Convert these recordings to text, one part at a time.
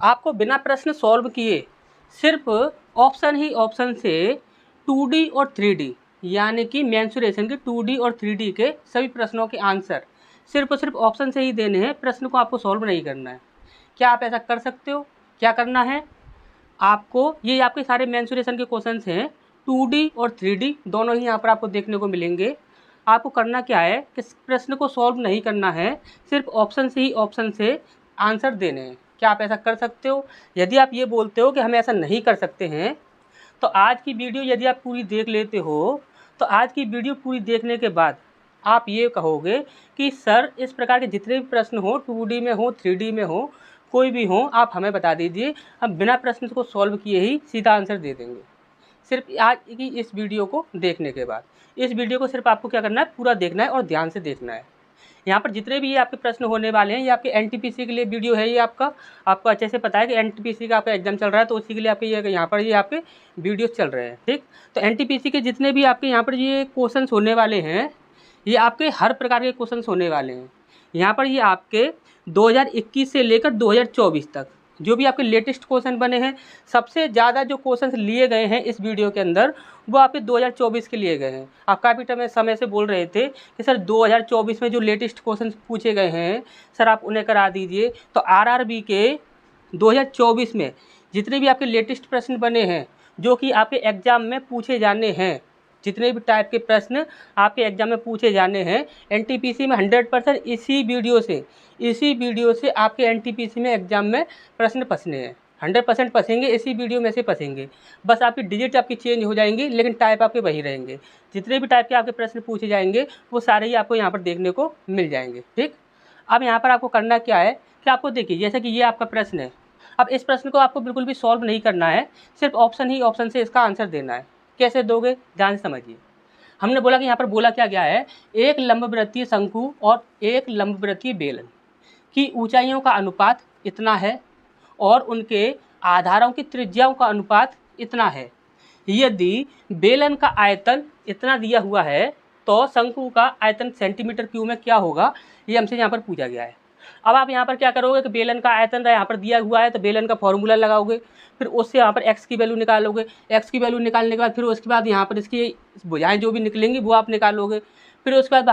आपको बिना प्रश्न सॉल्व किए सिर्फ ऑप्शन ही ऑप्शन से 2D और 3D यानी कि मेंसुरेशन के 2D और 3D के सभी प्रश्नों के आंसर सिर्फ और सिर्फ ऑप्शन से ही देने हैं, प्रश्न को आपको सॉल्व नहीं करना है। क्या आप ऐसा कर सकते हो? क्या करना है आपको, ये आपके सारे मेंसुरेशन के क्वेश्चंस हैं, 2D और 3D दोनों ही यहाँ पर आपको देखने को मिलेंगे। आपको करना क्या है कि प्रश्न को सॉल्व नहीं करना है, सिर्फ ऑप्शन से ही ऑप्शन से आंसर देने हैं। क्या आप ऐसा कर सकते हो? यदि आप ये बोलते हो कि हम ऐसा नहीं कर सकते हैं तो आज की वीडियो यदि आप पूरी देख लेते हो तो आज की वीडियो पूरी देखने के बाद आप ये कहोगे कि सर इस प्रकार के जितने भी प्रश्न हो 2D में हो 3D में हो कोई भी हो आप हमें बता दीजिए, हम बिना प्रश्न को सॉल्व किए ही सीधा आंसर दे देंगे। सिर्फ आज की इस वीडियो को देखने के बाद, इस वीडियो को सिर्फ आपको क्या करना है, पूरा देखना है और ध्यान से देखना है। यहाँ पर जितने भी ये आपके प्रश्न होने वाले हैं ये आपके एनटीपीसी के लिए वीडियो है। ये आपको अच्छे से पता है कि एनटीपीसी का आपका एग्जाम चल रहा है तो उसी के लिए आपके ये यहाँ पर ये आपके वीडियोस चल रहे हैं। ठीक, तो एनटीपीसी के जितने भी आपके यहाँ पर ये क्वेश्चंस होने वाले हैं ये आपके हर प्रकार के क्वेश्चंस होने वाले हैं। यहाँ पर ये आपके 2021 से लेकर 2024 तक जो भी आपके लेटेस्ट क्वेश्चन बने हैं, सबसे ज़्यादा जो क्वेश्चंस लिए गए हैं इस वीडियो के अंदर वो आपके 2024 के लिए गए हैं। आप काफ़ी समय से बोल रहे थे कि सर 2024 में जो लेटेस्ट क्वेश्चंस पूछे गए हैं सर आप उन्हें करा दीजिए। तो आरआरबी के 2024 में जितने भी आपके लेटेस्ट प्रश्न बने हैं जो कि आपके एग्ज़ाम में पूछे जाने हैं, जितने भी टाइप के प्रश्न आपके एग्जाम में पूछे जाने हैं एनटीपीसी में 100% इसी वीडियो से आपके एनटीपीसी में एग्जाम में प्रश्न फंसने हैं। 100% फंसेंगे, इसी वीडियो में से फंसेंगे। बस आपकी डिजिट आपकी चेंज हो जाएंगी लेकिन टाइप आपके वही रहेंगे। जितने भी टाइप के आपके प्रश्न पूछे जाएंगे वो सारे ही आपको यहाँ पर देखने को मिल जाएंगे। ठीक, अब यहाँ पर आपको करना क्या है कि आपको देखिए जैसे कि ये आपका प्रश्न है, अब इस प्रश्न को आपको बिल्कुल भी सॉल्व नहीं करना है, सिर्फ ऑप्शन ही ऑप्शन से इसका आंसर देना है। कैसे दोगे ध्यान से समझिए। हमने बोला कि यहाँ पर बोला क्या गया है, एक लंबवृत्तीय शंकु और एक लंबवृत्तीय बेलन की ऊंचाइयों का अनुपात इतना है और उनके आधारों की त्रिज्याओं का अनुपात इतना है। यदि बेलन का आयतन इतना दिया हुआ है तो शंकु का आयतन सेंटीमीटर क्यूब में क्या होगा, ये हमसे यहाँ पर पूछा गया है। अब आप यहाँ पर क्या करोगे कि बेलन का आयतन यहाँ पर दिया हुआ है तो बेलन का फॉर्मूला लगाओगे, फिर उससे यहाँ पर x की वैल्यू निकालोगे। x की वैल्यू निकालने के बाद फिर उसके बाद यहाँ पर इसकी भुजाएं जो भी निकलेंगी वो आप निकालोगे। फिर उसके बाद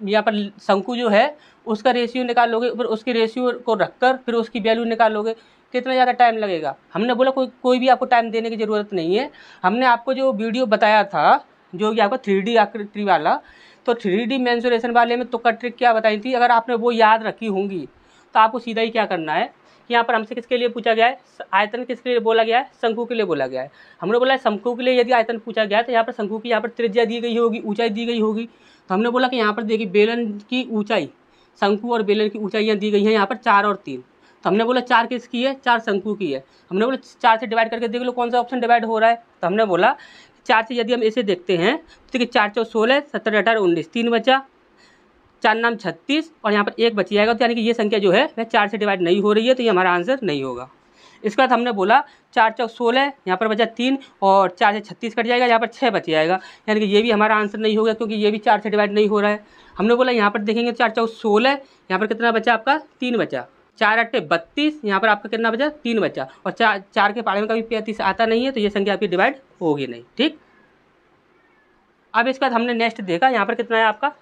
यहाँ पर शंकु जो है उसका रेशियो निकालोगे, फिर उसके रेशियो को रखकर फिर उसकी वैल्यू निकालोगे। कितना ज़्यादा टाइम लगेगा? हमने बोला कोई भी आपको टाइम देने की ज़रूरत नहीं है। हमने आपको जो वीडियो बताया था जो कि आपका 3D आकृति वाला, तो 3D मेंसुरेशन वाले में तुक्का ट्रिक क्या बताई थी, अगर आपने वो याद रखी होंगी तो आपको सीधा ही क्या करना है, यहाँ पर हमसे किसके लिए पूछा गया है, आयतन किसके लिए बोला गया है, शंकु के लिए बोला गया है। हमने बोला शंकु के लिए यदि आयतन पूछा गया तो यहाँ पर शंकु की यहाँ पर त्रिज्या दी गई होगी, ऊंचाई दी गई होगी। तो हमने बोला कि यहाँ पर देखिए बेलन की ऊंचाई, शंकु और बेलन की ऊंचाइयाँ दी गई हैं यहाँ पर 4 और 3। तो हमने बोला 4 किसकी है, 4 शंकु की है। हमने बोला 4 से डिवाइड करके देख लो कौन सा ऑप्शन डिवाइड हो रहा है। तो हमने बोला 4 से यदि हम इसे देखते हैं तो देखिए 4 चौक 16, 17 18 19, 3 बचा, 4 नाम 36 और यहाँ पर 1 बच जाएगा। तो यानी कि ये संख्या जो है वह 4 से डिवाइड नहीं हो रही है, तो ये हमारा आंसर नहीं होगा। इसके बाद हमने बोला 4 चौक 16, यहाँ पर बचा 3 और 4 से 36 कट जाएगा, यहाँ पर 6 बच जाएगा, यानी कि ये भी हमारा आंसर नहीं होगा क्योंकि ये भी 4 से डिवाइड नहीं हो रहा है। हमने बोला यहाँ पर देखेंगे 4 चौक 16, यहाँ पर कितना बचा आपका 3 बचा, 4 8 32, यहाँ पर आपका कितना बचा 3 बचा और 4 के पाड़े में कभी 35 आता नहीं है, तो ये संख्या आपकी डिवाइड होगी नहीं। ठीक, अब इसके बाद हमने नेक्स्ट देखा यहाँ पर कितना है आपका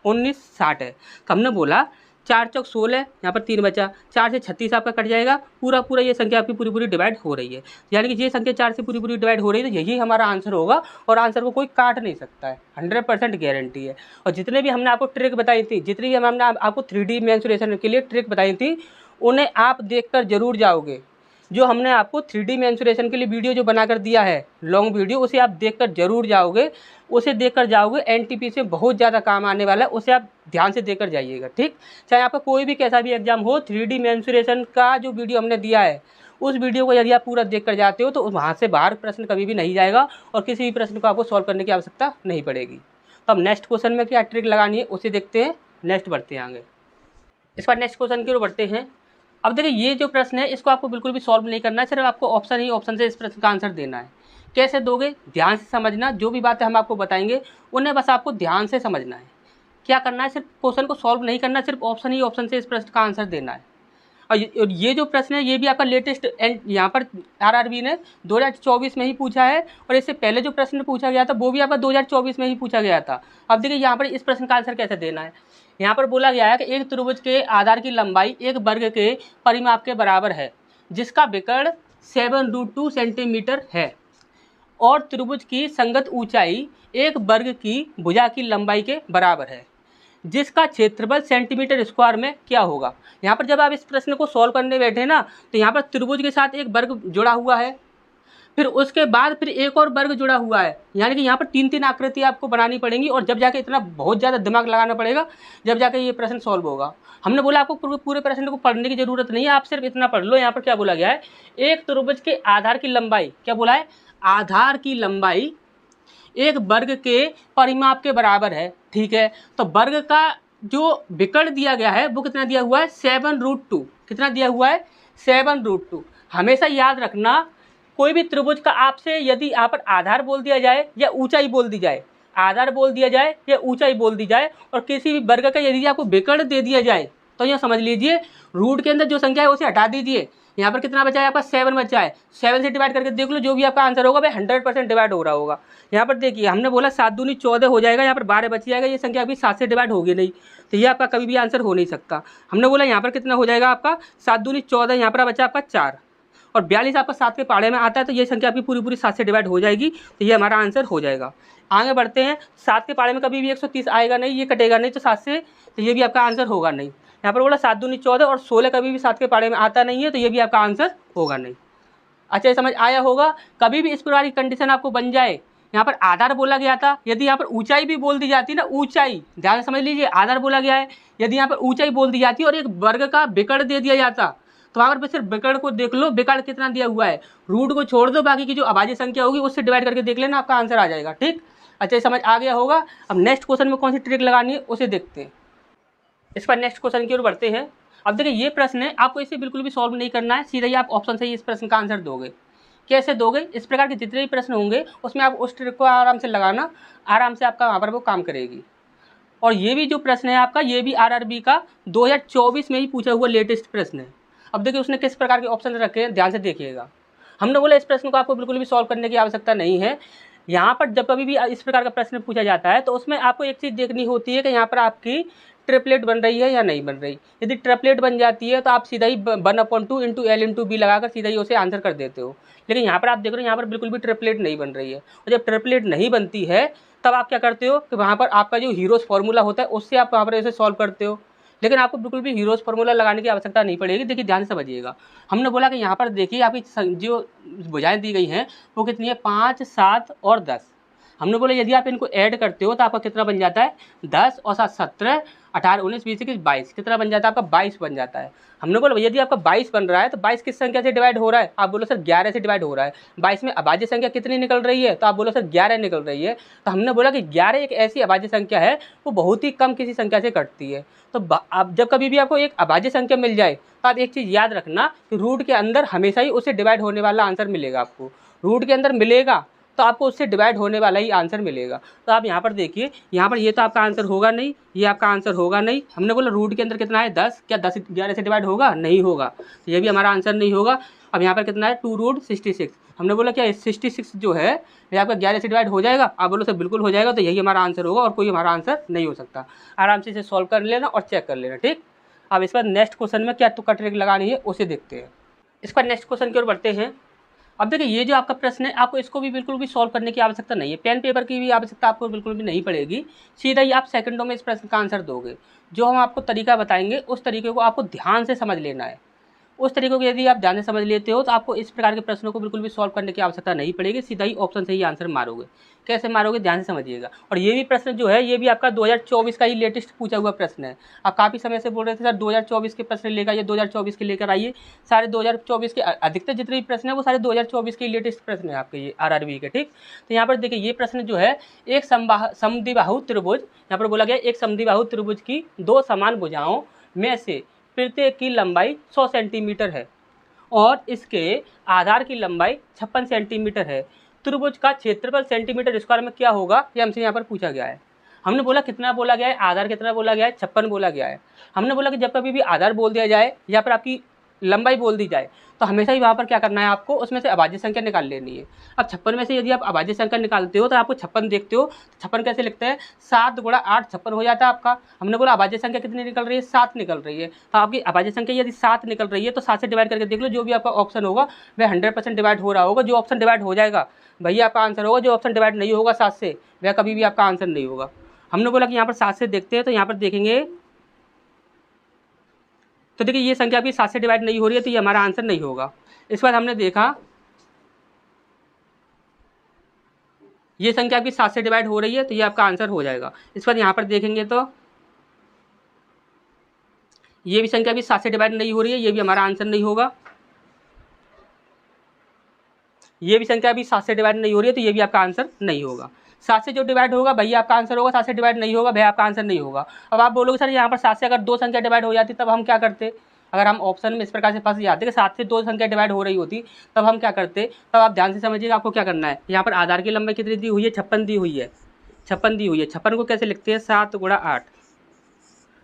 19 60 है। तो हमने बोला 4 चौक 16, यहाँ पर 3 बचा, 4 से 36 आपका कट जाएगा, पूरा ये संख्या आपकी पूरी डिवाइड हो रही है, यानी कि ये संख्या 4 से पूरी डिवाइड हो रही है, तो यही हमारा आंसर होगा और आंसर को कोई काट नहीं सकता है, 100% गारंटी है। और जितने भी हमने आपको ट्रिक बताई थी, जितनी भी हमने आपको 3D मेंसुरेशन के लिए ट्रिक बताई थी उन्हें आप देखकर जरूर जाओगे। जो हमने आपको 3D मेंसुरेशन के लिए वीडियो जो बनाकर दिया है लॉन्ग वीडियो, उसे आप देखकर जरूर जाओगे, उसे देखकर जाओगे, एनटीपीसी में बहुत ज़्यादा काम आने वाला है, उसे आप ध्यान से देखकर जाइएगा। ठीक, चाहे आपका कोई भी कैसा भी एग्जाम हो, 3D मेंसुरेशन का जो वीडियो हमने दिया है उस वीडियो को यदि आप पूरा देख कर जाते हो तो वहाँ से बाहर प्रश्न कभी भी नहीं जाएगा और किसी भी प्रश्न को आपको सॉल्व करने की आवश्यकता नहीं पड़ेगी। तो अब नेक्स्ट क्वेश्चन में क्या ट्रिक लगानी है उसे देखते हैं, नेक्स्ट बढ़ते हैं आगे। इस बार नेक्स्ट क्वेश्चन की ओर बढ़ते हैं। अब देखिए ये जो प्रश्न है इसको आपको बिल्कुल भी सॉल्व नहीं करना है, सिर्फ आपको ऑप्शन ही ऑप्शन से इस प्रश्न का आंसर देना है। कैसे दोगे ध्यान से समझना, जो भी बातें हम आपको बताएंगे उन्हें बस आपको ध्यान से समझना है। क्या करना है, सिर्फ क्वेश्चन को सॉल्व नहीं करना, सिर्फ ऑप्शन ही ऑप्शन से इस प्रश्न का आंसर देना है। और ये जो प्रश्न है ये भी आपका लेटेस्ट एंड यहाँ पर आरआरबी ने 2024 में ही पूछा है, और इससे पहले जो प्रश्न पूछा गया था वो भी आपका 2024 में ही पूछा गया था। अब देखिए यहाँ पर इस प्रश्न का आंसर कैसे देना है। यहाँ पर बोला गया है कि एक त्रिभुज के आधार की लंबाई एक वर्ग के परिमाप के बराबर है, जिसका विकर्ण 7√2 सेंटीमीटर है, और त्रिभुज की संगत ऊंचाई एक वर्ग की भुजा की लंबाई के बराबर है, जिसका क्षेत्रफल सेंटीमीटर स्क्वायर में क्या होगा। यहाँ पर जब आप इस प्रश्न को सॉल्व करने बैठे ना, तो यहाँ पर त्रिभुज के साथ एक वर्ग जुड़ा हुआ है, फिर उसके बाद फिर एक और वर्ग जुड़ा हुआ है, यानी कि यहाँ पर 3-3 आकृति आपको बनानी पड़ेंगी, और जब जाके इतना बहुत ज़्यादा दिमाग लगाना पड़ेगा, जब जाके ये प्रश्न सॉल्व होगा। हमने बोला आपको पूरे प्रश्न को पढ़ने की जरूरत नहीं है, आप सिर्फ इतना पढ़ लो। यहाँ पर क्या बोला गया है, एक त्रिभुज के आधार की लंबाई, क्या बोला है, आधार की लंबाई एक वर्ग के परिमाप के बराबर है, ठीक है। तो वर्ग का जो विकर्ण दिया गया है वो कितना दिया हुआ है, 7√2। कितना दिया हुआ है, 7√2। हमेशा याद रखना, कोई भी त्रिभुज का आपसे यदि यहाँ पर आधार बोल दिया जाए या ऊंचाई बोल दी जाए, आधार बोल दिया जाए या ऊंचाई बोल दी जाए, और किसी भी वर्ग का यदि आपको विकर्ण दे दिया जाए, तो यह समझ लीजिए रूट के अंदर जो संख्या है उसे हटा दीजिए। यहाँ पर कितना बचा है आपका, 7 बचा है। 7 से डिवाइड करके देख लो, जो भी आपका आंसर होगा वह 100% डिवाइड हो रहा होगा। यहाँ पर देखिए हमने बोला 7 दूनी 14 हो जाएगा, यहाँ पर 12 बच जाएगा, ये संख्या अभी 7 से डिवाइड होगी नहीं, तो ये आपका कभी भी आंसर हो नहीं सकता। हमने बोला यहाँ पर कितना हो जाएगा आपका, 7 दूनी 14, यहाँ पर बचा आपका 4, और 42 आपका 7 के पहाड़े में आता है, तो ये संख्या आपकी पूरी 7 से डिवाइड हो जाएगी, तो ये हमारा आंसर हो जाएगा। आगे बढ़ते हैं, 7 के पहाड़े में कभी भी 130 आएगा नहीं, ये कटेगा नहीं, तो 7 से, तो ये भी आपका आंसर होगा नहीं। यहाँ पर बोला 7 दूनी 14 और 16 कभी भी 7 के पहाड़े में आता नहीं है, तो ये भी आपका आंसर होगा नहीं। अच्छा, समझ आया होगा। कभी भी इस प्रकार की कंडीशन आपको बन जाए, यहाँ पर आधार बोला गया था, यदि यहाँ पर ऊंचाई भी बोल दी जाती ना, ऊंचाई ध्यान से समझ लीजिए, आधार बोला गया है, यदि यहाँ पर ऊंचाई बोल दी जाती और एक वर्ग का विकर्ण दे दिया जाता, तो वहाँ पर सिर्फ विकर्ण को देख लो, विकर्ण कितना दिया हुआ है, रूट को छोड़ दो, बाकी की जो अभाज्य संख्या होगी उससे डिवाइड करके देख लेना, आपका आंसर आ जाएगा, ठीक। अच्छा, समझ आ गया होगा। अब नेक्स्ट क्वेश्चन में कौन सी ट्रिक लगानी है उसे देखते हैं। इस पर नेक्स्ट क्वेश्चन की ओर बढ़ते हैं। अब देखिए ये प्रश्न है, आपको इसे बिल्कुल भी सॉल्व नहीं करना है, सीधा ही आप ऑप्शन से ही इस प्रश्न का आंसर दोगे। कैसे दोगे, इस प्रकार के जितने भी प्रश्न होंगे उसमें आप उस ट्रिक को आराम से लगाना, आराम से आपका वहाँ पर वो काम करेगी। और ये भी जो प्रश्न है आपका, ये भी आरआरबी का 2024 में ही पूछा हुआ लेटेस्ट प्रश्न है। अब देखिए उसने किस प्रकार के ऑप्शन रखे हैं, ध्यान से देखिएगा। हमने बोला इस प्रश्न को आपको बिल्कुल भी सॉल्व करने की आवश्यकता नहीं है। यहाँ पर जब कभी भी इस प्रकार का प्रश्न पूछा जाता है तो उसमें आपको एक चीज़ देखनी होती है कि यहाँ पर आपकी ट्रिपलेट बन रही है या नहीं बन रही। यदि ट्रिपलेट बन जाती है तो आप सीधा ही 1/2 इंटू एल इंटू बी लगाकर सीधा ही उसे आंसर कर देते हो। लेकिन यहाँ पर आप देख रहे हो यहाँ पर बिल्कुल भी ट्रिपलेट नहीं बन रही है, और जब ट्रिपलेट नहीं बनती है तब आप क्या करते हो कि वहाँ पर आपका जो हीरोज फार्मूला होता है उससे आप वहाँ पर इसे सॉल्व करते हो। लेकिन आपको बिल्कुल भी हीरोज फार्मूला लगाने की आवश्यकता नहीं पड़ेगी। देखिए ध्यान से समझिएगा, हमने बोला कि यहाँ पर देखिए आपकी जो भुजाएं दी गई हैं वो कितनी है, 5, 7 और 10। हमने बोला यदि आप इनको ऐड करते हो तो आपका कितना बन जाता है, 10 और 7 17, 18, 19, 20, 21, 22, कितना बन जाता है आपका, 22 बन जाता है। हमने बोला यदि आपका 22 बन रहा है तो 22 किस संख्या से डिवाइड हो रहा है, आप बोलो सर 11 से डिवाइड हो रहा है। 22 में अभाज्य संख्या कितनी निकल रही है, तो आप बोलो सर 11 निकल रही है। तो हमने बोला कि 11 एक ऐसी अभाज्य संख्या है वो बहुत ही कम किसी संख्या से कटती है। तो आप जब कभी भी आपको एक अभाज्य संख्या मिल जाए तो आप एक चीज़ याद रखना कि रूट के अंदर हमेशा ही उससे डिवाइड होने वाला आंसर मिलेगा। आपको रूट के अंदर मिलेगा तो आपको उससे डिवाइड होने वाला ही आंसर मिलेगा। तो आप यहाँ पर देखिए, यहाँ पर ये तो आपका आंसर होगा नहीं, ये आपका आंसर होगा नहीं। हमने बोला रूट के अंदर कितना है, 10, क्या 10 11 से डिवाइड होगा, नहीं होगा, तो ये भी हमारा आंसर नहीं होगा। अब यहाँ पर कितना है, 2√66। हमने बोला क्या 66 जो है ये आपका 11 से डिवाइड हो जाएगा, आप बोलो सर बिल्कुल हो जाएगा, तो यही हमारा आंसर होगा और कोई हमारा आंसर नहीं हो सकता। आराम से इसे सॉल्व कर लेना और चेक कर लेना, ठीक। अब इस पर नेक्स्ट क्वेश्चन में क्या तुक्का ट्रिक लगानी है उसे देखते हैं। इस पर नेक्स्ट क्वेश्चन की ओर बढ़ते हैं। अब देखिए ये जो आपका प्रश्न है आपको इसको भी बिल्कुल भी सॉल्व करने की आवश्यकता नहीं है, पेन पेपर की भी आवश्यकता आपको बिल्कुल भी नहीं पड़ेगी, सीधा ही आप सेकंडों में इस प्रश्न का आंसर दोगे। जो हम आपको तरीका बताएंगे उस तरीके को आपको ध्यान से समझ लेना है। उस तरीके को यदि आप ध्यान से समझ लेते हो तो आपको इस प्रकार के प्रश्नों को बिल्कुल भी सॉल्व करने की आवश्यकता नहीं पड़ेगी, सीधा ही ऑप्शन से ही आंसर मारोगे। कैसे मारोगे, ध्यान से समझिएगा। और ये भी प्रश्न जो है ये भी आपका 2024 का ही लेटेस्ट पूछा हुआ प्रश्न है। आप काफ़ी समय से बोल रहे थे सर 2024 के प्रश्न लेकर आइए, 2024 के लेकर आइए। सारे 2024 के अधिकतर जितने भी प्रश्न है वो सारे 2024 के लेटेस्ट प्रश्न है आपके ये आरआरबी के, ठीक। तो यहाँ पर देखिए ये प्रश्न जो है, एक समद्विबाहु त्रिभुज, यहाँ पर बोला गया एक समद्विबाहु त्रिभुज की 2 समान भुजाओं में से प्रत्येक की लंबाई 100 सेंटीमीटर है और इसके आधार की लंबाई 56 सेंटीमीटर है। त्रिभुज का क्षेत्रफल सेंटीमीटर स्क्वायर में क्या होगा, ये हमसे यहाँ पर पूछा गया है। हमने बोला कितना बोला गया है, आधार कितना बोला गया है, 56 बोला गया है। हमने बोला कि जब कभी भी आधार बोल दिया जाए या फिर आपकी लंबाई बोल दी जाए तो हमेशा ही वहाँ पर क्या करना है आपको, उसमें से अभाज्य संख्या निकाल लेनी है। अब 56 में से यदि आप अभाज्य संख्या निकालते हो तो आपको 56 देखते हो, 56 कैसे लिखते हैं, 7 गुणा 8 56 हो जाता है आपका। हमने बोला अभाज्य संख्या कितनी निकल रही है, 7 निकल रही है। तो आपकी अभाज्य संख्या यदि 7 निकल रही है तो 7 से डिवाइड करके देख लो, जो भी आपका ऑप्शन होगा वह 100% डिवाइड हो रहा होगा। जो ऑप्शन डिवाइड हो जाएगा वही आपका आंसर होगा, जो ऑप्शन डिवाइड नहीं होगा 7 से वह कभी भी आपका आंसर नहीं होगा। हमने बोला कि यहाँ पर 7 से देखते हैं, तो यहाँ पर देखेंगे तो देखिए ये संख्या भी 7 से डिवाइड नहीं हो रही है, तो ये हमारा आंसर नहीं होगा। इस बार हमने देखा ये संख्या भी 7 से डिवाइड हो रही है, तो ये आपका आंसर हो जाएगा। इस बार यहाँ पर देखेंगे तो ये भी संख्या भी 7 से डिवाइड नहीं हो रही है, ये भी हमारा आंसर नहीं होगा। ये भी संख्या भी 7 से डिवाइड नहीं हो रही है, तो ये भी आपका आंसर नहीं होगा। 7 से जो डिवाइड होगा वही आपका आंसर होगा, 7 से डिवाइड नहीं होगा वह आपका आंसर नहीं होगा। अब आप बोलोगे सर यहाँ पर 7 से अगर 2 संख्या डिवाइड हो जाती तब हम क्या करते, अगर हम ऑप्शन में इस प्रकार से फंस जाते कि 7 से 2 संख्या डिवाइड हो रही होती तब हम क्या करते। तब आप ध्यान से समझिएगा आपको क्या करना है। यहाँ पर आधार की लंबाई कितनी दी हुई है, 56 दी हुई है, 56 दी हुई है। 56 को कैसे लिखते हैं, 7 गुणा 8।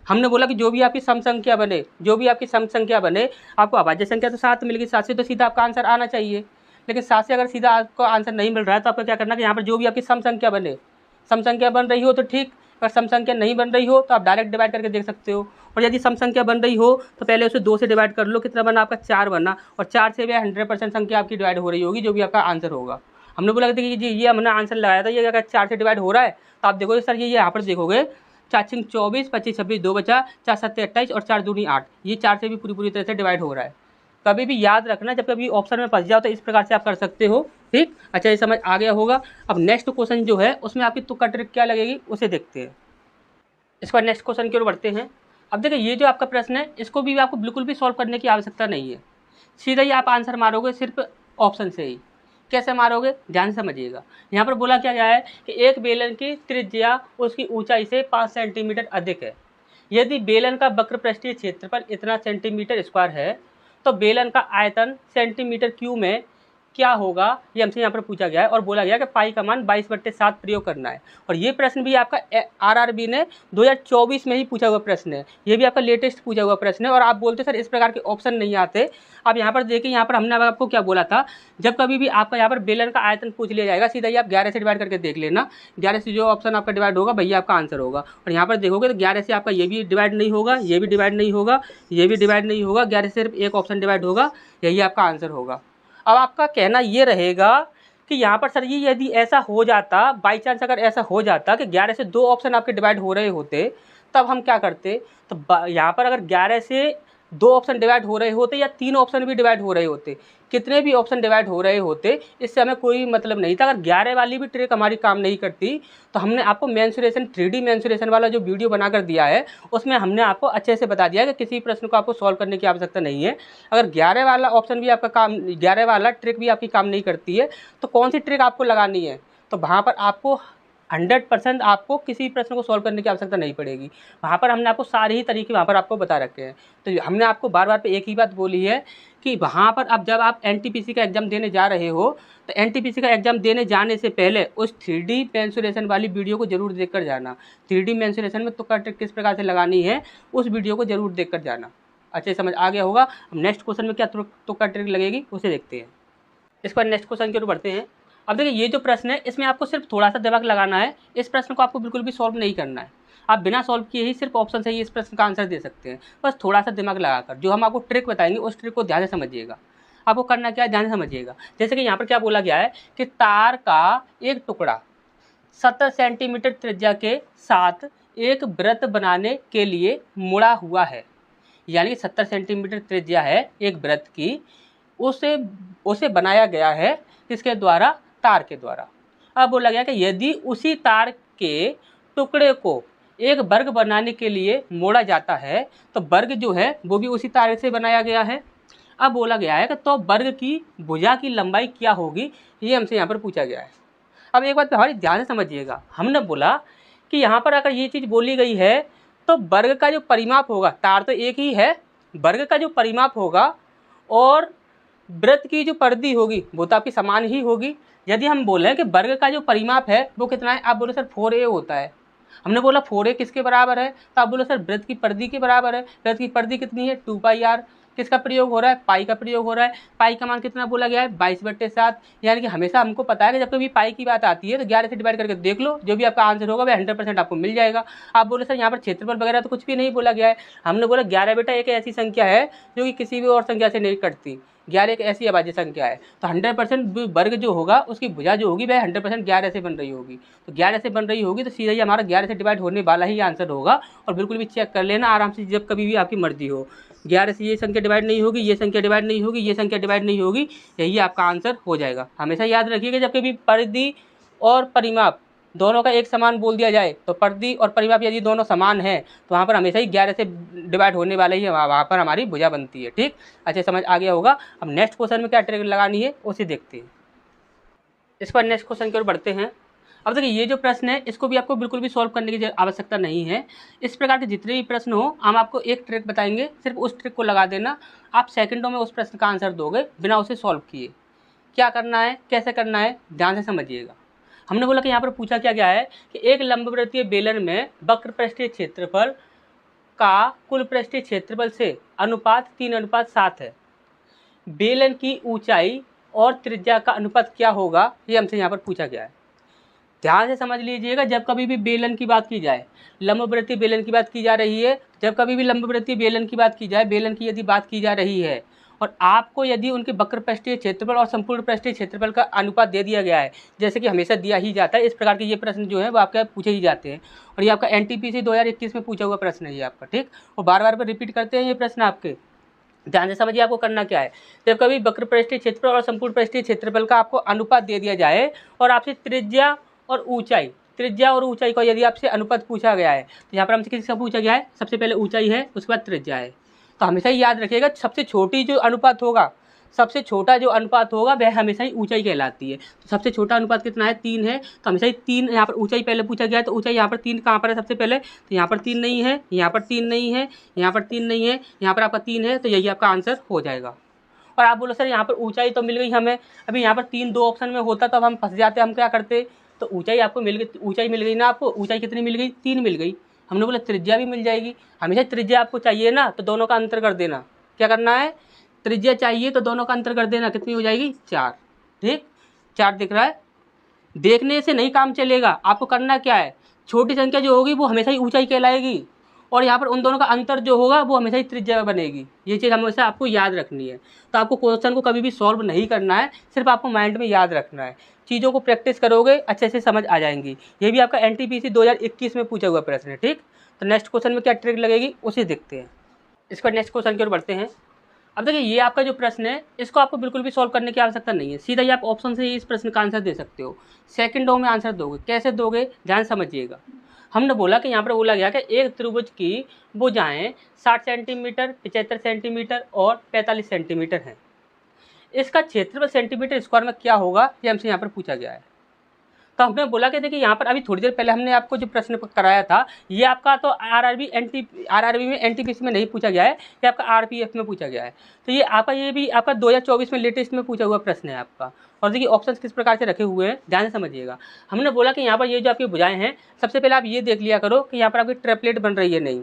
हमने बोला कि जो भी आपकी सम संख्या बने, जो भी आपकी सम संख्या बने, आपको अभाज्य संख्या तो 7 मिल गई, 7 से तो सीधा आपका आंसर आना चाहिए। लेकिन 7 से अगर सीधा आपको आंसर नहीं मिल रहा है तो आपको क्या करना है कि यहाँ पर जो भी आपकी सम संख्या बने, सम संख्या बन रही हो तो ठीक, अगर सम संख्या नहीं बन रही हो तो आप डायरेक्ट डिवाइड करके देख सकते हो। और यदि सम संख्या बन रही हो तो पहले उसे 2 से डिवाइड कर लो, कितना बना आपका 4 बना, और 4 से वह 100% संख्या आपकी डिवाइड हो रही होगी, जो भी आपका आंसर होगा। हमने बोला कि जी ये हमने आंसर लगाया था, ये अगर 4 से डिवाइड हो रहा है तो आप देखोगे सर ये यहाँ पर देखोगे 4 छिंग 24, 25 26 2 बचा, 4 7 28 और 4 दूनी 8, ये 4 से भी पूरी तरह से डिवाइड हो रहा है। कभी भी याद रखना जब कभी ऑप्शन में फंस जाओ तो इस प्रकार से आप कर सकते हो, ठीक। अच्छा ये समझ आ गया होगा। अब नेक्स्ट क्वेश्चन जो है उसमें आपकी तुक्का ट्रिक क्या लगेगी उसे देखते हैं। इस पर नेक्स्ट क्वेश्चन की ओर बढ़ते हैं। अब देखिए ये जो आपका प्रश्न है इसको भी आपको बिल्कुल भी सॉल्व करने की आवश्यकता नहीं है, सीधा ही आप आंसर मारोगे सिर्फ ऑप्शन से ही। कैसे मारोगे ध्यान से समझिएगा। यहाँ पर बोला क्या गया है कि एक बेलन की त्रिज्या उसकी ऊंचाई से 5 सेंटीमीटर अधिक है। यदि बेलन का वक्र पृष्ठीय क्षेत्रफल इतना सेंटीमीटर स्क्वायर है तो बेलन का आयतन सेंटीमीटर क्यूब में क्या होगा, ये हमसे यहाँ पर पूछा गया है। और बोला गया कि पाई का मान 22/7 प्रयोग करना है। और ये प्रश्न भी आपका आरआरबी ने 2024 में ही पूछा हुआ प्रश्न है, ये भी आपका लेटेस्ट पूछा हुआ प्रश्न है। और आप बोलते सर इस प्रकार के ऑप्शन नहीं आते। अब यहाँ पर देखिए, यहाँ पर हमने आपको क्या बोला था, जब कभी भी आपका यहाँ पर बेलन का आयतन पूछ लिया जाएगा सीधा ही आप 11 से डिवाइड करके देख लेना, 11 से जो ऑप्शन आपका डिवाइड होगा वही आपका आंसर होगा। और यहाँ पर देखोगे तो 11 से आपका ये भी डिवाइड नहीं होगा, ये भी डिवाइड नहीं होगा, ये भी डिवाइड नहीं होगा, 11 से सिर्फ एक ऑप्शन डिवाइड होगा, यही आपका आंसर होगा। अब आपका कहना ये रहेगा कि यहाँ पर सर ये यदि ऐसा हो जाता, बाई चांस अगर ऐसा हो जाता कि 11 से 2 ऑप्शन आपके डिवाइड हो रहे होते तब हम क्या करते। तो यहाँ पर अगर 11 से 2 ऑप्शन डिवाइड हो रहे होते या 3 ऑप्शन भी डिवाइड हो रहे होते, कितने भी ऑप्शन डिवाइड हो रहे होते, इससे हमें कोई मतलब नहीं था। अगर 11 वाली भी ट्रिक हमारी काम नहीं करती तो हमने आपको मेंसुरेशन 3D मेंसुरेशन वाला जो वीडियो बनाकर दिया है उसमें हमने आपको अच्छे से बता दिया है कि किसी प्रश्न को आपको सॉल्व करने की आवश्यकता नहीं है। अगर 11 वाला ऑप्शन भी आपका काम, 11 वाला ट्रिक भी आपकी काम नहीं करती है तो कौन सी ट्रिक आपको लगानी है, तो वहाँ पर आपको 100% आपको किसी प्रश्न को सॉल्व करने की आवश्यकता नहीं पड़ेगी। वहाँ पर हमने आपको सारे ही तरीके वहाँ पर आपको बता रखे हैं। तो हमने आपको बार बार पे एक ही बात बोली है कि वहाँ पर अब जब आप एनटीपीसी का एग्ज़ाम देने जा रहे हो तो एनटीपीसी का एग्ज़ाम देने जाने से पहले उस 3D मेंसुरेशन वाली वीडियो को जरूर देख कर जाना। 3D मेंसुरेशन में तुक्का ट्रिक किस प्रकार से लगानी है उस वीडियो को जरूर देख कर जाना। अच्छे समझ आ गया होगा। अब नेक्स्ट क्वेश्चन में क्या तुक्का ट्रिक लगेगी उसे देखते हैं। इस पर नेक्स्ट क्वेश्चन की ओर बढ़ते हैं। अब देखिए ये जो प्रश्न है इसमें आपको सिर्फ थोड़ा सा दिमाग लगाना है, इस प्रश्न को आपको बिल्कुल भी सॉल्व नहीं करना है। आप बिना सॉल्व किए ही सिर्फ ऑप्शन से ही इस प्रश्न का आंसर दे सकते हैं। बस थोड़ा सा दिमाग लगाकर जो हम आपको ट्रिक बताएंगे उस ट्रिक को ध्यान से समझिएगा। आपको करना क्या है ध्यान से समझिएगा। जैसे कि यहाँ पर क्या बोला गया है कि तार का एक टुकड़ा 70 सेंटीमीटर त्रिज्या के साथ एक वृत्त बनाने के लिए मुड़ा हुआ है। यानी कि 70 सेंटीमीटर त्रिज्या है एक वृत्त की, उसे बनाया गया है किसके द्वारा, तार के द्वारा। अब बोला गया कि यदि उसी तार के टुकड़े को एक वर्ग बनाने के लिए मोड़ा जाता है तो वर्ग जो है वो भी उसी तार से बनाया गया है। अब बोला गया है कि तो वर्ग की भुजा की लंबाई क्या होगी, ये हमसे यहाँ पर पूछा गया है। अब एक बात हमारी ध्यान से समझिएगा, हमने बोला कि यहाँ पर अगर ये चीज़ बोली गई है तो वर्ग का जो परिमाप होगा, तार तो एक ही है, वर्ग का जो परिमाप होगा और वृत्त की जो परिधि होगी वो तो आपकी समान ही होगी। यदि हम बोले कि वर्ग का जो परिमाप है वो कितना है, आप बोले सर 4a होता है। हमने बोला 4a किसके बराबर है, तो आप बोले सर वृत्त की परिधि के बराबर है। वृत्त की परिधि कितनी है 2πr। किसका प्रयोग हो रहा है, पाई का प्रयोग हो रहा है। पाई का मान कितना बोला गया है, 22/7, यानी कि हमेशा हमको पता है कि जब कभी पाई की बात आती है तो 11 से डिवाइड करके देख लो, जो भी आपका आंसर होगा वह 100% आपको मिल जाएगा। आप बोले सर यहाँ पर क्षेत्रफल वगैरह तो कुछ भी नहीं बोला गया है। हमने बोला 11 बेटा एक ऐसी संख्या है जो कि किसी भी और संख्या से नहीं कटती। 11 एक ऐसी अभाज्य संख्या है, तो 100% वर्ग जो होगा उसकी भुजा जो होगी वह 100% 11 से बन रही होगी। तो 11 से बन रही होगी तो सीधा ही हमारा 11 से डिवाइड होने वाला ही आंसर होगा। और बिल्कुल भी चेक कर लेना आराम से, जब कभी भी आपकी मर्जी हो, 11 से ये संख्या डिवाइड नहीं होगी, ये संख्या डिवाइड नहीं होगी, ये संख्या डिवाइड नहीं होगी, यही आपका आंसर हो जाएगा। हमेशा याद रखिएगा जब कभी परिधि और परिमाप दोनों का एक समान बोल दिया जाए तो परिधि और परिमाप यदि दोनों समान हैं तो वहाँ पर हमेशा ही 11 से डिवाइड होने वाला ही है, वहाँ पर हमारी भुजा बनती है। ठीक, अच्छा समझ आ गया होगा। अब नेक्स्ट क्वेश्चन में क्या ट्रिक लगानी है उसे देखते हैं। इस पर नेक्स्ट क्वेश्चन की ओर बढ़ते हैं। अब देखिए ये जो प्रश्न है इसको भी आपको बिल्कुल भी सॉल्व करने की आवश्यकता नहीं है। इस प्रकार के जितने भी प्रश्न हो हम आपको एक ट्रिक बताएंगे, सिर्फ उस ट्रिक को लगा देना, आप सेकंडों में उस प्रश्न का आंसर दोगे बिना उसे सॉल्व किए। क्या करना है, कैसे करना है, ध्यान से समझिएगा। हमने बोला कि यहाँ पर पूछा क्या गया है कि एक लंबवृत्तीय बेलन में वक्र पृष्ठीय क्षेत्रफल का कुल पृष्ठीय क्षेत्रफल से अनुपात 3:7 है। बेलन की ऊंचाई और त्रिज्या का अनुपात क्या होगा, ये हमसे यहाँ पर पूछा गया है। ध्यान से समझ लीजिएगा, जब कभी भी बेलन की बात की जाए, लंबवृत्तीय बेलन की बात की जा रही है, जब कभी भी लंबवृत्तीय बेलन की बात की जाए, बेलन की यदि बात की जा रही है और आपको यदि उनके वक्र पृष्ठीय क्षेत्रफल और संपूर्ण पृष्ठीय क्षेत्रफल का अनुपात दे दिया गया है, जैसे कि हमेशा दिया ही जाता है, इस प्रकार के ये प्रश्न जो है वो आपके पूछे ही जाते हैं। और ये आपका NTPC 2021 में पूछा हुआ प्रश्न है ये आपका। ठीक, और बार बार पर रिपीट करते हैं ये प्रश्न आपके। ध्यान से समझिए आपको करना क्या है। जब कभी वक्र पृष्ठीय क्षेत्रफल और संपूर्ण पृष्ठीय क्षेत्रफल का आपको अनुपात दे दिया जाए और आपसे त्रिज्या और ऊंचाई का यदि आपसे अनुपात पूछा गया है, तो यहाँ पर हमसे किसका पूछा गया है, सबसे पहले ऊंचाई है, उसके बाद त्रिज्या है। तो हमेशा ही याद रखिएगा सबसे छोटी जो अनुपात होगा, सबसे छोटा जो अनुपात होगा वह हमेशा ही ऊंचाई कहलाती है। तो सबसे छोटा अनुपात कितना है, 3 है। तो हमेशा ही 3, यहाँ पर ऊंचाई पहले पूछा गया है तो ऊंचाई यहाँ पर 3 कहाँ पर है सबसे पहले, तो यहाँ पर 3 नहीं है, यहाँ पर 3 नहीं है, यहाँ पर 3 नहीं है, यहाँ पर आपका 3 है, तो यही आपका आंसर हो जाएगा। और आप बोलो सर यहाँ पर ऊंचाई तो मिल गई हमें, अभी यहाँ पर 3 2 ऑप्शन में होता तो अब हम फंस जाते, हम क्या करते, तो ऊंचाई आपको मिल गई, ऊंचाई मिल गई ना आपको, ऊंचाई कितनी मिल गई, 3 मिल गई। हमने बोला त्रिज्या भी मिल जाएगी, हमेशा त्रिज्या आपको चाहिए ना, तो दोनों का अंतर कर देना। क्या करना है, त्रिज्या चाहिए तो दोनों का अंतर कर देना, कितनी हो जाएगी, 4। ठीक, 4 दिख रहा है। देखने से नहीं काम चलेगा, आपको करना क्या है, छोटी संख्या जो होगी वो हमेशा ही ऊंचाई कहलाएगी और यहाँ पर उन दोनों का अंतर जो होगा वो हमेशा ही त्रिज्या बनेगी। ये चीज़ हमेशा आपको याद रखनी है। तो आपको क्वेश्चन को कभी भी सॉल्व नहीं करना है, सिर्फ आपको माइंड में याद रखना है। चीज़ों को प्रैक्टिस करोगे अच्छे से समझ आ जाएंगी। ये भी आपका NTPC 2021 में पूछा हुआ प्रश्न है। ठीक, तो नेक्स्ट क्वेश्चन में क्या ट्रिक लगेगी उसे देखते हैं। इसका नेक्स्ट क्वेश्चन की ओर बढ़ते हैं। अब देखिए ये आपका जो प्रश्न है इसको आपको बिल्कुल भी सॉल्व करने की आवश्यकता नहीं है, सीधा ही आप ऑप्शन से ही इस प्रश्न का आंसर दे सकते हो। सेकंडों में आंसर दोगे, कैसे दोगे ध्यान समझिएगा। हमने बोला कि यहाँ पर बोला गया कि एक त्रिभुज की भुजाएं 60 सेंटीमीटर, 75 सेंटीमीटर और 45 सेंटीमीटर हैं। इसका क्षेत्रफल सेंटीमीटर स्क्वायर में क्या होगा, ये हमसे यहाँ पर पूछा गया है। तो हमने बोला कि देखिए यहाँ पर अभी थोड़ी देर पहले हमने आपको जो प्रश्न कराया था ये आपका तो आरआरबी में NTPC में नहीं पूछा गया है, ये आपका RPF में पूछा गया है। तो ये आपका ये भी आपका 2024 में लेटेस्ट में पूछा हुआ प्रश्न है आपका। और देखिए ऑप्शंस किस प्रकार से रखे हुए हैं ध्यान से समझिएगा। हमने बोला कि यहाँ पर ये जो आपकी भुजाएं हैं, सबसे पहले आप ये देख लिया करो कि यहाँ पर आपकी ट्रिपलेट बन रही है नहीं।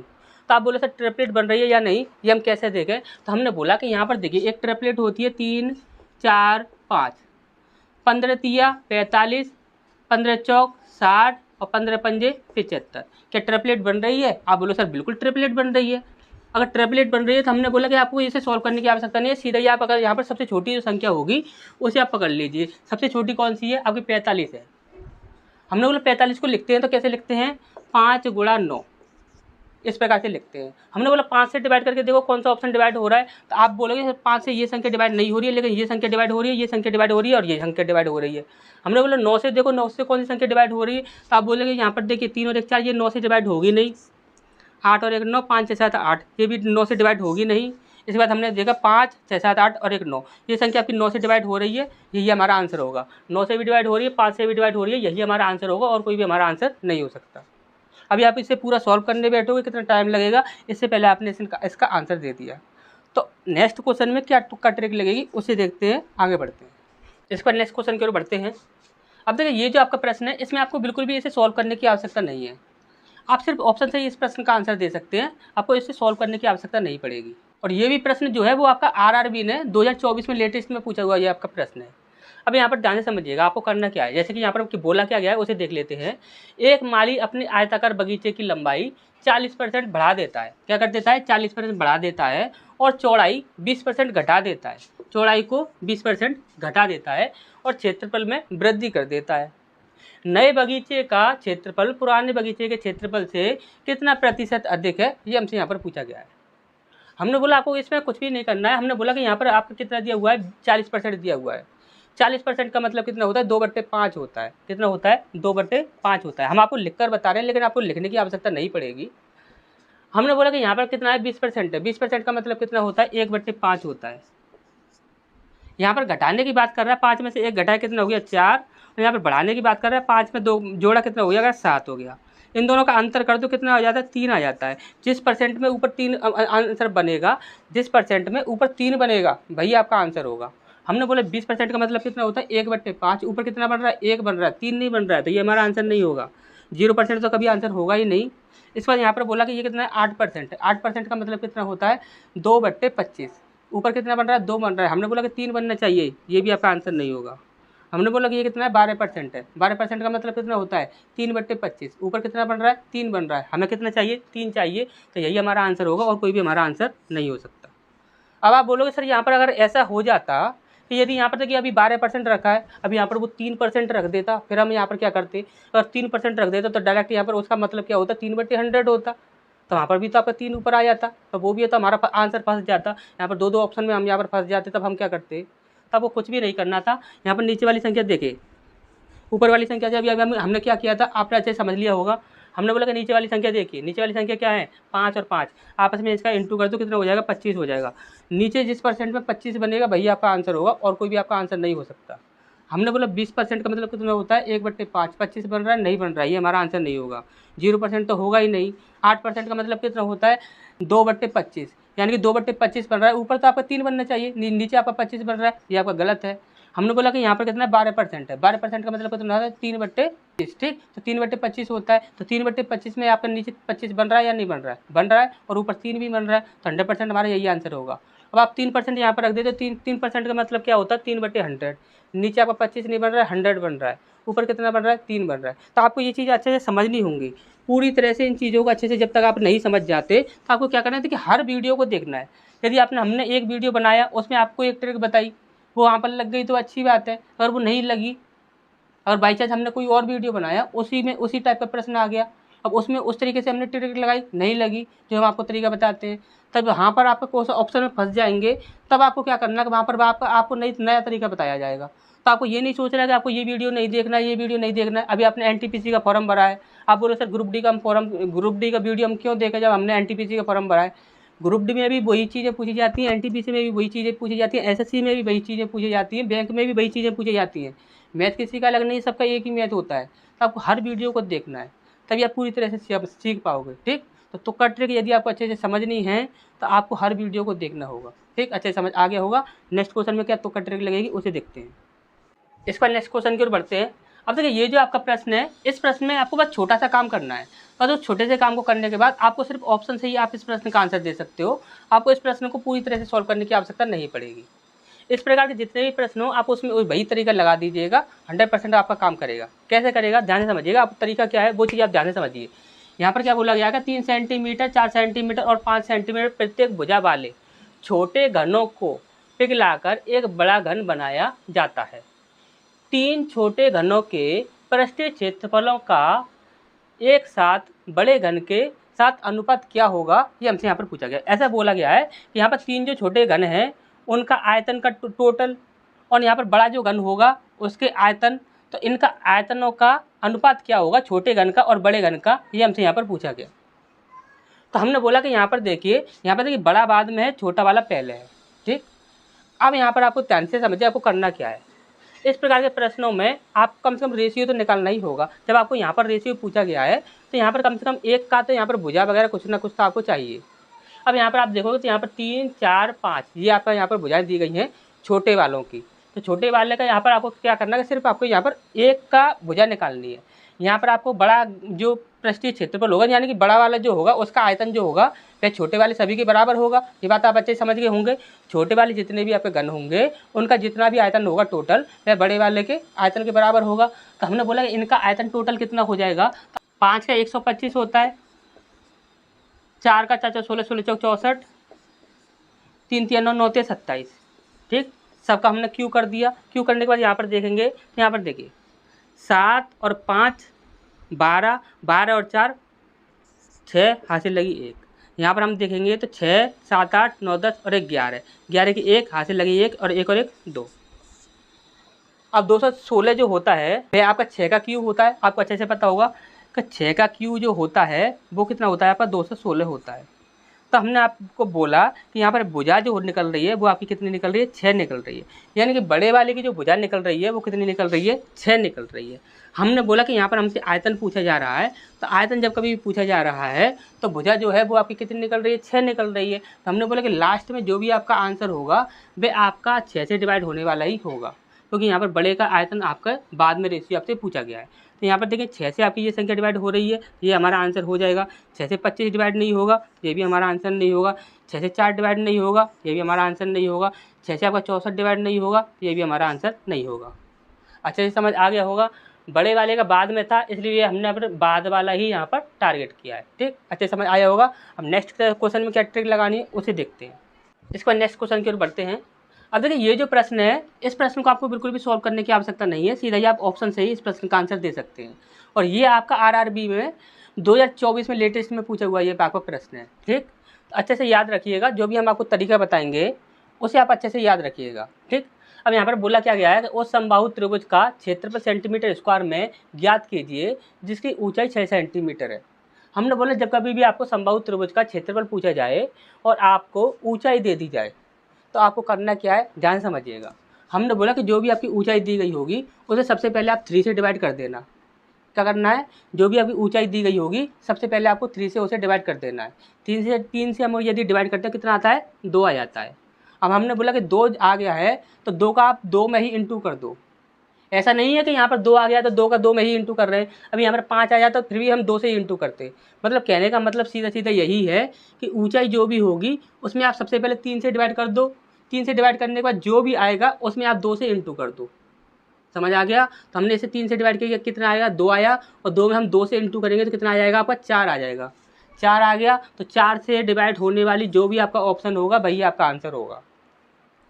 तो आप बोले सर ट्रिपलेट बन रही है या नहीं, ये हम कैसे देखें। तो हमने बोला कि यहाँ पर देखिए एक ट्रिपलेट होती है 3 4 5, 15 तिया 45, 15 चौक 60 और 15 पंजे 75। क्या ट्रिपलेट बन रही है, आप बोलो सर बिल्कुल ट्रिपलेट बन रही है। अगर ट्रिपलेट बन रही है तो हमने बोला कि आपको इसे सॉल्व करने की आवश्यकता नहीं है, सीधा ही आप अगर यहाँ पर सबसे छोटी जो संख्या होगी उसे आप पकड़ लीजिए। सबसे छोटी कौन सी है, आपकी 45 है। हमने बोला 45 को लिखते हैं तो कैसे लिखते हैं, 5 × 9 इस प्रकार से लिखते हैं। हमने बोला 5 से डिवाइड करके देखो कौन सा ऑप्शन डिवाइड हो रहा है, तो आप बोलोगे 5 से ये संख्या डिवाइड नहीं हो रही है, लेकिन ये संख्या डिवाइड हो रही है, ये संख्या डिवाइड हो रही है और ये संख्या डिवाइड हो रही है। हमने बोला 9 से देखो 9 से कौन सी संख्या डिवाइड हो रही है, तो आप बोलेंगे यहाँ पर देखिए 3 और 1 4, ये 9 से डिवाइड होगी नहीं। 8 और 1 9, 5 6 7 8, ये भी 9 से डिवाइड होगी नहीं। इसके बाद हमने देखा 5 6 7 8 और 1 9, ये संख्या आपकी 9 से डिवाइड हो रही है, यही हमारा आंसर होगा। 9 से भी डिवाइड हो रही है, 5 से भी डिवाइड हो रही है, यही हमारा आंसर होगा और कोई भी हमारा आंसर नहीं हो सकता। अभी आप इसे पूरा सॉल्व करने बैठोगे कितना टाइम लगेगा, इससे पहले आपने इसका आंसर दे दिया। तो नेक्स्ट क्वेश्चन में क्या तुक्का ट्रिक लगेगी उसे देखते हैं, आगे बढ़ते हैं। इस पर नेक्स्ट क्वेश्चन की ओर बढ़ते हैं। अब देखिए ये जो आपका प्रश्न है इसमें आपको बिल्कुल भी इसे सॉल्व करने की आवश्यकता नहीं है, आप सिर्फ ऑप्शन से ही इस प्रश्न का आंसर दे सकते हैं, आपको इसे सॉल्व करने की आवश्यकता नहीं पड़ेगी। और ये भी प्रश्न जो है वो आपका आरआरबी ने 2024 में लेटेस्ट में पूछा हुआ ये आपका प्रश्न है। अब यहाँ पर ध्यान से समझिएगा आपको करना क्या है। जैसे कि यहाँ पर बोला क्या गया है उसे देख लेते हैं। एक माली अपने आयताकार बगीचे की लंबाई 40% बढ़ा देता है। क्या कर देता है? 40% बढ़ा देता है और चौड़ाई 20% घटा देता है। चौड़ाई को 20% घटा देता है और क्षेत्रफल में वृद्धि कर देता है। नए बगीचे का क्षेत्रफल पुराने बगीचे के क्षेत्रफल से कितना प्रतिशत अधिक है, ये हमसे यहाँ पर पूछा गया है। हमने बोला आपको इसमें कुछ भी नहीं करना है। हमने बोला कि यहाँ पर आपका कितना दिया हुआ है? 40% दिया हुआ है। 40% का मतलब कितना होता है? 2/5 होता है। कितना होता है? 2/5 होता है। हम आपको लिखकर बता रहे हैं, लेकिन आपको लिखने की आवश्यकता नहीं पड़ेगी। हमने बोला कि यहाँ पर कितना है? 20% है। 20% का मतलब कितना होता है? 1/5 होता है। यहाँ पर घटाने की बात कर रहा है, 5 में से 1 घटाए कितना हो गया? 4। और यहाँ पर बढ़ाने की बात कर रहा है, 5 में 2 जोड़ा कितना हो गया? 7 हो गया। इन दोनों का अंतर कर दो, कितना हो जाता है? 3 आ जाता है। जिस परसेंट में ऊपर 3 आंसर बनेगा, जिस परसेंट में ऊपर 3 बनेगा वही आपका आंसर होगा। हमने बोले 20% का मतलब कितना होता है? 1/5। ऊपर कितना बन रहा है? 1 बन रहा है, 3 नहीं बन रहा है, तो ये हमारा आंसर नहीं होगा। 0% तो कभी आंसर होगा ही नहीं। इस बार यहाँ पर बोला कि ये कितना है? 8% है। 8% का मतलब कितना होता है? 2/25। ऊपर कितना बन रहा है? 2 बन रहा है। हमने बोला कि 3 बनना चाहिए, ये भी आपका आंसर नहीं होगा। हमने बोला कि ये कितना है? 12% है। 12% का मतलब कितना होता है? 3/25। ऊपर कितना बन रहा है? 3 बन रहा है। हमें कितना चाहिए? 3 चाहिए, तो यही हमारा आंसर होगा और कोई भी हमारा आंसर नहीं हो सकता। अब आप बोलोगे सर यहाँ पर अगर ऐसा हो जाता कि यदि यहाँ पर देखिए अभी 12% रखा है, अभी यहाँ पर वो 3% रख देता, फिर हम यहाँ पर क्या करते? अगर 3% रख देता तो डायरेक्ट यहाँ पर उसका मतलब क्या होता? 3/100 होता, तो वहाँ पर भी तो आपका 3 ऊपर आ जाता, तो वो भी तो हमारा आंसर फंस जाता। यहाँ पर 2 ऑप्शन में हम यहाँ पर फंस जाते, तब हम क्या करते? तब वो कुछ भी नहीं करना था। यहाँ पर नीचे वाली संख्या देखे, ऊपर वाली संख्या से अभी हमने क्या किया था आपने अच्छे समझ लिया होगा। हमने बोला कि नीचे वाली संख्या देखिए, नीचे वाली संख्या क्या है? 5 और 5 आपस में इसका इंटू कर दो, कितना हो जाएगा? 25 हो जाएगा। नीचे जिस परसेंट में 25 बनेगा वही आपका आंसर होगा और कोई भी आपका आंसर नहीं हो सकता। हमने बोला 20% का मतलब कितना होता है? 1/5। 25 बन रहा है, नहीं बन रहा है, ये हमारा आंसर नहीं होगा। 0% तो होगा ही नहीं। 8% का मतलब कितना होता है? 2/25, यानी कि 2/25 बन रहा है। ऊपर तो आपका 3 बनना चाहिए, नीचे आपका 25 बन रहा है, ये आपका गलत है। हमने बोला कि यहाँ पर कितना है? 12% है। 12% का मतलब कितना होता है? 3/25। ठीक, तो 3/25 होता है, तो 3/25 में आपका नीचे 25 बन रहा है या नहीं बन रहा है? बन रहा है, और ऊपर 3 भी बन रहा है, तो 100% हमारा यही आंसर होगा। अब आप 3% यहाँ पर रख देते, 3% का मतलब क्या होता है? 3/100। नीचे आपका 25 नहीं बन रहा है, 100 बन रहा है, ऊपर कितना बन रहा है? 3 बन रहा है। तो आपको ये चीज़ अच्छे से समझनी होंगी। पूरी तरह से इन चीज़ों को अच्छे से जब तक आप नहीं समझ जाते, तो आपको क्या करना है कि हर वीडियो को देखना है। यदि हमने एक वीडियो बनाया, उसमें आपको एक ट्रिक बताई, वो वहाँ पर लग गई तो अच्छी बात है। अगर वो नहीं लगी, और बाई चांस हमने कोई और वीडियो बनाया, उसी में उसी टाइप का प्रश्न आ गया, अब उसमें उस तरीके से हमने ट्रिक लगाई, नहीं लगी जो हम आपको तरीका बताते हैं, तब वहाँ पर आपको कौन सा ऑप्शन में फंस जाएंगे। तब आपको क्या करना है कि वहाँ पर आपको नया तरीका बताया जाएगा। तो आपको ये नहीं सोचना है कि आपको ये वीडियो नहीं देखना है, ये वीडियो नहीं देखना है। अभी आपने एनटीपीसी का फॉर्म भरा है, आप बोलो सर ग्रुप डी का वीडियो हम क्यों देखें जब हमने एनटीपीसी का फॉर्म भरा है। ग्रुप डी में भी वही चीज़ें पूछी जाती हैं, एनटीपीसी में भी वही चीज़ें पूछी जाती हैं, एसएससी में भी वही चीज़ें पूछी जाती हैं, बैंक में भी वही चीज़ें पूछी जाती हैं। मैथ किसी का अलग नहीं, सबका एक ही मैथ होता है। तो आपको हर वीडियो को देखना है, तभी आप पूरी तरह से सीख पाओगे। ठीक, तो तुक्का ट्रिक यदि आपको अच्छे से समझनी है तो आपको हर वीडियो को देखना होगा। ठीक, अच्छे से समझ आ गया होगा। नेक्स्ट क्वेश्चन में क्या तुक्का ट्रिक लगेगी उसे देखते हैं। इस पर नेक्स्ट क्वेश्चन की ओर बढ़ते हैं। अब देखिए ये जो आपका प्रश्न है, इस प्रश्न में आपको बस छोटा सा काम करना है, और उस छोटे से काम को करने के बाद आपको सिर्फ ऑप्शन से ही आप इस प्रश्न का आंसर दे सकते हो। आपको इस प्रश्न को पूरी तरह से सॉल्व करने की आवश्यकता नहीं पड़ेगी। इस प्रकार के जितने भी प्रश्न हो आप उसमें वही तरीका लगा दीजिएगा, 100% आपका काम करेगा। कैसे करेगा ध्यान से समझिएगा। आप तरीका क्या है वो चीज़ आप ध्यान से समझिए। यहाँ पर क्या बोला गया है? 3 सेंटीमीटर, 4 सेंटीमीटर और 5 सेंटीमीटर प्रत्येक भुजा वाले छोटे घनों को पिघलाकर एक बड़ा घन बनाया जाता है। 3 छोटे घनों के पृष्ठीय क्षेत्रफलों का एक साथ बड़े घन के साथ अनुपात क्या होगा, ये हमसे यहाँ पर पूछा गया। ऐसा बोला गया है कि यहाँ पर 3 जो छोटे घन हैं उनका आयतन का टोटल, और यहाँ पर बड़ा जो घन होगा उसके आयतन, तो इनका आयतनों का अनुपात क्या होगा छोटे घन का और बड़े घन का, ये हमसे यहाँ पर पूछा गया। तो हमने बोला कि यहाँ पर देखिए बड़ा बाद में है, छोटा वाला पहले है। ठीक, अब यहाँ पर आपको ध्यान से समझिए आपको करना क्या है। इस प्रकार के प्रश्नों में आप कम से कम रेशियो तो निकालना ही होगा। जब आपको यहाँ पर रेशियो पूछा गया है तो यहाँ पर कम से कम एक का तो यहाँ पर भुजा वगैरह कुछ ना कुछ तो आपको चाहिए। अब यहाँ पर आप देखोगे तो यहाँ पर 3, 4, 5 ये आपका यहाँ पर भुजाएं दी गई हैं छोटे वालों की। तो छोटे वाले का यहाँ पर आपको क्या करना है, सिर्फ आपको यहाँ पर एक का भुजा निकालनी है। यहाँ पर आपको बड़ा जो पृष्ठीय क्षेत्रफल होगा यानी कि बड़ा वाला जो होगा उसका आयतन जो होगा वह छोटे वाले सभी के बराबर होगा। ये बात आप अच्छे से समझ गए होंगे। छोटे वाले जितने भी आपके घन होंगे उनका जितना भी आयतन होगा टोटल वह बड़े वाले के आयतन के बराबर होगा। तो हमने बोला कि इनका आयतन टोटल कितना हो जाएगा। 5 का 125 होता है, 4 का 4 16 16 चौक 64, 3 3 9 9 27। ठीक, सबका हमने क्यू कर दिया। क्यू करने के बाद यहाँ पर देखेंगे, यहाँ पर देखिए 7 और 5 12, 12 और 4 6, हासिल लगी 1। यहाँ पर हम देखेंगे तो 6 7 8 9 10 और 1 11, 11 की 1, हासिल लगी 1 और 1 और 1 2। अब 216 जो होता है वह आपका 6 का क्यू होता है। आपको अच्छे से पता होगा कि 6 का क्यू जो होता है वो कितना होता है, आपका 216 होता है। तो हमने आपको बोला कि यहाँ पर भुजा जो निकल रही है वो आपकी कितनी निकल रही है, 6 निकल रही है। यानी कि बड़े वाले की जो भुजा निकल रही है वो कितनी निकल रही है, 6 निकल रही है। हमने बोला कि यहाँ पर हमसे आयतन पूछा जा रहा है, तो आयतन जब कभी भी पूछा जा रहा है तो भुजा जो है वो आपकी कितनी निकल रही है, 6 निकल रही है। तो हमने बोला कि लास्ट में जो भी आपका आंसर होगा वह आपका 6 से डिवाइड होने वाला ही होगा, क्योंकि यहाँ पर बड़े का आयतन आपका बाद में रेशियो आपसे पूछा गया है। तो यहाँ पर देखिए 6 से आपकी ये संख्या डिवाइड हो रही है, ये हमारा आंसर हो जाएगा। 6 से 25 डिवाइड नहीं होगा, ये भी हमारा आंसर नहीं होगा। 6 से 4 डिवाइड नहीं होगा, ये भी हमारा आंसर नहीं होगा। 6 से आपका 64 डिवाइड नहीं होगा, ये भी हमारा आंसर नहीं होगा। अच्छे से समझ आ गया होगा। बड़े वाले का बाद में था इसलिए हमने अपने बाद वाला ही यहाँ पर टारगेट किया है। ठीक, अच्छे समझ आया होगा। अब नेक्स्ट क्वेश्चन में क्या ट्रिक लगानी है उसे देखते हैं। इसके बाद नेक्स्ट क्वेश्चन की ओर बढ़ते हैं। अब देखिए ये जो प्रश्न है इस प्रश्न को आपको बिल्कुल भी सॉल्व करने की आवश्यकता नहीं है, सीधा ही आप ऑप्शन से ही इस प्रश्न का आंसर दे सकते हैं। और ये आपका आरआरबी में 2024 में लेटेस्ट में पूछा हुआ ये आपका प्रश्न है। ठीक, तो अच्छे से याद रखिएगा, जो भी हम आपको तरीका बताएंगे उसे आप अच्छे से याद रखिएगा। ठीक, अब यहाँ पर बोला क्या गया है कि उस समबाहु त्रिभुज का क्षेत्रफल सेंटीमीटर स्क्वायर में ज्ञात कीजिए जिसकी ऊंचाई 6 सेंटीमीटर है। हमने बोला जब कभी भी आपको समबाहु त्रिभुज का क्षेत्रफल पूछा जाए और आपको ऊंचाई दे दी जाए तो आपको करना क्या है, ध्यान समझिएगा। हमने बोला कि जो भी आपकी ऊंचाई दी गई होगी उसे सबसे पहले आप 3 से डिवाइड कर देना। क्या करना है, जो भी आपकी ऊंचाई दी गई होगी सबसे पहले आपको 3 से उसे डिवाइड कर देना है। 3 से हम यदि डिवाइड करते हैं कितना आता है, 2 आ जाता है। अब हमने बोला कि 2 आ गया है तो 2 का आप 2 में ही इंटू कर दो। ऐसा नहीं है कि यहाँ पर 2 आ गया तो 2 का 2 में ही इंटू कर रहे हैं। अब यहाँ पर 5 आ जाता तो फिर भी हम 2 से ही इंटू करते। मतलब कहने का मतलब सीधा सीधा यही है कि ऊंचाई जो भी होगी उसमें आप सबसे पहले 3 से डिवाइड कर दो। 3 से डिवाइड करने के बाद जो भी आएगा उसमें आप 2 से इंटू कर दो। समझ आ गया। तो हमने इसे 3 से डिवाइड किया, कितना आएगा, 2 आया। और 2 में हम 2 से इंटू करेंगे तो कितना आ जाएगा आपका, 4 आ जाएगा। 4 आ गया तो 4 से डिवाइड होने वाली जो भी आपका ऑप्शन होगा वही आपका आंसर होगा।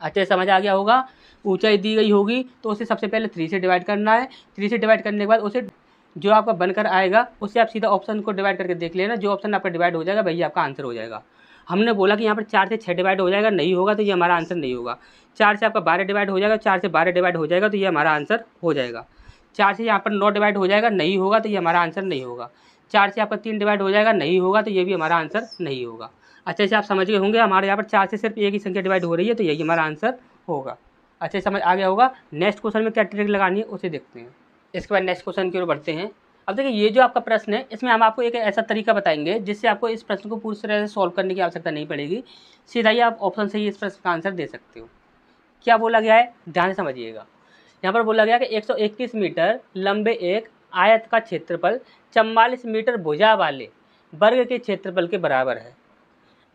अच्छे समझ आ गया होगा। ऊंचाई दी गई होगी तो उसे सबसे पहले 3 से डिवाइड करना है। 3 से डिवाइड करने के बाद उसे जो आपका बनकर आएगा उससे आप सीधा ऑप्शन को डिवाइड करके देख लेना, जो ऑप्शन आपका डिवाइड हो जाएगा वही आपका आंसर हो जाएगा। हमने बोला कि यहाँ पर 4 से 6 डिवाइड हो जाएगा, नहीं होगा तो ये हमारा आंसर नहीं होगा। 4 से आपका 12 डिवाइड हो जाएगा, 4 से 12 डिवाइड हो जाएगा तो ये हमारा आंसर हो जाएगा। 4 से यहाँ पर 9 डिवाइड हो जाएगा, नहीं होगा तो ये हमारा आंसर नहीं होगा। 4 से आपका 3 डिवाइड हो जाएगा, नहीं होगा तो ये भी हमारा आंसर नहीं होगा। अच्छे से आप समझ गए होंगे। हमारे यहाँ पर 4 से सिर्फ एक ही संख्या डिवाइड हो रही है तो यही हमारा आंसर होगा। अच्छे समझ आ गया होगा। नेक्स्ट क्वेश्चन में क्या ट्रिक लगानी है उसे देखते हैं। इसके बाद नेक्स्ट क्वेश्चन की ओर बढ़ते हैं। अब देखिए ये जो आपका प्रश्न है इसमें हम आपको एक ऐसा तरीका बताएंगे जिससे आपको इस प्रश्न को पूरी तरह से सॉल्व करने की आवश्यकता नहीं पड़ेगी, सीधा ही आप ऑप्शन से ही इस प्रश्न का आंसर दे सकते हो। क्या बोला गया है, ध्यान से समझिएगा। यहाँ पर बोला गया कि 121 मीटर लंबे एक आयत का क्षेत्रफल 44 मीटर भुजा वाले वर्ग के क्षेत्रफल के बराबर है।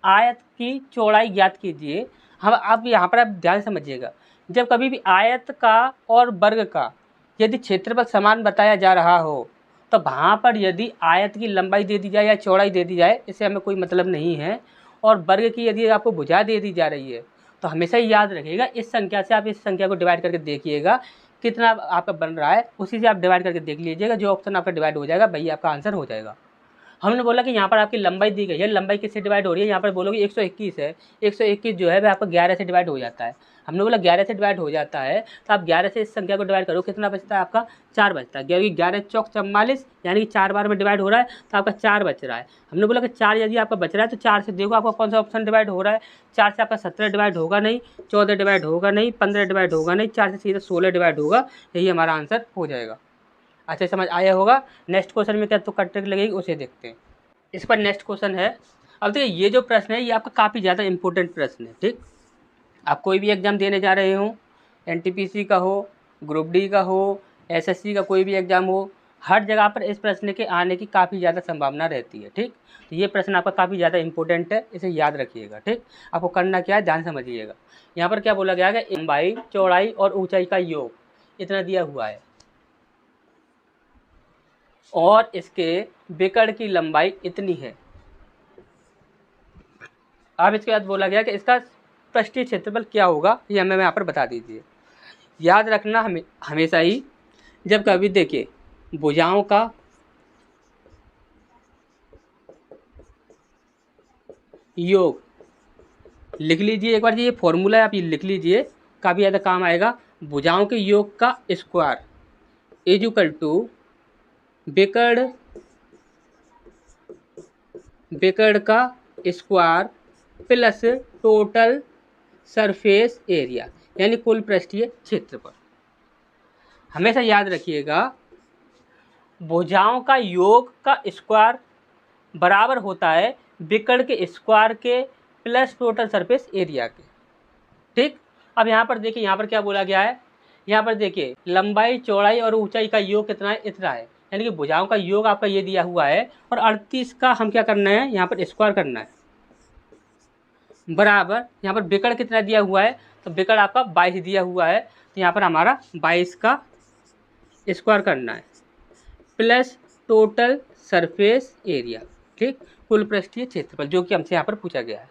आयत की चौड़ाई ज्ञात कीजिए। हम आप यहाँ पर आप ध्यान समझिएगा, जब कभी भी आयत का और वर्ग का यदि क्षेत्रफल समान बताया जा रहा हो तो वहाँ पर यदि आयत की लंबाई दे दी जाए या चौड़ाई दे दी जाए इससे हमें कोई मतलब नहीं है, और वर्ग की यदि आपको भुजा दे दी जा रही है तो हमेशा ही याद रखिएगा इस संख्या से आप इस संख्या को डिवाइड करके देखिएगा कितना आपका बन रहा है, उसी से आप डिवाइड करके देख लीजिएगा, जो ऑप्शन आपका डिवाइड हो जाएगा वही आपका आंसर हो जाएगा। हमने बोला कि यहाँ पर आपकी लंबाई दी गई है, लंबाई किससे डिवाइड हो रही है, यहाँ पर बोलोगे 121 है। 121 जो है वह आपका 11 से डिवाइड हो जाता है। हमने बोला 11 से डिवाइड हो जाता है तो आप 11 से इस संख्या को डिवाइड करो, कितना बचता है आपका, 4 बचता है। 11 चौक 44 यानी कि 4 बार में डिवाइड हो रहा है तो आपका 4 बच रहा है। हमने बोला कि 4 यदि आपका बच रहा है तो 4 से देखो आपका कौन सा ऑप्शन डिवाइड हो रहा है। 4 से आपका 17 डिवाइड होगा नहीं, 14 डिवाइड होगा नहीं, 15 डिवाइड होगा नहीं, 4 से सीधा 16 डिवाइड होगा, यही हमारा आंसर हो जाएगा। अच्छा समझ आया होगा। नेक्स्ट क्वेश्चन में क्या तो ट्रिक लगेगी उसे देखते हैं। इस पर नेक्स्ट क्वेश्चन है। अब देखिए ये जो प्रश्न है ये आपका काफ़ी ज़्यादा इंपॉर्टेंट प्रश्न है। ठीक, आप कोई भी एग्ज़ाम देने जा रहे हो, एनटीपीसी का हो, ग्रुप डी का हो, एसएससी का कोई भी एग्ज़ाम हो, हर जगह पर इस प्रश्न के आने की काफ़ी ज़्यादा संभावना रहती है। ठीक, तो ये प्रश्न आपका काफ़ी ज़्यादा इंपॉर्टेंट है, इसे याद रखिएगा। ठीक, आपको करना क्या है, ध्यान समझिएगा। यहाँ पर क्या बोला गया है कि लंबाई, चौड़ाई और ऊंचाई का योग इतना दिया हुआ है और इसके विकर्ण की लंबाई इतनी है। अब इसके बाद बोला गया कि इसका पृष्ठीय क्षेत्रफल क्या होगा, ये हमें यहाँ पर बता दीजिए। याद रखना हमेशा ही जब कभी देखिए भुजाओं का योग लिख लीजिए, एक बार ये फॉर्मूला है, आप ये लिख लीजिए, काफ़ी ज़्यादा काम आएगा। भुजाओं के योग का स्क्वायर इज इक्वल टू विकर्ण का square plus total surface area, यानी कुल पृष्ठीय क्षेत्रफल। हमेशा याद रखिएगा भुजाओं का योग का स्क्वायर बराबर होता है विकर्ण के स्क्वायर के प्लस टोटल सरफेस एरिया के। ठीक, अब यहाँ पर देखिए, यहाँ पर क्या बोला गया है, यहाँ पर देखिए लंबाई, चौड़ाई और ऊंचाई का योग कितना है, इतना है, यानी कि भुजाओं का योग आपका ये दिया हुआ है और 38 का हम क्या करना है, यहाँ पर स्क्वायर करना है, बराबर यहाँ पर विकर्ण कितना दिया हुआ है, तो विकर्ण आपका 22 दिया हुआ है, तो यहाँ पर हमारा 22 का स्क्वायर करना है प्लस टोटल सरफेस एरिया। ठीक, कुल पृष्ठीय क्षेत्रफल जो कि हमसे यहाँ पर पूछा गया है।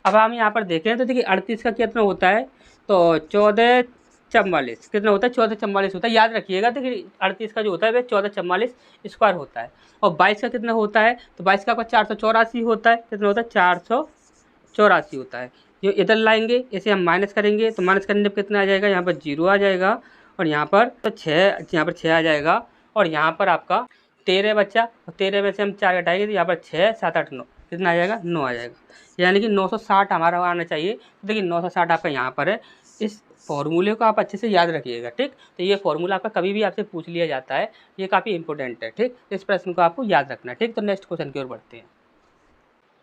अब हम यहाँ पर देखें तो देखिए 38 का कितना होता है, तो 1444 कितना होता है, 1444 होता है। याद रखिएगा, देखिए 38 का जो होता है वह 1444 स्क्वायर होता है। और 22 का कितना होता है, तो 22 का आपका 484 होता है, कितना होता है, 484 होता है। जो इधर लाएंगे इसे हम माइनस करेंगे, तो माइनस करने पर कितना आ जाएगा, यहाँ पर 0 आ जाएगा और यहाँ पर तो 6 आ जाएगा और यहाँ पर आपका 13 बच्चा, और 13 में से हम 4 घटाएंगे तो यहाँ पर 6, 7, 8, 9 कितना आ जाएगा, 9 आ जाएगा, यानी कि 960 हमारा आना चाहिए। तो देखिए 960 आपका यहाँ पर है। इस फॉर्मूले को आप अच्छे से याद रखिएगा। ठीक, तो ये फॉर्मूला आपका कभी भी आपसे पूछ लिया जाता है, ये काफ़ी इंपॉर्टेंट है। ठीक, इस प्रश्न को आपको याद रखना है। ठीक, तो नेक्स्ट क्वेश्चन की ओर बढ़ते हैं।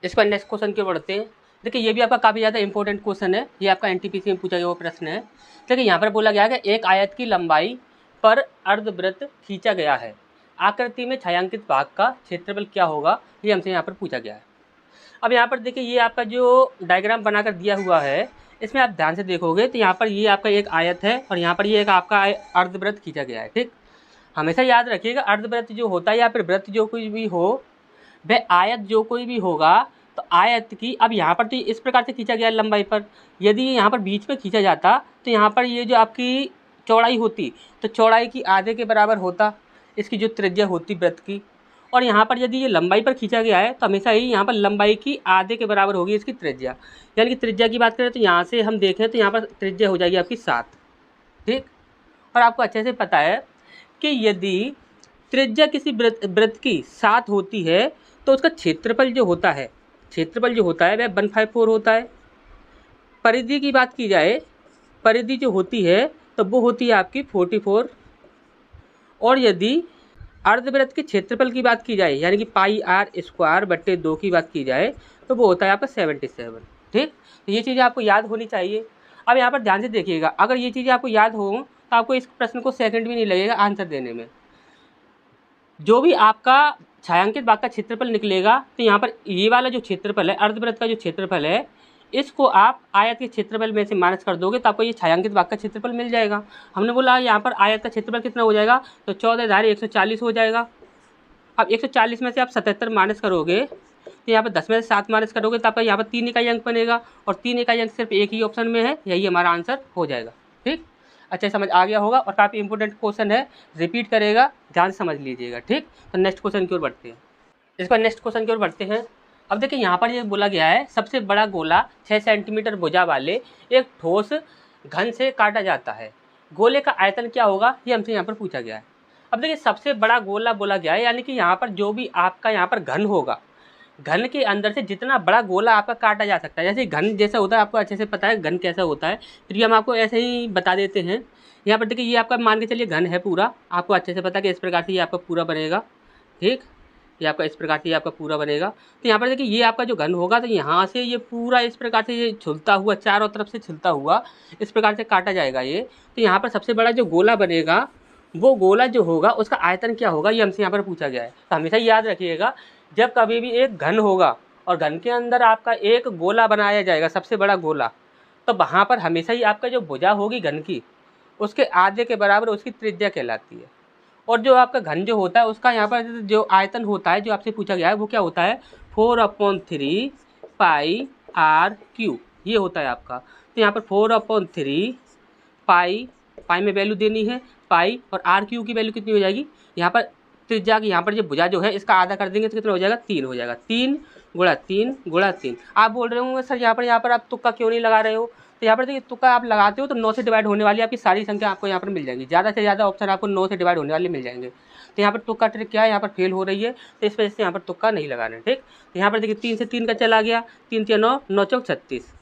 इस पर नेक्स्ट क्वेश्चन की ओर बढ़ते हैं। देखिए ये भी आपका काफ़ी ज़्यादा इंपॉर्टेंट क्वेश्चन है, ये आपका एनटीपीसी में पूछा गया वो प्रश्न है। देखिए यहाँ पर बोला गया है कि एक आयत की लंबाई पर अर्धवृत्त खींचा गया है, आकृति में छायांकित भाग का क्षेत्रफल क्या होगा, ये हमसे यहाँ पर पूछा गया है। अब यहाँ पर देखिए ये आपका जो डायग्राम बनाकर दिया हुआ है, इसमें आप ध्यान से देखोगे तो यहाँ पर ये आपका एक आयत है और यहाँ पर ये एक आपका अर्धवृत्त खींचा गया है। ठीक, हमेशा याद रखिएगा अर्धवृत्त जो होता है या फिर वृत्त जो कोई भी हो, वह आयत जो कोई भी होगा, तो आयत की, अब यहाँ पर तो इस प्रकार से खींचा गया लंबाई पर, यदि यहाँ पर बीच में खींचा जाता तो यहाँ पर ये जो आपकी चौड़ाई होती, तो चौड़ाई की आधे के बराबर होता इसकी जो त्रिज्या होती वृत्त की। और यहाँ पर यदि ये लंबाई पर खींचा गया है तो हमेशा ही यहाँ पर लंबाई की आधे के बराबर होगी इसकी त्रिज्या, यानी कि त्रिज्या की बात करें तो यहाँ से हम देखें तो यहाँ पर त्रिज्या हो जाएगी आपकी 7। ठीक, और आपको अच्छे से पता है कि यदि त्रिज्या किसी वृत्त की 7 होती है तो उसका क्षेत्रफल जो होता है वह 154 होता है। परिधि की बात की जाए, परिधि जो होती है तो वो होती है आपकी 44। और यदि अर्धवृत्त के क्षेत्रफल की बात की जाए, यानी कि पाई आर स्क्वायर बट्टे 2 की बात की जाए, तो वो होता है आपका 77। ठीक, तो ये चीज़ें आपको याद होनी चाहिए। अब यहाँ पर ध्यान से देखिएगा, अगर ये चीज़ें आपको याद हो तो आपको इस प्रश्न को सेकंड भी नहीं लगेगा आंसर देने में। जो भी आपका छायांकित भाग का क्षेत्रफल निकलेगा, तो यहाँ पर ये वाला जो क्षेत्रफल है, अर्धवृत्त का जो क्षेत्रफल है, इसको आप आयत के क्षेत्रफल में से माइनस कर दोगे तो आपको ये छायांकित भाग का क्षेत्रफल मिल जाएगा। हमने बोला यहाँ पर आयत का क्षेत्रफल कितना हो जाएगा, तो 14,140 हो जाएगा। अब 140 में से आप 77 माइनस करोगे तो यहाँ पर 10 में से 7 माइनस करोगे तो आपका यहाँ पर 3 इकाई अंक बनेगा, और 3 इकाई अंक सिर्फ एक ही ऑप्शन में है, यही हमारा आंसर हो जाएगा। ठीक, अच्छा समझ आ गया होगा और काफ़ी इंपॉर्टेंट क्वेश्चन है, रिपीट करेगा, ध्यान से समझ लीजिएगा। ठीक, तो नेक्स्ट क्वेश्चन की ओर बढ़ते हैं। इस पर नेक्स्ट क्वेश्चन की ओर बढ़ते हैं। अब देखिए यहाँ पर ये बोला गया है सबसे बड़ा गोला 6 सेंटीमीटर भुजा वाले एक ठोस घन से काटा जाता है, गोले का आयतन क्या होगा, ये हमसे यहाँ पर पूछा गया है। अब देखिए सबसे बड़ा गोला बोला गया है, यानी कि यहाँ पर जो भी आपका यहाँ पर घन होगा, घन के अंदर से जितना बड़ा गोला आपका काटा जा सकता है, जैसे घन जैसा होता है, आपको अच्छे से पता है घन कैसा होता है, फिर भी हम आपको ऐसे ही बता देते हैं। यहाँ पर देखिए ये आपका मान के चलिए घन है पूरा, आपको अच्छे से पता है कि इस प्रकार से ये आपका पूरा बनेगा। ठीक, ये आपका इस प्रकार से ये आपका पूरा बनेगा। तो यहाँ पर देखिए ये आपका जो घन होगा, तो यहाँ से ये पूरा इस प्रकार से ये झुलता हुआ, चारों तरफ से झुलता हुआ इस प्रकार से काटा जाएगा ये। तो यहाँ पर सबसे बड़ा जो गोला बनेगा वो गोला जो होगा उसका आयतन क्या होगा, ये हमसे यहाँ पर पूछा गया है। तो हमेशा याद रखिएगा, जब कभी भी एक घन होगा और घन के अंदर आपका एक गोला बनाया जाएगा, सबसे बड़ा गोला, तो वहाँ पर हमेशा ही आपका जो भुजा होगी घन की, उसके आधे के बराबर उसकी त्रिज्या कहलाती है। और जो आपका घन जो होता है उसका यहाँ पर जो आयतन होता है, जो आपसे पूछा गया है, वो क्या होता है, 4/3 पाई आर क्यू, ये होता है आपका। तो यहाँ पर 4/3 पाई, पाई में वैल्यू देनी है पाई, और आर क्यू की वैल्यू कितनी हो जाएगी, यहाँ पर त्रिज्या की, यहाँ पर जो भुजा जो है इसका आधा कर देंगे तो कितना हो जाएगा, 3 हो जाएगा। 3 गुणा 3 गुणा 3। आप बोल रहे होंगे सर यहाँ पर आप तुक्का क्यों नहीं लगा रहे हो, तो यहाँ पर देखिए तुक्का आप लगाते हो तो 9 से डिवाइड होने वाली आपकी सारी संख्या आपको यहाँ पर मिल जाएगी, ज़्यादा से ज़्यादा ऑप्शन आपको 9 से डिवाइड होने वाले मिल जाएंगे। तो यहाँ पर तुक्का ट्रिक क्या है, यहाँ पर फेल हो रही है, तो इस वजह से यहाँ पर तुक्का नहीं लगाना है, ठीक। तो यहाँ पर देखिए 3 से 3 का चला गया, 3 3 9, 9 चौक 36,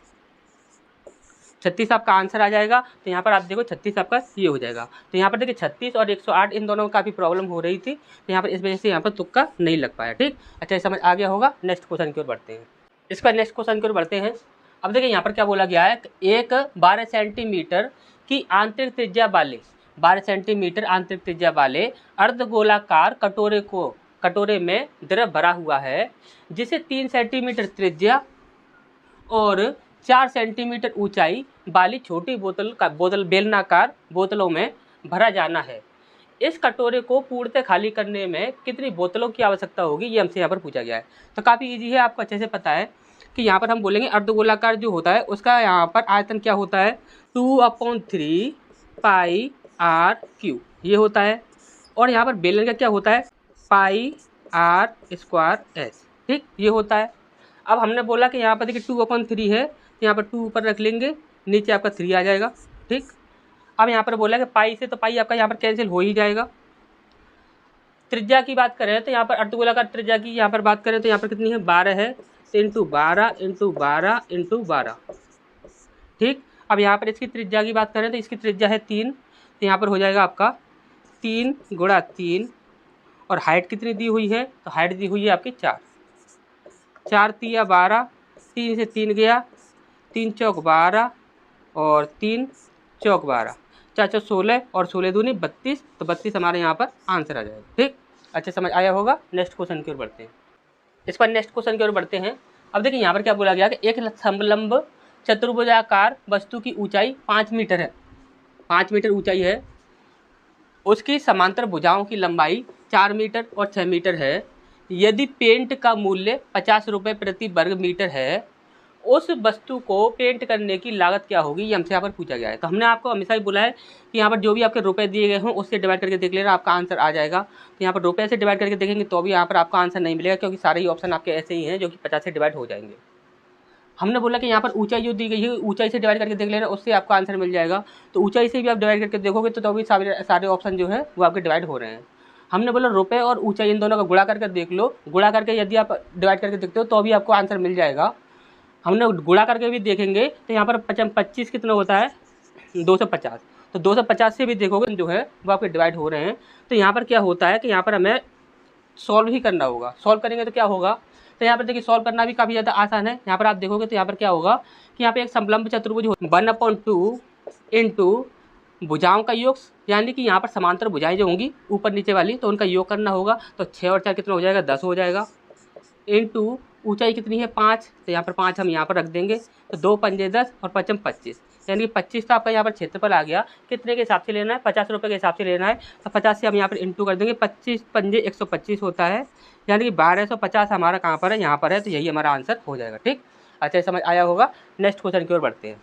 36 आपका आंसर आ जाएगा। तो यहाँ पर आप देखो 36 आपका ये हो जाएगा। तो यहाँ पर देखिए 36 और 108 इन दोनों में काफ़ी प्रॉब्लम हो रही थी, तो यहाँ पर इस वजह से यहाँ पर तुक्का नहीं लग पाया, ठीक। अच्छा, समझ आ गया होगा। नेक्स्ट क्वेश्चन की ओर बढ़ते हैं। इसका नेक्स्ट क्वेश्चन की ओर बढ़ते हैं। अब देखिए यहाँ पर क्या बोला गया है, एक 12 सेंटीमीटर की आंतरिक त्रिज्या वाले, 12 सेंटीमीटर आंतरिक त्रिज्या वाले अर्धगोलाकार कटोरे में द्रव भरा हुआ है, जिसे 3 सेंटीमीटर त्रिज्या और 4 सेंटीमीटर ऊंचाई वाली छोटी बोतल बेलनाकार बोतलों में भरा जाना है। इस कटोरे को पूर्णतः खाली करने में कितनी बोतलों की आवश्यकता होगी, ये हमसे यहाँ पर पूछा गया है। तो काफ़ी इजी है, आपको अच्छे से पता है कि यहाँ पर हम बोलेंगे अर्धगोलाकार जो होता है उसका यहाँ पर आयतन क्या होता है, 2/3 पाई आर क्यू, ये होता है। और यहाँ पर बेलन का क्या होता है, पाई आर स्क्वायर एस, ठीक, ये होता है। अब हमने बोला कि यहाँ पर देखिए 2/3 है, तो यहाँ पर 2 ऊपर रख लेंगे, नीचे आपका 3 आ जाएगा, ठीक। अब यहाँ पर बोला कि पाई से तो पाई आपका यहाँ पर कैंसिल हो ही जाएगा। त्रिज्या की बात करें तो यहाँ पर अर्धगोलाकार त्रिज्या की यहाँ पर बात करें तो यहाँ पर कितनी है, 12 है, तो इंटू 12 इंटू 12 इंटू 12, ठीक। अब यहाँ पर इसकी त्रिज्या की बात करें तो इसकी त्रिज्या है 3, तो यहाँ पर हो जाएगा आपका 3 गुणा 3, और हाइट कितनी दी हुई है, तो हाइट दी हुई है आपकी 4, 4 3 12, 3 से 3 गया, 3 चौक 12 और 3 चौक 12, 4 चौक 16 और 16 दूनी 32, तो 32 हमारे यहाँ पर आंसर आ जाएगा, ठीक। अच्छा, समझ आया होगा। नेक्स्ट क्वेश्चन की ओर बढ़ते हैं। इस पर नेक्स्ट क्वेश्चन की ओर बढ़ते हैं। अब देखिए यहाँ पर क्या बोला गया कि एक समलंब चतुर्भुजाकार वस्तु की ऊंचाई 5 मीटर है, 5 मीटर ऊंचाई है, उसकी समांतर भुजाओं की लंबाई 4 मीटर और 6 मीटर है। यदि पेंट का मूल्य 50 रुपये प्रति वर्ग मीटर है, उस वस्तु को पेंट करने की लागत क्या होगी, ये हमसे यहाँ पर पूछा गया है। तो हमने आपको हमेशा ही बोला है कि यहाँ पर जो भी आपके रुपए दिए गए हों उससे डिवाइड करके देख लेना, आपका आंसर आ जाएगा। तो यहाँ पर रुपये से डिवाइड करके देखेंगे तो भी यहाँ पर आपका आंसर नहीं मिलेगा, क्योंकि सारे ही ऑप्शन आपके ऐसे ही हैं जो कि 50 से डिवाइड हो जाएंगे। हमने बोला कि यहाँ पर ऊंचाई जो दी गई है ऊंचाई से डिवाइड करके देख लेना, उससे आपका आंसर मिल जाएगा। तो ऊंचाई से भी आप डिवाइड करके देखोगे तो भी सारे ऑप्शन जो है वो आपके डिवाइड हो रहे हैं। हमने बोला रुपए और ऊंचाई इन दोनों का गुणा करके देख लो, गुणा करके यदि आप डिवाइड करके देखते हो तो भी आपको आंसर मिल जाएगा। हमने गुणा करके भी देखेंगे तो यहाँ पर 25 कितना होता है, 250, तो 250 से भी देखोगे जो है वो आपके डिवाइड हो रहे हैं। तो यहाँ पर क्या होता है कि यहाँ पर हमें सॉल्व ही करना होगा। सॉल्व करेंगे तो क्या होगा, तो यहाँ पर देखिए सॉल्व करना भी काफ़ी ज़्यादा आसान है। यहाँ पर आप देखोगे तो यहाँ पर क्या होगा कि यहाँ पे एक समलंब चतुर्भुज 1/2 इंटू भुजाओं का योग, यानी कि यहाँ पर समांतर भुजाएं जो होंगी ऊपर नीचे वाली, तो उनका योग करना होगा। तो 6 और 4 कितना हो जाएगा, 10 हो जाएगा, इंटू ऊंचाई कितनी है 5, तो यहाँ पर 5 हम यहाँ पर रख देंगे। तो 2 पंजे 10 और 5 25, यानी कि 25 तो आपका यहाँ पर क्षेत्रफल आ गया। कितने के हिसाब से लेना है, 50 रुपये के हिसाब से लेना है। तो 50 से हम यहाँ पर इंटू कर देंगे, 25 पंजे 125 होता है, यानी कि 1250 हमारा कहाँ पर है, यहाँ पर है। तो यही हमारा आंसर हो जाएगा, ठीक। अच्छा, समझ आया होगा। नेक्स्ट क्वेश्चन की ओर बढ़ते हैं।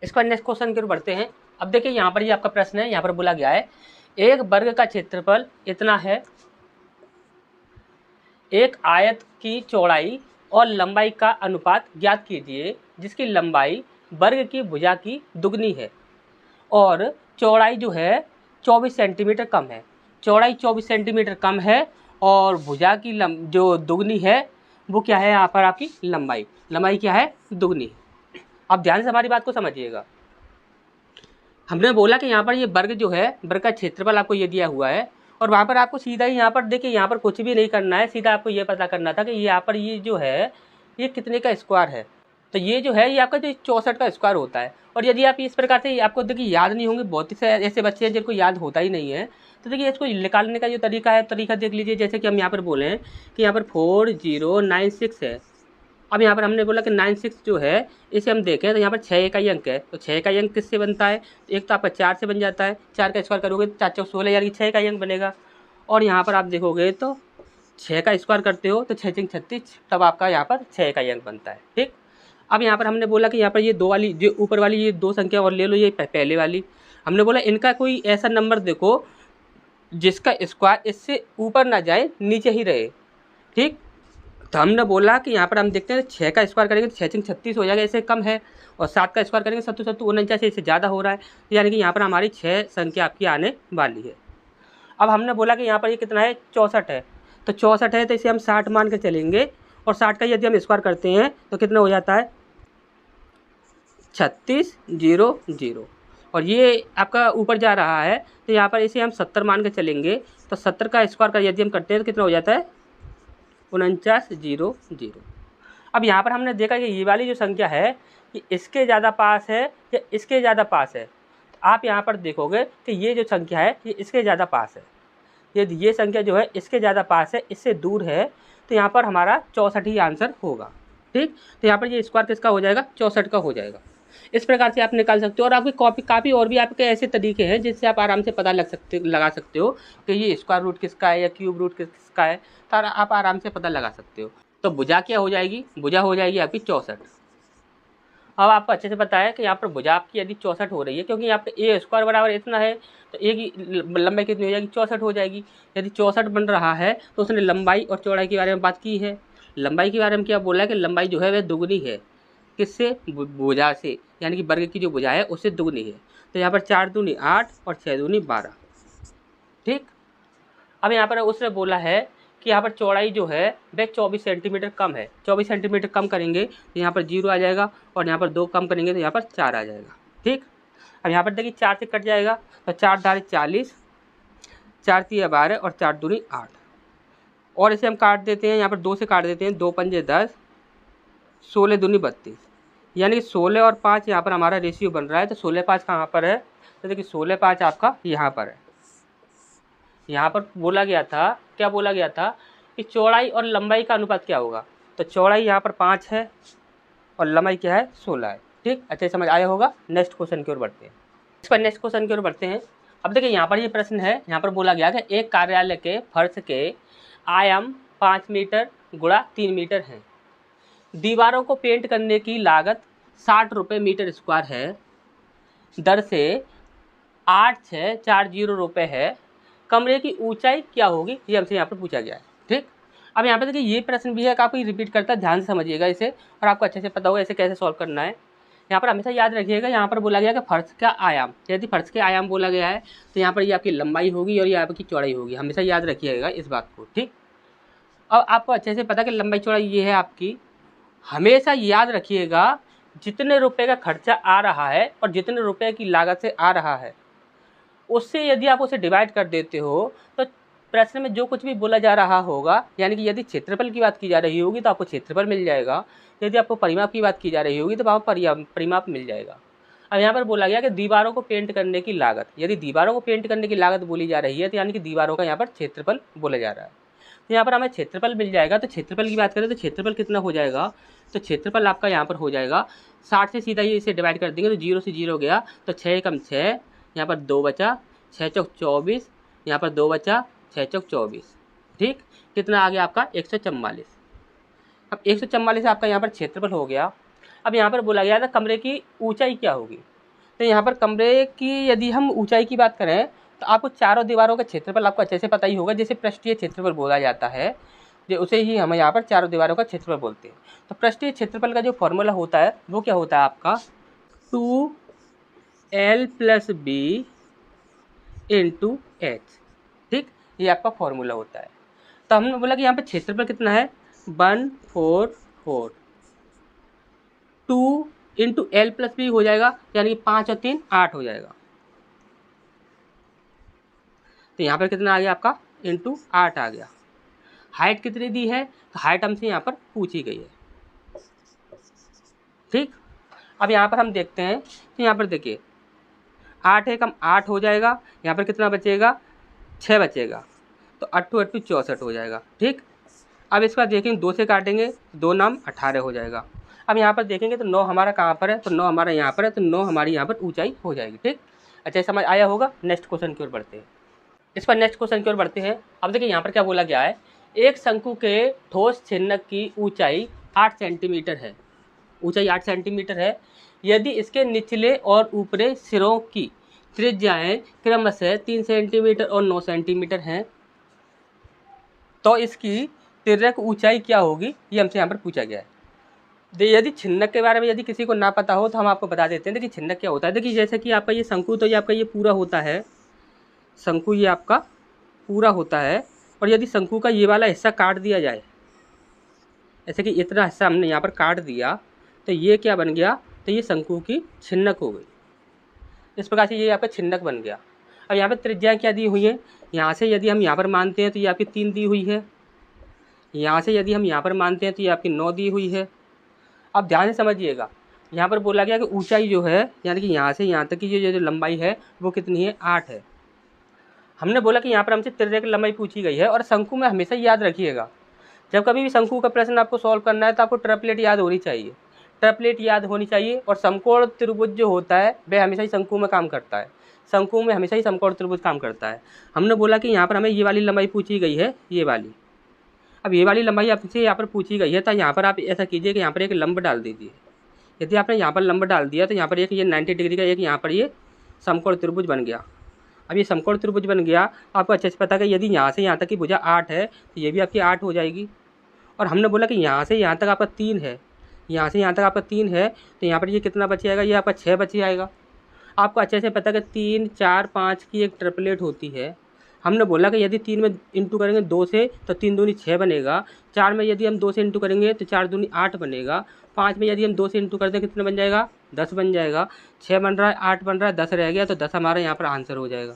इसका नेक्स्ट क्वेश्चन की ओर बढ़ते हैं। अब देखिए यहाँ पर ये आपका प्रश्न है, यहाँ पर बोला गया है एक वर्ग का क्षेत्रफल इतना है, एक आयत की चौड़ाई और लंबाई का अनुपात ज्ञात कीजिए जिसकी लंबाई वर्ग की भुजा की दुगनी है और चौड़ाई जो है 24 सेंटीमीटर कम है। चौड़ाई 24 सेंटीमीटर कम है और भुजा की जो दुगनी है वो क्या है, यहाँ पर आपकी लंबाई क्या है, दुगनी। अब ध्यान से हमारी बात को समझिएगा। हमने बोला कि यहाँ पर ये वर्ग जो है, वर्ग का क्षेत्रफल आपको ये दिया हुआ है, और वहाँ पर आपको सीधा ही यहाँ पर देखिए यहाँ पर कुछ भी नहीं करना है, सीधा आपको ये पता करना था कि यहाँ पर ये जो है ये कितने का स्क्वायर है। तो ये जो है ये आपका जो 64 का स्क्वायर होता है। और यदि आप इस प्रकार से आपको देखिए याद नहीं होंगे, बहुत से ऐसे बच्चे हैं जिनको याद होता ही नहीं है, तो देखिए इसको निकालने का जो तरीका है, तरीका देख लीजिए। जैसे कि हम यहाँ पर बोले हैं कि यहाँ पर 4096 है। अब यहाँ पर हमने बोला कि 96 जो है इसे हम देखें तो यहाँ पर 6 इकाई अंक है, तो 6 इकाई अंक किससे बनता है? एक तो आपका 4 से बन जाता है, 4 का स्क्वायर करोगे तो 4 चौक 16 यानी 6 इकाई अंक बनेगा। और यहाँ पर आप देखोगे तो 6 का स्क्वायर करते हो तो 6 चंग 36, तब आपका यहाँ पर 6 इकाई अंक बनता है। ठीक, अब यहाँ पर हमने बोला कि यहाँ पर ये दो वाली जो ऊपर वाली ये दो संख्या और ले लो, ये पहले वाली हमने बोला इनका कोई ऐसा नंबर देखो जिसका स्क्वायर इससे ऊपर ना जाए, नीचे ही रहे। ठीक, तो हमने बोला कि यहाँ पर हम देखते हैं 6 का स्क्वायर करेंगे तो 6 चंग 36 हो जाएगा, इससे कम है। और 7 का स्क्वायर करेंगे 7 7 49, इससे ज़्यादा हो रहा है, यानी कि यहाँ पर हमारी 6 संख्या आपकी आने वाली है। अब हमने बोला कि यहाँ पर ये कितना है? 64 है। तो 64 है तो इसे हम 60 मान के चलेंगे, और 60 का यदि हम स्क्वायर करते हैं तो कितना हो जाता है? 3600। और ये आपका ऊपर जा रहा है तो यहाँ पर इसे हम 70 मान के चलेंगे, तो 70 का स्क्वायर का यदि हम करते हैं तो कितना हो जाता है? 4900। अब यहाँ पर हमने देखा कि ये वाली जो संख्या है कि इसके ज़्यादा पास है या इसके ज़्यादा पास है। तो आप यहाँ पर देखोगे कि ये जो संख्या है ये इसके ज़्यादा पास है। यदि ये संख्या जो है इसके ज़्यादा पास है, इससे दूर है, तो यहाँ पर हमारा 64 ही आंसर होगा। ठीक, तो यहाँ पर ये स्क्वायर किसका हो जाएगा? 64 का हो जाएगा। इस प्रकार से आप निकाल सकते हो। और आपकी काफ़ी और भी आपके ऐसे तरीके हैं जिससे आप आराम से पता लगा सकते हो कि ये स्क्वायर रूट किसका है या क्यूब रूट किसका है, तो आप आराम से पता लगा सकते हो। तो भुजा क्या हो जाएगी? भुजा हो जाएगी आपकी 64। अब आपको अच्छे से पता है कि यहाँ पर भुजा आपकी यदि 64 हो रही है, क्योंकि यहाँ पे ए स्क्वायर बराबर इतना है, तो ए की लंबाई कितनी हो जाएगी? 64 हो जाएगी। यदि 64 बन रहा है तो उसने लंबाई और चौड़ाई के बारे में बात की है। लंबाई के बारे में क्या बोला है कि लंबाई जो है वह दुगनी है, किससे? भुजा से, यानी कि वर्ग की जो भुजा है उससे दुगनी है। तो यहाँ पर 4 दूनी 8 और 6 दूनी 12। ठीक, अब यहाँ पर उसने बोला है कि यहाँ पर चौड़ाई जो है वह 24 सेंटीमीटर कम है। 24 सेंटीमीटर कम करेंगे तो यहाँ पर 0 आ जाएगा, और यहाँ पर 2 कम करेंगे तो यहाँ पर 4 आ जाएगा। ठीक, अब यहाँ पर देखिए 4 से कट जाएगा तो 4 दारी 40, 4 तिया 12 और 4 दूनी 8। और इसे हम काट देते हैं, यहाँ पर 2 से काट देते हैं, 2 पंजे 10, 16 दूनी 32, यानी कि 16 और 5 यहाँ पर हमारा रेशियो बन रहा है। तो 16 5 कहाँ पर है? तो देखिए 16 5 आपका यहाँ पर है। यहाँ पर बोला गया था, क्या बोला गया था कि चौड़ाई और लंबाई का अनुपात क्या होगा? तो चौड़ाई यहाँ पर 5 है और लंबाई क्या है? 16 है। ठीक, अच्छे समझ आया होगा। नेक्स्ट क्वेश्चन की ओर बढ़ते हैं। इस पर नेक्स्ट क्वेश्चन की ओर बढ़ते हैं। अब देखिए यहाँ पर ये प्रश्न है, यहाँ पर बोला गया कि एक कार्यालय के फर्श के आयाम 5 मीटर गुणा 3 मीटर हैं। दीवारों को पेंट करने की लागत 60 रुपये मीटर स्क्वायर है। दर से 8640 रुपये है। कमरे की ऊंचाई क्या होगी? ये हमसे यहाँ पर पूछा गया है। ठीक, अब यहाँ पे देखिए ये प्रश्न भी है, काफ़ी रिपीट करता है, ध्यान से समझिएगा इसे, और आपको अच्छे से पता होगा इसे कैसे सॉल्व करना है। यहाँ पर हमेशा याद रखिएगा, यहाँ पर बोला गया कि फर्श का आयाम, यदि फर्श के आयाम बोला गया है तो यहाँ पर ये आपकी लंबाई होगी और ये आपकी चौड़ाई होगी। हमेशा याद रखिएगा इस बात को। ठीक, अब आपको अच्छे से पता कि लंबाई चौड़ाई ये है आपकी। हमेशा याद रखिएगा जितने रुपए का खर्चा आ रहा है और जितने रुपए की लागत से आ रहा है, उससे यदि आप उसे डिवाइड कर देते हो तो प्रश्न में जो कुछ भी बोला जा रहा होगा, यानी कि यदि क्षेत्रफल की बात की जा रही होगी तो आपको क्षेत्रफल मिल जाएगा, यदि आपको परिमाप की बात की जा रही होगी तो आपको परिमाप मिल जाएगा। अब यहाँ पर बोला गया कि दीवारों को पेंट करने की लागत, यदि दीवारों को पेंट करने की लागत बोली जा रही है तो यानी कि दीवारों का यहाँ पर क्षेत्रफल बोला जा रहा है। तो यहाँ पर हमें क्षेत्रफल मिल जाएगा। तो क्षेत्रफल की बात करें तो क्षेत्रफल कितना हो जाएगा? तो क्षेत्रफल आपका यहाँ पर हो जाएगा 60 से सीधा ये इसे डिवाइड कर देंगे तो 0 से 0 गया, तो 6 कम 6, यहाँ पर 2 बचा, 6 चौक 24, यहाँ पर 2 बचा, 6 चौक 24। ठीक, कितना आ गया आपका? 144। अब 144 आपका यहाँ पर क्षेत्रफल हो गया। अब यहाँ पर बोला गया था कमरे की ऊंचाई क्या होगी। तो यहाँ पर कमरे की यदि हम ऊंचाई की बात करें तो आपको चारों दीवारों का क्षेत्रफल आपको अच्छे से पता ही होगा, जैसे पृष्ठीय क्षेत्रफल बोला जाता है, जो उसे ही हम यहाँ पर चारों दीवारों का क्षेत्रफल बोलते हैं। तो पृष्ठीय क्षेत्रफल का जो फॉर्मूला होता है वो क्या होता है आपका? 2L + B × H। ठीक, ये आपका फॉर्मूला होता है। तो हमने बोला कि यहाँ पर क्षेत्रफल कितना है? 144। 2 × L + B हो जाएगा, यानी कि 5 और 3 8 हो जाएगा। तो यहाँ पर कितना आ गया आपका? × 8 आ गया। हाइट कितनी दी है? तो हाइट हमसे यहाँ पर पूछी गई है। ठीक। अब यहाँ पर हम देखते हैं तो यहाँ पर देखिए 8 एकम 8 हो जाएगा, यहाँ पर कितना बचेगा 6 बचेगा, तो 8 8 64 हो जाएगा। ठीक। अब इसका देखेंगे 2 से काटेंगे, 2 नाम 18 हो जाएगा। अब यहाँ पर देखेंगे तो 9 हमारा कहाँ पर है, तो 9 हमारा यहाँ पर है, तो 9 हमारी यहाँ पर ऊंचाई हो जाएगी। ठीक। अच्छा, समझ आया होगा। नेक्स्ट क्वेश्चन की ओर बढ़ते हैं। इस पर नेक्स्ट क्वेश्चन की ओर बढ़ते हैं। अब देखिए यहाँ पर क्या बोला गया है, एक शंकु के ठोस छिन्नक की ऊंचाई 8 सेंटीमीटर है, ऊंचाई 8 सेंटीमीटर है। यदि इसके निचले और ऊपरी सिरों की त्रिज्याएं क्रमशः 3 सेंटीमीटर और 9 सेंटीमीटर हैं, तो इसकी तिर्यक ऊंचाई क्या होगी, ये हमसे यहाँ पर पूछा गया है। यदि छिन्नक के बारे में यदि किसी को ना पता हो तो हम आपको बता देते हैं। देखिए छिन्नक क्या होता है, देखिए जैसे कि आपका ये शंकु, तो ये आपका ये पूरा होता है, शंकु ये आपका पूरा होता है, और यदि शंकु का ये वाला हिस्सा काट दिया जाए, जैसे कि इतना हिस्सा हमने यहाँ पर काट दिया, तो ये क्या बन गया, तो ये शंकु की छिन्नक हो गई। इस प्रकार से ये आपका छिन्नक बन गया। अब यहाँ पर त्रिज्या क्या दी हुई है, यहाँ से यदि हम यहाँ पर मानते हैं तो ये आपकी 3 दी हुई है, यहाँ से यदि हम यहाँ पर मानते हैं तो ये आपकी 9 दी हुई है। अब ध्यान से समझिएगा, यहाँ पर बोला गया कि ऊंचाई जो है, यानी कि यहाँ से यहाँ तक की जो लंबाई है वो कितनी है, 8 है। हमने बोला कि यहाँ पर हमसे तिर्यक लंबाई पूछी गई है। और शंकु में हमेशा याद रखिएगा, जब कभी भी शंकु का प्रश्न आपको सॉल्व करना है तो आपको ट्रिपलेट याद होनी चाहिए, ट्रिपलेट याद होनी चाहिए। और समकोण त्रिभुज जो होता है वह हमेशा ही शंकु में काम करता है, शंकु में हमेशा ही समकोण त्रिभुज काम करता है। हमने बोला कि यहाँ पर हमें ये वाली लंबाई पूछी गई है, ये वाली। अब ये वाली लंबाई आपसे यहाँ पर पूछी गई है, तो यहाँ पर आप ऐसा कीजिए कि यहाँ पर एक लंब डाल दीजिए। यदि आपने यहाँ पर लंब डाल दिया तो यहाँ पर एक ये 90 डिग्री का एक यहाँ पर ये समकोण त्रिभुज बन गया। अब ये समकोण त्रिभुज बन गया, आपको अच्छे से पता है कि यदि यहाँ से यहाँ तक की भुजा 8 है तो ये भी आपकी 8 हो जाएगी। और हमने बोला कि यहाँ से यहाँ तक आपका 3 है, यहाँ से यहाँ तक आपका 3 है, तो यहाँ पर ये कितना बच जाएगा, ये आपका 6 बच जाएगा। आपको अच्छे से पता है कि 3 4 5 की एक ट्रिपलेट होती है। हमने बोला कि यदि 3 में इंटू करेंगे 2 से तो 3 दूनी 6 बनेगा, 4 में यदि हम 2 से इंटू करेंगे तो 4 दूनी 8 बनेगा, 5 में यदि हम 2 से इंटू करते हैं कितना बन जाएगा, 10 बन जाएगा। 6 बन रहा है, 8 बन रहा है, 10 रह गया, तो 10 हमारा यहाँ पर आंसर हो जाएगा।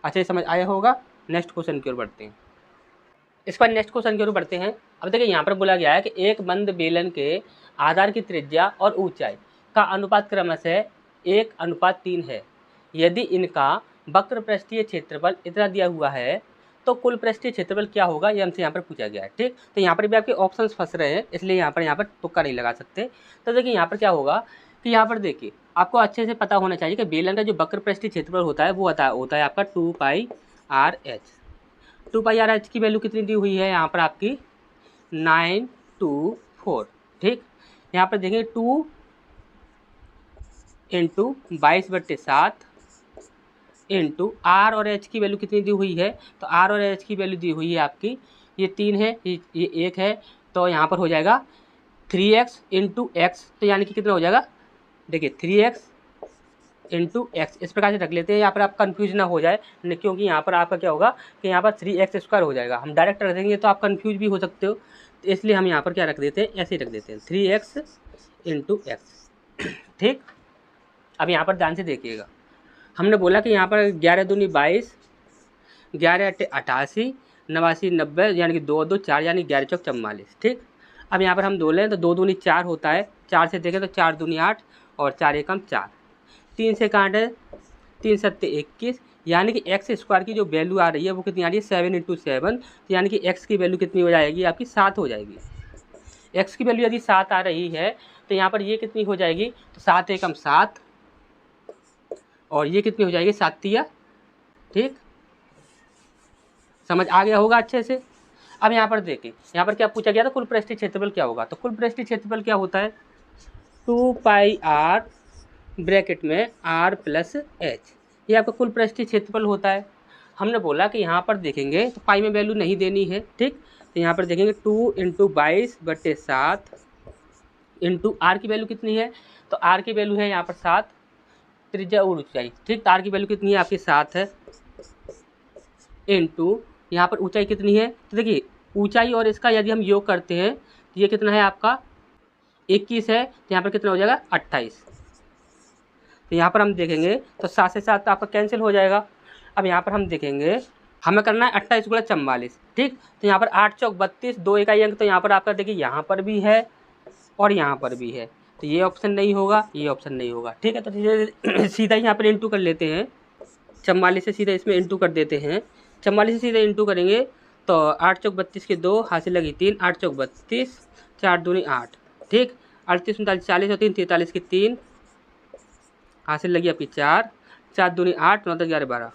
अच्छा, ये समझ आया होगा। नेक्स्ट क्वेश्चन की ओर बढ़ते हैं। इस पर नेक्स्ट क्वेश्चन की ओर बढ़ते हैं। अब देखिए यहाँ पर बोला गया है कि एक बंद बेलन के आधार की त्रिज्या और ऊंचाई का अनुपात क्रमशः 1:3 है। यदि इनका वक्र पृष्ठीय क्षेत्रफल इतना दिया हुआ है तो कुल पृष्ठीय क्षेत्रफल क्या होगा, ये हमसे यहाँ पर पूछा गया है। ठीक। तो यहाँ पर भी आपके ऑप्शंस फंस रहे हैं, इसलिए यहाँ पर तुक्का नहीं लगा सकते। तो देखिए यहाँ पर क्या होगा कि यहाँ पर देखिए आपको अच्छे से पता होना चाहिए कि बेलन का जो वक्र पृष्ठीय क्षेत्रफल होता है वो होता है आपका 2πr/h। 2πr/h की वैल्यू कितनी दी हुई है, यहाँ पर आपकी 924। ठीक। यहाँ पर देखेंगे 2 × 22/7 इंटू आर और एच की वैल्यू कितनी दी हुई है, तो आर और एच की वैल्यू दी हुई है आपकी, ये 3 है, ये 1 है, तो यहाँ पर हो जाएगा 3x × x। तो यानी कि कितना हो जाएगा, देखिए 3x × x। इस प्रकार से रख लेते हैं, यहाँ पर आप कंफ्यूज ना हो जाए, क्योंकि यहाँ पर आपका क्या होगा कि यहाँ पर 3x² हो जाएगा। हम डायरेक्ट रख देंगे तो आप कंफ्यूज भी हो सकते हो, तो इसलिए हम यहाँ पर क्या रख देते हैं, ऐसे ही रख देते हैं 3x × x। ठीक। अब यहाँ पर ध्यान से देखिएगा, हमने बोला कि यहाँ पर 11 दूनी 22, 11 8 88, 89 90, यानी कि 2 2 4, यानी 11 चौक 44। ठीक। अब यहाँ पर हम 2 लें तो 2 दूनी 4 होता है, 4 से देखें तो 4 दूनी 8 और 4 एकम 4, 3 से काटें 3 7 21, यानी कि x² की जो वैल्यू आ रही है वो कितनी आ रही है, 7 × 7, तो यानी कि x की वैल्यू कितनी हो जाएगी, आपकी 7 हो जाएगी। x की वैल्यू यदि 7 आ रही है तो यहाँ पर ये कितनी हो जाएगी, तो 7 एकम 7, और ये कितनी हो जाएगी, 7 तिया। ठीक। समझ आ गया होगा अच्छे से। अब यहाँ पर देखें, यहाँ पर क्या पूछा गया था, कुल पृष्ठीय क्षेत्रफल क्या होगा, तो कुल पृष्ठीय क्षेत्रफल क्या होता है, 2πr ब्रैकेट में r + h, ये आपका कुल पृष्ठीय क्षेत्रफल होता है। हमने बोला कि यहाँ पर देखेंगे तो पाई में वैल्यू नहीं देनी है। ठीक। तो यहाँ पर देखेंगे 2 × 22/7 इंटू आर की वैल्यू कितनी है, तो आर की वैल्यू है यहाँ पर 7, त्रिज्या और ऊंचाई। ठीक। तार की वैल्यू कितनी है, आपकी 7 है, इंटू यहाँ पर ऊंचाई कितनी है, तो देखिए ऊंचाई और इसका यदि हम योग करते हैं तो ये कितना है आपका 21 है, तो यहाँ पर कितना हो जाएगा 28। तो यहाँ पर हम देखेंगे तो 7 से 7 आपका कैंसिल हो जाएगा। अब यहाँ पर हम देखेंगे, हमें करना है 28 × 44। ठीक। तो यहाँ पर 8 चौक 32, 2 इकाई अंक, तो यहाँ पर आपका देखिए यहाँ पर भी है और यहाँ पर भी है, तो ये ऑप्शन नहीं होगा, ये ऑप्शन नहीं होगा। ठीक है, तो सीधा यहाँ पर इंटू कर लेते हैं, 44 से सीधा इसमें इंटू कर देते हैं। 44 से सीधा इंटू करेंगे तो 8 चौक 32 के 2 हासिल लगी 3, 8 चौक 32, 4 दूनी 8। ठीक, 38 39 40 और 3 43 की 3 हासिल लगी आपकी 4, 4 दूनी 8, 9 10 11 12,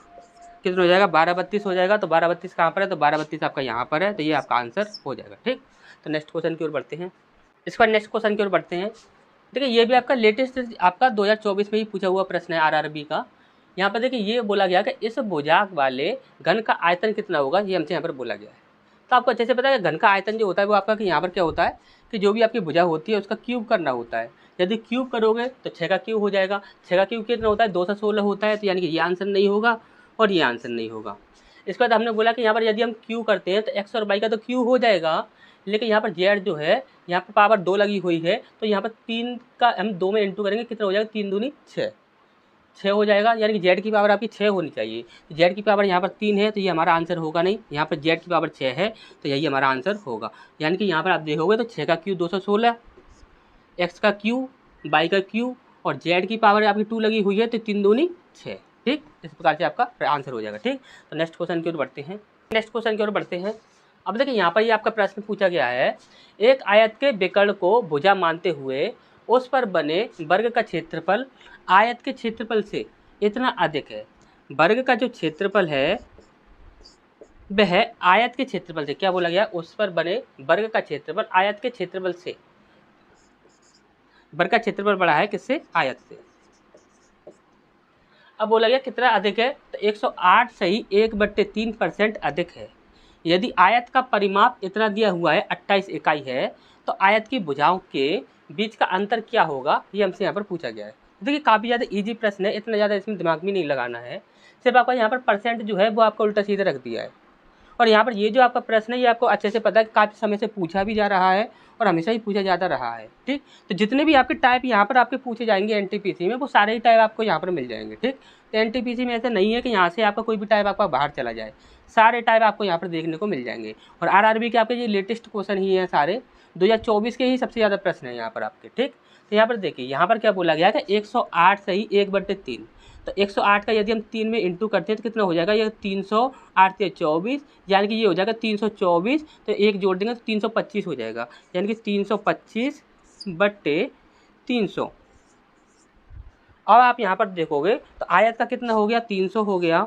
कितना हो जाएगा 12 32 हो जाएगा। तो 12 32 कहाँ पर है, तो 12 32 आपका यहाँ पर है, तो ये आपका आंसर हो जाएगा। ठीक, तो नेक्स्ट क्वेश्चन की ओर बढ़ते हैं। इसके बाद नेक्स्ट क्वेश्चन की ओर बढ़ते हैं। देखिए ये भी आपका लेटेस्ट आपका 2024 में ही पूछा हुआ प्रश्न है आरआरबी का। यहाँ पर देखिए ये बोला गया कि इस भुजांक वाले घन का आयतन कितना होगा, ये हमसे यहाँ पर बोला गया है। तो आपको अच्छे से पता है कि घन का आयतन जो होता है वो आपका कि यहाँ पर क्या होता है कि जो भी आपकी भुजा होती है उसका क्यूब करना होता है। यदि क्यूब करोगे तो 6 का क्यूब हो जाएगा। 6 का क्यूब कितना होता है, 216 होता है। तो यानी कि ये आंसर नहीं होगा और ये आंसर नहीं होगा। इसके बाद हमने बोला कि यहाँ पर यदि हम क्यू करते हैं तो एक्स और वाई का तो क्यू हो जाएगा, लेकिन यहाँ पर जेड जो है यहाँ पर पावर 2 लगी हुई है, तो यहाँ पर 3 का हम 2 में इंटू करेंगे, कितना हो जाएगा 3 दूनी 6, 6 हो जाएगा। यानी कि जेड की पावर आपकी 6 होनी चाहिए। जेड की पावर यहाँ पर 3 है तो ये हमारा आंसर होगा नहीं। यहाँ पर जेड की पावर 6 है तो यही हमारा आंसर होगा। यानी कि यहाँ पर आप देखोगे तो 6 का क्यू 216, एक्स का क्यू, वाई का क्यू और जेड की पावर आपकी 2 लगी हुई है तो 3 दूनी 6। ठीक, इस प्रकार से आपका आंसर हो जाएगा। ठीक, तो नेक्स्ट क्वेश्चन की ओर बढ़ते हैं। नेक्स्ट क्वेश्चन की ओर बढ़ते हैं। अब देखिए यहाँ पर ये आपका प्रश्न पूछा गया है, एक आयत के विकर्ण को भुजा मानते हुए उस पर बने वर्ग का क्षेत्रफल आयत के क्षेत्रफल से इतना अधिक है। वर्ग का जो क्षेत्रफल है वह आयत के क्षेत्रफल से, क्या बोला गया, उस पर बने वर्ग का क्षेत्रफल आयत के क्षेत्रफल से, वर्ग का क्षेत्रफल बड़ा है किससे, आयत से। अब बोला गया कितना अधिक है, तो 108 से ही 1/3% अधिक है। यदि आयत का परिमाप इतना दिया हुआ है 28 इकाई है, तो आयत की भुजाओं के बीच का अंतर क्या होगा, ये हमसे यहाँ पर पूछा गया है। देखिए काफ़ी ज़्यादा इजी प्रश्न है, इतना ज़्यादा इसमें दिमाग भी नहीं लगाना है। सिर्फ आपका यहाँ पर परसेंट जो है वो आपका उल्टा सीधा रख दिया है। और यहाँ पर ये जो आपका प्रश्न है ये आपको अच्छे से पता है, काफ़ी समय से पूछा भी जा रहा है और हमेशा ही पूछा जाता रहा है। ठीक, तो जितने भी आपके टाइप यहाँ पर आपके पूछे जाएंगे एनटीपीसी में, वो सारे ही टाइप आपको यहाँ पर मिल जाएंगे। ठीक, तो एनटीपीसी में ऐसा नहीं है कि यहाँ से आपका कोई भी टाइप आपका बाहर चला जाए, सारे टाइप आपको यहाँ पर देखने को मिल जाएंगे। और आरआरबी के आपके ये लेटेस्ट क्वेश्चन ही हैं सारे, 2024 के ही सबसे ज़्यादा प्रश्न हैं यहाँ पर आपके। ठीक, तो यहाँ पर देखिए यहाँ पर क्या बोला गया कि 108 से ही 1/3, तो 108 का यदि हम 3 में इंटू करते हैं तो कितना हो जाएगा, ये 308 से 24, यानी कि ये हो जाएगा 324, तो एक जोड़ देंगे तो 325 हो जाएगा। यानी कि 325/300। अब आप यहाँ पर देखोगे तो आयत का कितना हो गया, 300 हो गया,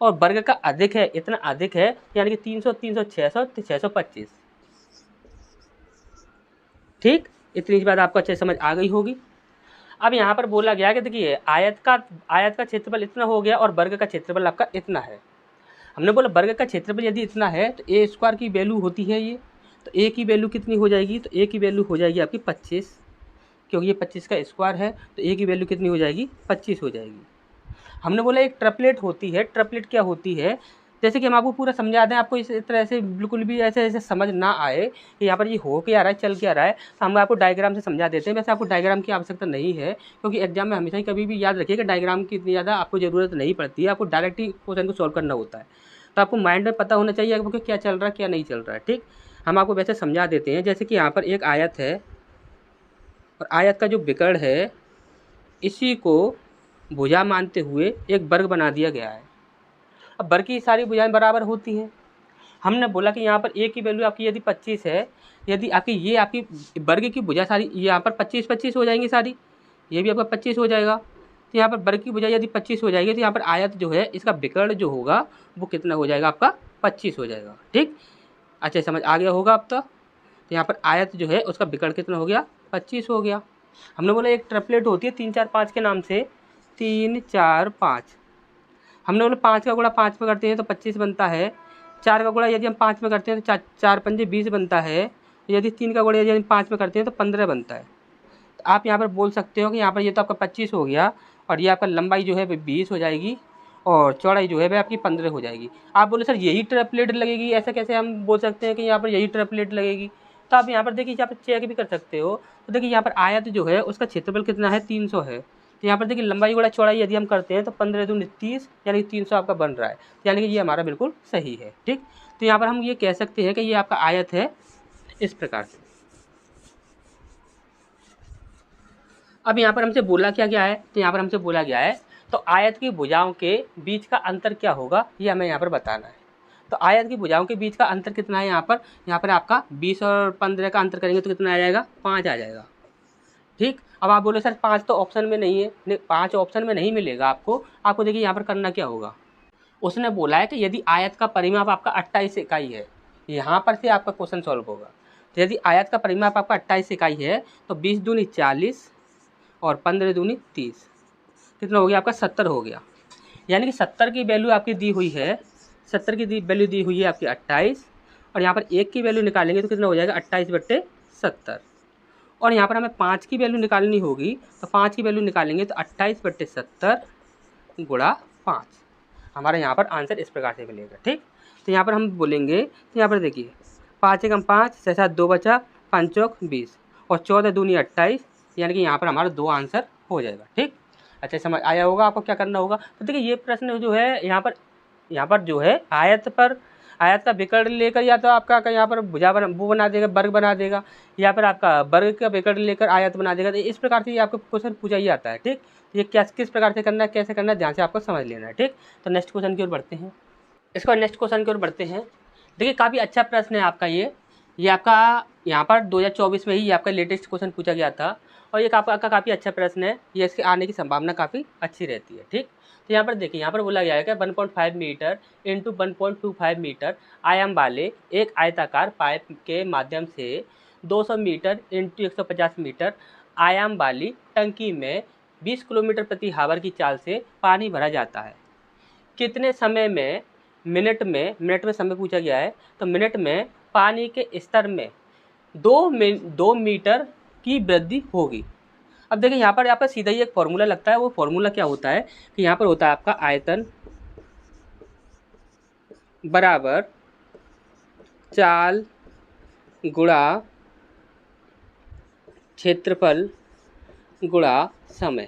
और वर्ग का अधिक है, इतना अधिक है, यानी कि 300 300 600 625। ठीक, इतनी बात आपको अच्छे समझ आ गई होगी। अब यहाँ पर बोला गया कि देखिए आयत का क्षेत्रफल इतना हो गया और वर्ग का क्षेत्रफल आपका इतना है। हमने बोला वर्ग का क्षेत्रफल यदि इतना है तो ए स्क्वायर की वैल्यू होती है ये, तो ए की वैल्यू कितनी हो जाएगी, तो ए की वैल्यू हो जाएगी आपकी 25, क्योंकि ये 25 का स्क्वायर है, तो ए की वैल्यू कितनी हो जाएगी, 25 हो जाएगी। हमने बोला एक ट्रिपलेट होती है। ट्रिपलेट क्या होती है, जैसे कि हम आपको पूरा समझा दें, आपको इस तरह से बिल्कुल भी ऐसे समझ ना आए कि यहाँ पर ये हो क्या रहा है, चल क्या रहा है, तो हम आपको डायग्राम से समझा देते हैं। वैसे आपको डायग्राम की आवश्यकता नहीं है, क्योंकि एग्जाम में हमेशा ही कभी भी याद रखिए कि डायग्राम की इतनी ज़्यादा आपको ज़रूरत नहीं पड़ती है। आपको डायरेक्ट ही क्वेश्चन को सॉल्व करना होता है, तो आपको माइंड में पता होना चाहिए आपको क्या चल रहा है क्या नहीं चल रहा है। ठीक, हम आपको वैसे समझा देते हैं। जैसे कि यहाँ पर एक आयत है और आयत का जो विकर्ण है इसी को भुजा मानते हुए एक वर्ग बना दिया गया है। अब वर्ग की सारी भुजाएं बराबर होती हैं। हमने बोला कि यहाँ पर ए की वैल्यू आपकी यदि 25 है, यदि आपकी ये आपकी वर्ग की भुजा सारी यहाँ पर 25 25 हो जाएंगी सारी, ये भी आपका 25 हो जाएगा। तो यहाँ पर वर्ग की भुजा यदि 25 हो जाएगी तो यहाँ पर आयत जो है इसका विकर्ण जो होगा वो कितना हो जाएगा, आपका 25 हो जाएगा। ठीक, अच्छा समझ आ गया होगा अब तक। तो यहाँ पर आयत जो है उसका विकर्ण कितना हो गया, 25 हो गया। हमने बोला एक ट्रिपलेट होती है 3 4 5 के नाम से, 3 4 5। हमने बोला 5 का गुणा 5 में करते हैं तो 25 बनता है। 4 का गुणा यदि हम 5 में करते हैं तो 4 पंजे 20 बनता है। यदि 3 का गुणा यदि हम 5 में करते हैं तो 15 बनता है। तो आप यहाँ पर बोल सकते हो कि यहाँ पर ये तो आपका 25 हो गया और ये आपका लंबाई जो है वह 20 हो जाएगी और चौड़ाई जो है वह आपकी 15 हो जाएगी। आप बोले सर यही ट्रिपलेट लगेगी, ऐसा कैसे हम बोल सकते हैं कि यहाँ पर यही ट्रिपलेट लगेगी। तो आप यहाँ पर देखिए यहाँ पर चेक भी कर सकते हो। तो देखिए यहाँ पर आयत जो है उसका क्षेत्रफल कितना है, 300 है। तो यहाँ पर देखिए लंबाई गुणा चौड़ाई यदि हम करते हैं तो 15 दूनी 30, यानी कि 300 आपका बन रहा है। यानी कि ये हमारा बिल्कुल सही है। ठीक, तो यहाँ पर हम ये कह सकते हैं कि ये आपका आयत है इस प्रकार से। अब यहाँ पर हमसे बोला क्या गया है, तो यहाँ पर हमसे बोला गया है तो आयत की भुजाओं के बीच का अंतर क्या होगा ये हमें यहाँ पर बताना है। तो आयत की भुजाओं के बीच का अंतर कितना है, यहाँ पर आपका 20 और 15 का अंतर करेंगे तो कितना आ जाएगा, 5 आ जाएगा। ठीक, अब आप बोले सर 5 तो ऑप्शन में नहीं है, नहीं 5 ऑप्शन में नहीं मिलेगा आपको देखिए यहाँ पर करना क्या होगा। उसने बोला है कि यदि आयत का परिमाप आपका 28 इकाई है, यहाँ पर से आपका क्वेश्चन सॉल्व होगा। तो यदि आयत का परिमाप आपका 28 इकाई है तो 20 दूनी 40 और 15 दूनी 30, कितना हो गया आपका 70 हो गया। यानी कि 70 की वैल्यू आपकी दी हुई है, 70 की वैल्यू दी हुई है आपकी 28, और यहाँ पर 1 की वैल्यू निकालेंगे तो कितना हो जाएगा 28/70, और यहाँ पर हमें 5 की वैल्यू निकालनी होगी तो 5 की वैल्यू निकालेंगे तो 28/70 गुणा 5, हमारे यहाँ पर आंसर इस प्रकार से मिलेगा। ठीक, तो यहाँ पर हम बोलेंगे, तो यहाँ पर देखिए 5 एकम 5, 6 7 2 बचा, 5 चौक 20 और 14 दूनी 28, यानी कि यहाँ पर हमारा 2 आंसर हो जाएगा। ठीक, अच्छा समझ आया होगा आपको क्या करना होगा। तो देखिए ये प्रश्न जो है यहाँ पर जो है आयत का विकर्ण लेकर या तो आपका यहाँ पर भुजा बना देगा, वर्ग बना देगा, या फिर आपका वर्ग का विकर्ण लेकर आयत बना देगा। तो इस प्रकार से ये आपको क्वेश्चन पूछा ही आता है। ठीक, ये किस प्रकार से करना है, कैसे करना है, ध्यान से आपको समझ लेना है। ठीक, तो नेक्स्ट क्वेश्चन की ओर बढ़ते हैं। इसके बाद नेक्स्ट क्वेश्चन की ओर बढ़ते हैं। देखिए काफ़ी अच्छा प्रश्न है आपका ये आपका यहाँ पर 2024 में ही आपका लेटेस्ट क्वेश्चन पूछा गया था, और ये आपका काफ़ी अच्छा प्रश्न है, ये इसके आने की संभावना काफ़ी अच्छी रहती है। ठीक, तो यहाँ पर देखिए, यहाँ पर बोला गया है कि 1.5 मीटर इंटू 1.25 मीटर आयाम वाले एक आयताकार पाइप के माध्यम से 200 मीटर इंटू 150 मीटर आयाम वाली टंकी में 20 किलोमीटर प्रति हावर की चाल से पानी भरा जाता है। कितने समय में, मिनट में समय पूछा गया है, तो मिनट में पानी के स्तर में 2 मीटर की वृद्धि होगी। अब देखिए यहाँ पर आपका सीधा ही एक फॉर्मूला लगता है। वो फॉर्मूला क्या होता है कि यहाँ पर होता है आपका आयतन बराबर चाल गुणा क्षेत्रफल गुणा समय।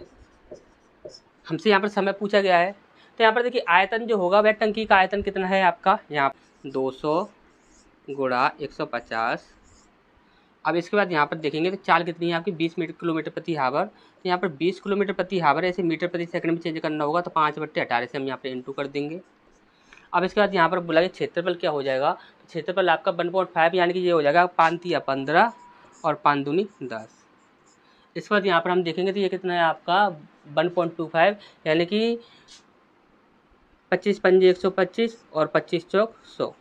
हमसे यहाँ पर समय पूछा गया है, तो यहाँ पर देखिए आयतन जो होगा वह टंकी का आयतन कितना है आपका, यहाँ 200 गुणा 150। अब इसके बाद यहाँ पर देखेंगे तो चाल कितनी है आपकी 20 किलोमीटर प्रति हावर। तो यहाँ पर 20 किलोमीटर प्रति हावर ऐसे मीटर प्रति सेकंड में चेंज करना होगा, तो 5/18 से हम यहाँ पर इंटू कर देंगे। अब इसके बाद यहाँ पर बोला कि क्षेत्रफल क्या हो जाएगा, तो क्षेत्रफल आपका 1.5 यानी कि ये हो जाएगा 5 तिया 15 और 5 दूनी 10। इसके बाद यहाँ पर हम देखेंगे तो ये कितना है आपका 1.25 यानी कि 25 पंजे 125 और 25 चौक 100।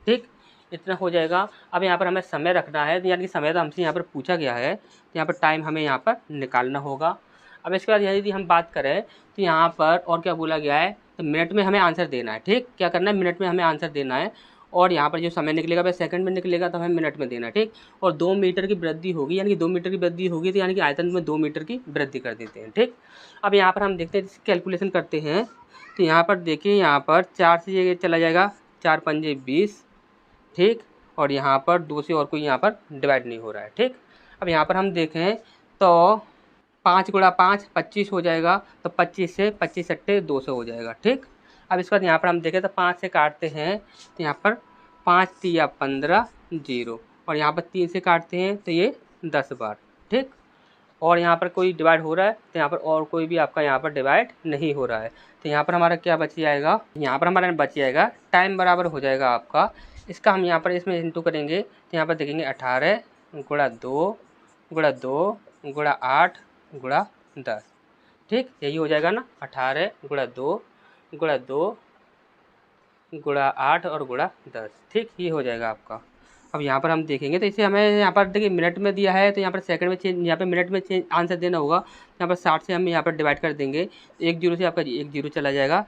ठीक, इतना हो जाएगा। अब यहाँ पर हमें समय रखना है, यानी कि समय तो हमसे यहाँ पर पूछा गया है, तो यहाँ पर टाइम हमें यहाँ पर निकालना होगा। अब इसके बाद यदि हम बात करें तो यहाँ पर और क्या बोला गया है, तो मिनट में हमें आंसर देना है। ठीक, क्या करना है, मिनट में हमें आंसर देना है, और यहाँ पर जो समय निकलेगा वह सेकंड में निकलेगा, तो हमें मिनट में देना है। ठीक, और 2 मीटर की वृद्धि होगी, यानी कि 2 मीटर की वृद्धि होगी, तो यानी कि आयतन में 2 मीटर की वृद्धि कर देते हैं। ठीक, अब यहाँ पर हम देखते हैं, कैलकुलेशन करते हैं। तो यहाँ पर देखिए, यहाँ पर 4 से ये चला जाएगा, 4 पंजे 20। ठीक, और यहाँ पर 2 से और कोई यहाँ पर डिवाइड नहीं हो रहा है। ठीक, अब यहाँ पर हम देखें तो 5 गुणा 5 25 हो जाएगा, तो 25 से 25 सट्टे 200 हो जाएगा। ठीक, अब इसके बाद यहाँ पर हम देखें तो 5 से काटते हैं, तो यहाँ पर 5 तिया 15 0, और यहाँ पर 3 से काटते हैं तो ये 10 बार। ठीक, और यहाँ पर कोई डिवाइड हो रहा है, तो यहाँ पर और कोई भी आपका यहाँ पर डिवाइड नहीं हो रहा है, तो यहाँ पर हमारा क्या बच जाएगा, यहाँ पर हमारा बच जाएगा टाइम बराबर हो जाएगा आपका, इसका हम यहाँ पर इसमें इंटू करेंगे, तो यहाँ पर देखेंगे 18 गुणा 2 गुणा 2 गुणा 8 गुणा 10। ठीक, यही हो जाएगा ना, 18 गुणा 2 गुणा 2 गुणा 8 और गुणा 10। ठीक, ये हो जाएगा आपका। अब यहाँ पर हम देखेंगे तो इसे हमें यहाँ पर देखिए मिनट में दिया है, तो यहाँ पर सेकंड में चेंज, यहाँ पर मिनट में चेंज आंसर देना होगा। यहाँ पर 60 से हम यहाँ पर डिवाइड कर देंगे, 1 जीरो से आपका 1 जीरो चला जाएगा,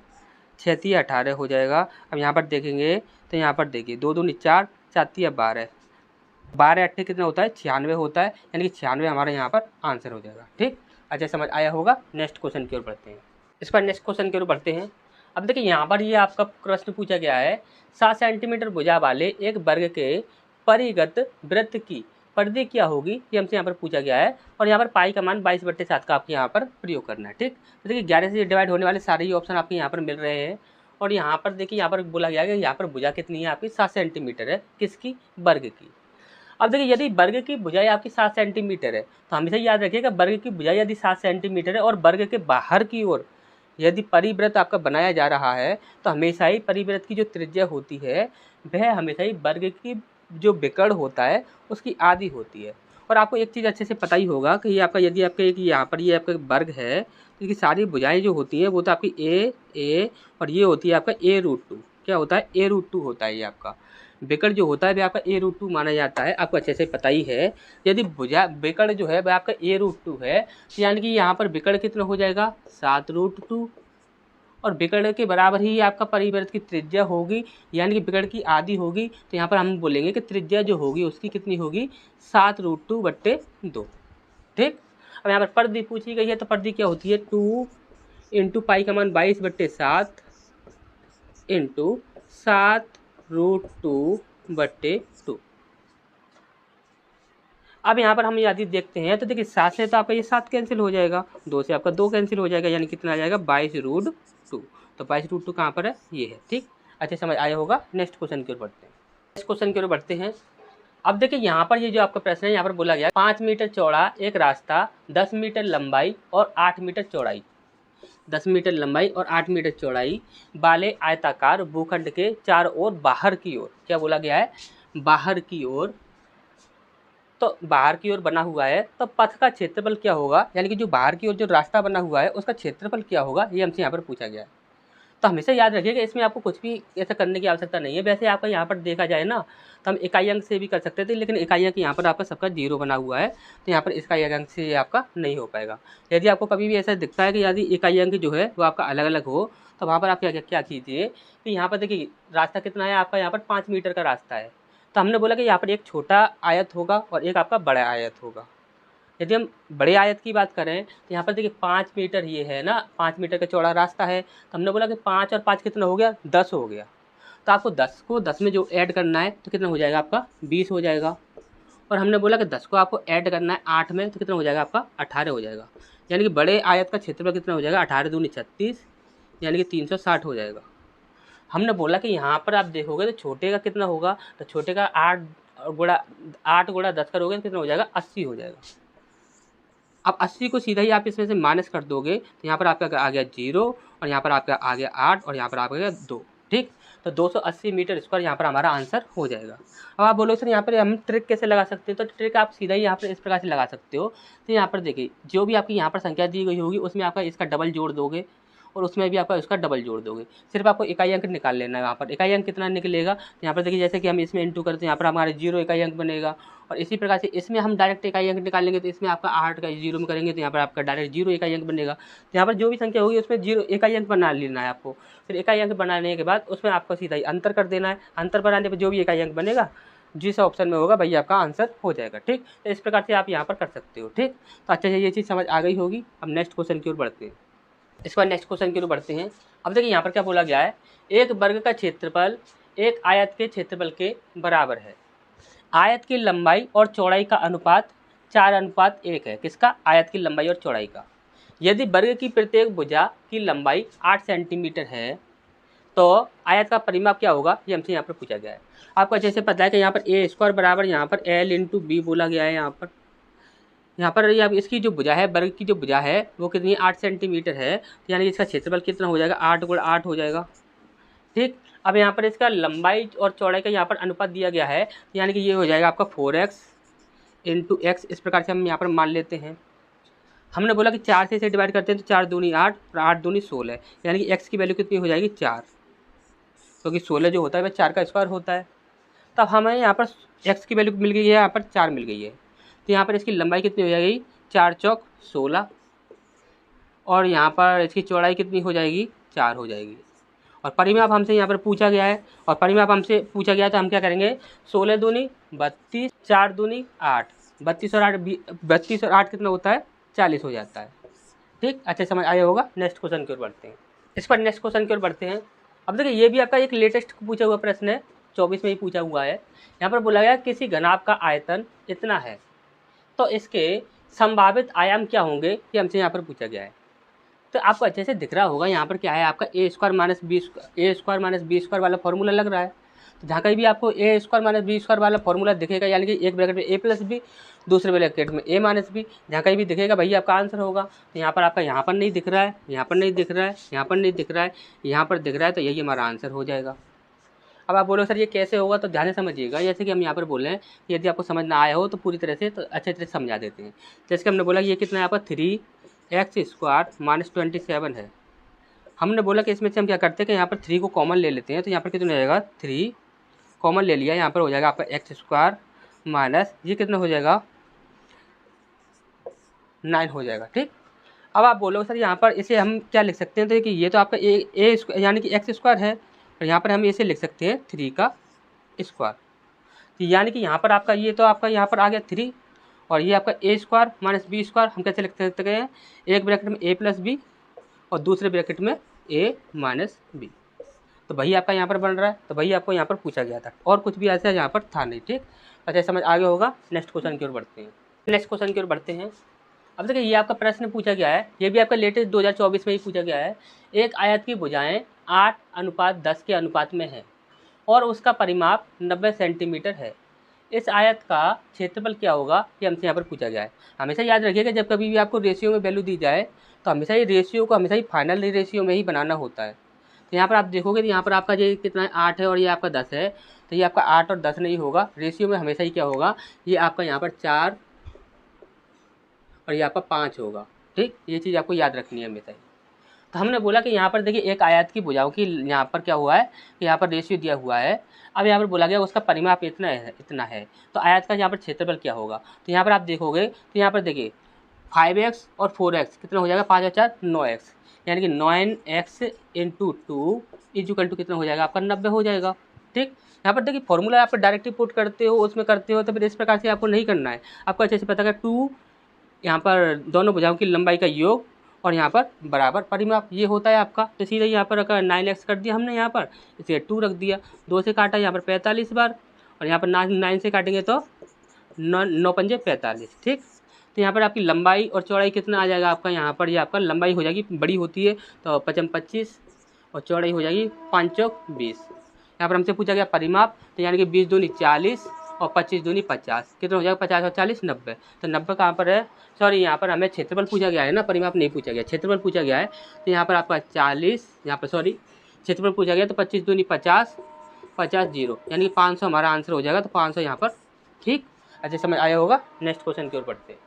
6 तिया 18 हो जाएगा। अब यहाँ पर देखेंगे तो यहाँ पर देखिए 2 दूनी 4, 4 तिया 12, 12 अट्ठे कितना होता है 96 होता है, यानी कि 96 हमारा यहाँ पर आंसर हो जाएगा। ठीक, अच्छा समझ आया होगा। नेक्स्ट क्वेश्चन की ओर बढ़ते हैं। इस पर नेक्स्ट क्वेश्चन की ओर बढ़ते हैं। अब देखिए यहाँ पर ये आपका प्रश्न पूछा गया है, 7 सेंटीमीटर भुजा वाले एक वर्ग के परिगत वृत्त की परिधि क्या होगी, ये हमसे यहाँ पर पूछा गया है, और यहाँ पर पाई का मान 22/7 का आपके यहाँ पर प्रयोग करना है। ठीक, तो देखिए 11 से डिवाइड होने वाले सारे ही ऑप्शन आपके यहाँ पर मिल रहे हैं, और यहाँ पर देखिए यहाँ पर बोला गया है कि यहाँ पर भुजा कितनी है आपकी 7 सेंटीमीटर है, किसकी, वर्ग की। अब देखिए यदि वर्ग की भुजाई आपकी 7 सेंटीमीटर है तो हमेशा याद रखिएगा वर्ग की भुजाई यदि 7 सेंटीमीटर है और वर्ग के बाहर की ओर यदि परिवृत्त आपका बनाया जा रहा है तो हमेशा ही परिवृत्त की जो त्रिज्या होती है वह हमेशा ही वर्ग की जो विकर्ण होता है उसकी आधी होती है। और आपको एक चीज़ अच्छे से पता ही होगा कि ये आपका यदि आपका एक यहाँ पर ये आपका वर्ग है तो इसकी सारी भुजाएं जो होती हैं वो तो आपकी ए और ये होती है आपका a√2। क्या होता है a√2 होता है ये आपका विकर्ण जो होता है वह आपका a√2 माना जाता है। आपको अच्छे से पता ही है यदि भुजा विकर्ण जो है वह आपका a√2 है तो यानी कि यहाँ पर विकर्ण कितना हो जाएगा 7√2 और विकर्ण के बराबर ही आपका परिवृत्त की त्रिज्या होगी यानी कि विकर्ण की आधी होगी। तो यहाँ पर हम बोलेंगे कि त्रिज्या जो होगी उसकी कितनी होगी 7√2/2। ठीक। अब यहाँ पर परिधि पूछी गई है तो परिधि क्या होती है 2 × पाई का मान 22/7 × 7√2/2। अब यहाँ पर हम यदि देखते हैं तो देखिए 7 से तो आपका ये 7 कैंसिल हो जाएगा, 2 से आपका 2 कैंसिल हो जाएगा यानी कितना आ जाएगा 22√2। तो 22√2 कहाँ पर है ये है। ठीक, अच्छे समझ आया होगा। नेक्स्ट क्वेश्चन की ओर बढ़ते हैं। नेक्स्ट क्वेश्चन की ओर बढ़ते हैं। अब देखिए यहाँ पर ये जो आपका प्रश्न है यहाँ पर बोला गया 5 मीटर चौड़ा एक रास्ता 10 मीटर लंबाई और 8 मीटर चौड़ाई 10 मीटर लंबाई और 8 मीटर चौड़ाई वाले आयताकार भूखंड के चारों ओर बाहर की ओर, क्या बोला गया है बाहर की ओर, तो बाहर की ओर बना हुआ है तो पथ का क्षेत्रफल क्या होगा, यानी कि जो बाहर की ओर जो रास्ता बना हुआ है उसका क्षेत्रफल क्या होगा, ये हमसे यहाँ पर पूछा गया है। तो हमेशा याद रखिएगा इसमें आपको कुछ भी ऐसा करने की आवश्यकता नहीं है। वैसे आपका यहाँ पर देखा जाए ना तो हम इकाई अंक से भी कर सकते थे, लेकिन इकाई अंक यहाँ पर आपका सबका 0 बना हुआ है तो यहाँ पर इकाई अंक से आपका नहीं हो पाएगा। यदि आपको कभी भी ऐसा दिखता है कि यदि इकाई अंक जो है वो आपका अलग अलग हो तो वहाँ पर आप क्या कीजिए कि यहाँ पर देखिए रास्ता कितना है आपका, यहाँ पर 5 मीटर का रास्ता है तो हमने बोला कि यहाँ पर एक छोटा आयत होगा और एक आपका बड़ा आयत होगा। यदि हम बड़े आयत की बात करें तो यहाँ पर देखिए 5 मीटर ये है ना, 5 मीटर का चौड़ा रास्ता है तो हमने बोला कि 5 और 5 कितना हो गया 10 हो गया। तो आपको 10 को 10 में जो ऐड करना है तो कितना हो जाएगा आपका 20 हो जाएगा। और हमने बोला कि 10 को आपको ऐड करना है 8 में तो कितना हो जाएगा आपका 18 हो जाएगा। यानी कि बड़े आयत का क्षेत्रफल कितना हो जाएगा 18 दूनी 36 यानी कि 360 हो जाएगा। हमने बोला कि यहाँ पर आप देखोगे तो छोटे का कितना होगा, तो छोटे का 8 गुणा 10 करोगे तो कितना हो जाएगा 80 हो जाएगा। अब 80 को सीधा ही आप इसमें से माइनस कर दोगे तो यहाँ पर आपका आ गया 0 और यहाँ पर आपका आ गया 8 और यहाँ पर आपका आ गया 2। ठीक, तो 280 मीटर स्क्वायर यहाँ पर हमारा आंसर हो जाएगा। अब आप बोलो सर यहाँ पर हम ट्रिक कैसे लगा सकते हैं, तो ट्रिक आप सीधा ही यहाँ पर इस प्रकार से लगा सकते हो। तो यहाँ पर देखिए जो भी आपकी यहाँ पर संख्या दी गई होगी उसमें आपका इसका डबल जोड़ दोगे और उसमें भी आपका उसका डबल जोड़ दोगे। सिर्फ आपको इकाई अंक निकाल लेना है। यहाँ पर इकाई अंक कितना निकलेगा तो यहाँ पर देखिए जैसे कि हम इसमें इंटू करते हैं यहाँ पर हमारे 0 इकाई अंक बनेगा और इसी प्रकार से इसमें हम डायरेक्ट इकाई अंक निकालेंगे तो इसमें आपका 8 का 0 में करेंगे तो यहाँ पर आपका डायरेक्ट 0 इकाई अंक बनेगा। तो यहाँ पर जो भी संख्या होगी उसमें 0 इकाई अंक बना लेना है आपको। फिर इकाई अंक बनाने के बाद उसमें आपको सीधा ही अंतर कर देना है। अंतर बनाने पर जो भी इकाई अंक बनेगा जिस ऑप्शन में होगा भैया आपका आंसर हो जाएगा। ठीक, तो इस प्रकार से आप यहाँ पर कर सकते हो। ठीक, तो अच्छे से ये चीज़ समझ आ गई होगी। अब नेक्स्ट क्वेश्चन की ओर बढ़ते हैं। इसके बाद नेक्स्ट क्वेश्चन की ओर बढ़ते हैं। अब देखिए यहाँ पर क्या बोला गया है, एक वर्ग का क्षेत्रफल एक आयत के क्षेत्रफल के बराबर है। आयत की लंबाई और चौड़ाई का अनुपात 4:1 है। किसका, आयत की लंबाई और चौड़ाई का। यदि वर्ग की प्रत्येक भुजा की लंबाई 8 सेंटीमीटर है तो आयत का परिमाप क्या होगा, ये हमसे यहाँ पर पूछा गया है। आपको अच्छे से पता है कि यहाँ पर ए स्क्वायर बराबर यहाँ पर L × B बोला गया है। यहाँ पर ये अब इसकी जो भुजा है वर्ग की जो भुजा है वो कितनी 8 सेंटीमीटर है तो यानी कि इसका क्षेत्रफल कितना हो जाएगा 8 × 8 हो जाएगा। ठीक, अब यहाँ पर इसका लंबाई और चौड़ाई का यहाँ पर अनुपात दिया गया है यानी कि ये हो जाएगा आपका 4x × x। इस प्रकार से हम यहाँ पर मान लेते हैं। हमने बोला कि 4 से इसे डिवाइड करते हैं तो 4 दूनी 8 और 8 दूनी 16 यानी कि x की वैल्यू कितनी हो जाएगी 4, क्योंकि 16 जो होता है वह 4 का स्क्वायर होता है। तब हमें यहाँ पर x की वैल्यू मिल गई है, यहाँ पर 4 मिल गई है तो यहाँ पर इसकी लंबाई कितनी हो जाएगी 4 चौक 16 और यहाँ पर इसकी चौड़ाई कितनी हो जाएगी 4 हो जाएगी। और परिमाप हमसे यहाँ पर पूछा गया है और परिमाप हमसे पूछा गया तो हम क्या करेंगे 16 दूनी 32 4 दूनी 8 32 और 8 कितना होता है 40 हो जाता है। ठीक, अच्छे समझ आया होगा। नेक्स्ट क्वेश्चन की ओर बढ़ते हैं। इस पर नेक्स्ट क्वेश्चन की ओर बढ़ते हैं। अब देखिए ये भी आपका एक लेटेस्ट पूछा हुआ प्रश्न है, 24 में ही पूछा हुआ है। यहाँ पर बोला गया किसी घनाभ का आयतन इतना है तो इसके संभावित आयाम क्या होंगे, ये हमसे यहाँ पर पूछा गया है। तो आपको अच्छे से दिख रहा होगा यहाँ पर क्या है आपका a² - b² वाला फॉर्मूला लग रहा है। जहाँ कहीं भी आपको ए स्क्वायर माइनस बी स्क्वायर वाला फॉर्मूला दिखेगा, यानी कि एक ब्रैकेट में ए प्लस बी, दूसरे ब्रैकेट में ए माइनस बी, जहाँ कहीं भी दिखेगा वही आपका आंसर होगा। तो यहाँ पर आपका यहाँ पर नहीं दिख रहा है, यहाँ पर नहीं दिख रहा है, यहाँ पर नहीं दिख रहा है, यहाँ पर दिख रहा है, तो यही हमारा आंसर हो जाएगा। अब आप बोलो सर ये कैसे होगा, तो ध्यान से समझिएगा। जैसे कि हम यहाँ पर बोल रहे हैं कि यदि आपको समझ ना आया हो तो पूरी तरह से तो अच्छे तरह से समझा देते हैं। जैसे कि हमने बोला कि ये कितना है यहाँ पर 3x² माइनस 27 है। हमने बोला कि इसमें से हम क्या करते हैं कि यहाँ पर 3 को कॉमन ले लेते हैं, तो यहाँ पर कितना हो जाएगा, 3 कॉमन ले लिया, यहाँ पर हो जाएगा आपका x² माइनस ये कितना हो जाएगा 9 हो जाएगा। ठीक, अब आप बोलो सर यहाँ पर इसे हम क्या लिख सकते हैं, तो कि ये तो आपका ए यानी कि x² है, और यहाँ पर हम इसे लिख सकते हैं 3 का स्क्वायर। तो यानी कि यहाँ पर आपका ये तो आपका यहाँ पर आ गया 3, और ये आपका a² माइनस b² हम कैसे लिख सकते हैं, एक ब्रैकेट में a प्लस बी और दूसरे ब्रैकेट में a माइनस बी। तो वही आपका यहाँ पर बन रहा है, तो वही आपको यहाँ पर पूछा गया था, और कुछ भी ऐसा यहाँ पर था नहीं। ठीक, अच्छा समझ आगे होगा। नेक्स्ट क्वेश्चन की ओर बढ़ते हैं। नेक्स्ट क्वेश्चन की ओर बढ़ते हैं। अब देखिए ये आपका प्रश्न पूछा गया है, ये भी आपका लेटेस्ट 2024 में ही पूछा गया है। एक आयत की भुजाएं 8:10 के अनुपात में है और उसका परिमाप 90 सेंटीमीटर है। इस आयत का क्षेत्रफल क्या होगा, ये हमसे यहाँ पर पूछा गया है। हमेशा याद रखिएगा जब कभी भी आपको रेशियो में वैल्यू दी जाए तो हमेशा ये रेशियो को हमेशा ही फाइनल रेशियो में ही बनाना होता है। तो यहाँ पर आप देखोगे तो यहाँ पर आपका ये कितना है 8 है और ये आपका 10 है, तो ये आपका 8 और 10 नहीं होगा, रेशियो में हमेशा ही क्या होगा, ये आपका यहाँ पर 4 और ये आपका 5 होगा। ठीक, ये चीज़ आपको याद रखनी है हमेशा ही। तो हमने बोला कि यहाँ पर देखिए एक आयत की भुजाओं की यहाँ पर क्या हुआ है कि यहाँ पर रेशियो दिया हुआ है। अब यहाँ पर बोला गया उसका परिमाप इतना है, तो आयत का यहाँ पर क्षेत्रफल क्या होगा। तो यहाँ पर आप देखोगे तो यहाँ पर देखिए 5x और 4x कितना हो जाएगा, 5 और 4 9x, यानी कि 9x इंटू 2 इक्वल टू कितना हो जाएगा आपका 90 हो जाएगा। ठीक, यहाँ पर देखिए फॉर्मूला आप डायरेक्टली पुट करते हो, उसमें करते हो, तो फिर इस प्रकार से आपको नहीं करना है। आपको अच्छे से पता है 2 यहाँ पर दोनों भुजाओं की लंबाई का योग और यहाँ पर बराबर परिमाप ये होता है आपका। तो सीधे यहाँ पर अगर 9x कर दिया हमने, यहाँ पर इसे 2 रख दिया, 2 से काटा यहाँ पर 45 बार, और यहाँ पर 9 से काटेंगे तो 9 पंजे 45। ठीक, तो यहाँ पर आपकी लंबाई और चौड़ाई कितना आ जाएगा आपका, यहाँ पर ये आपका लंबाई हो जाएगी, बड़ी होती है तो 5 25 और चौड़ाई हो जाएगी 5 चौक 20। यहाँ पर हमसे पूछा गया परिमाप, तो यानी कि 20 दूनी 40 और 25 दूनी 50, कितना हो जाएगा 50 और 40 90। तो 90 कहाँ पर है, सॉरी यहाँ पर हमें क्षेत्रफल पूछा गया है ना, परिमाप नहीं पूछा गया, क्षेत्रफल पूछा गया है। तो यहाँ पर आपका 40, यहाँ पर सॉरी क्षेत्रफल पूछा गया, तो 25 दूनी 50, 50 0, यानी कि 500 हमारा आंसर हो जाएगा। तो 500 यहाँ पर। ठीक, अच्छे समझ आया होगा। नेक्स्ट क्वेश्चन की ओर बढ़ते हैं।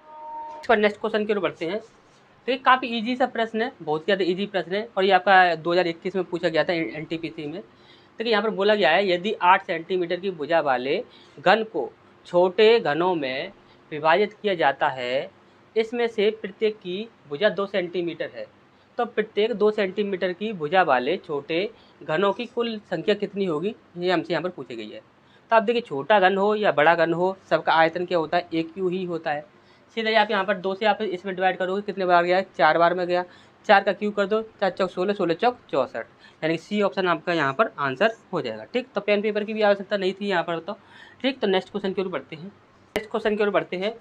इस पर नेक्स्ट क्वेश्चन की ओर बढ़ते हैं। तो ये काफ़ी ईजी सा प्रश्न है, बहुत ज़्यादा ईजी प्रश्न है, और ये आपका 2021 में पूछा गया था NTPC में। देखिए यहाँ पर बोला गया है यदि 8 सेंटीमीटर की भुजा वाले घन को छोटे घनों में विभाजित किया जाता है, इसमें से प्रत्येक की भुजा 2 सेंटीमीटर है, तो प्रत्येक 2 सेंटीमीटर की भुजा वाले छोटे घनों की कुल संख्या कितनी होगी, ये हमसे यहाँ पर पूछी गई है। तो आप देखिए छोटा घन हो या बड़ा घन हो, सबका आयतन क्या होता है, एक क्यू ही होता है। सीधे आप यहाँ पर 2 से आप इसमें डिवाइड करोगे, कितने बार गया, 4 बार में गया, 4 का क्यू कर दो, 4 चौक 16, 16 चौक 64, यानी कि सी ऑप्शन आपका यहाँ पर आंसर हो जाएगा। ठीक, तो पेन पेपर की भी आवश्यकता नहीं थी यहाँ पर। तो ठीक, तो नेक्स्ट क्वेश्चन की ओर बढ़ते हैं। नेक्स्ट क्वेश्चन की ओर बढ़ते हैं।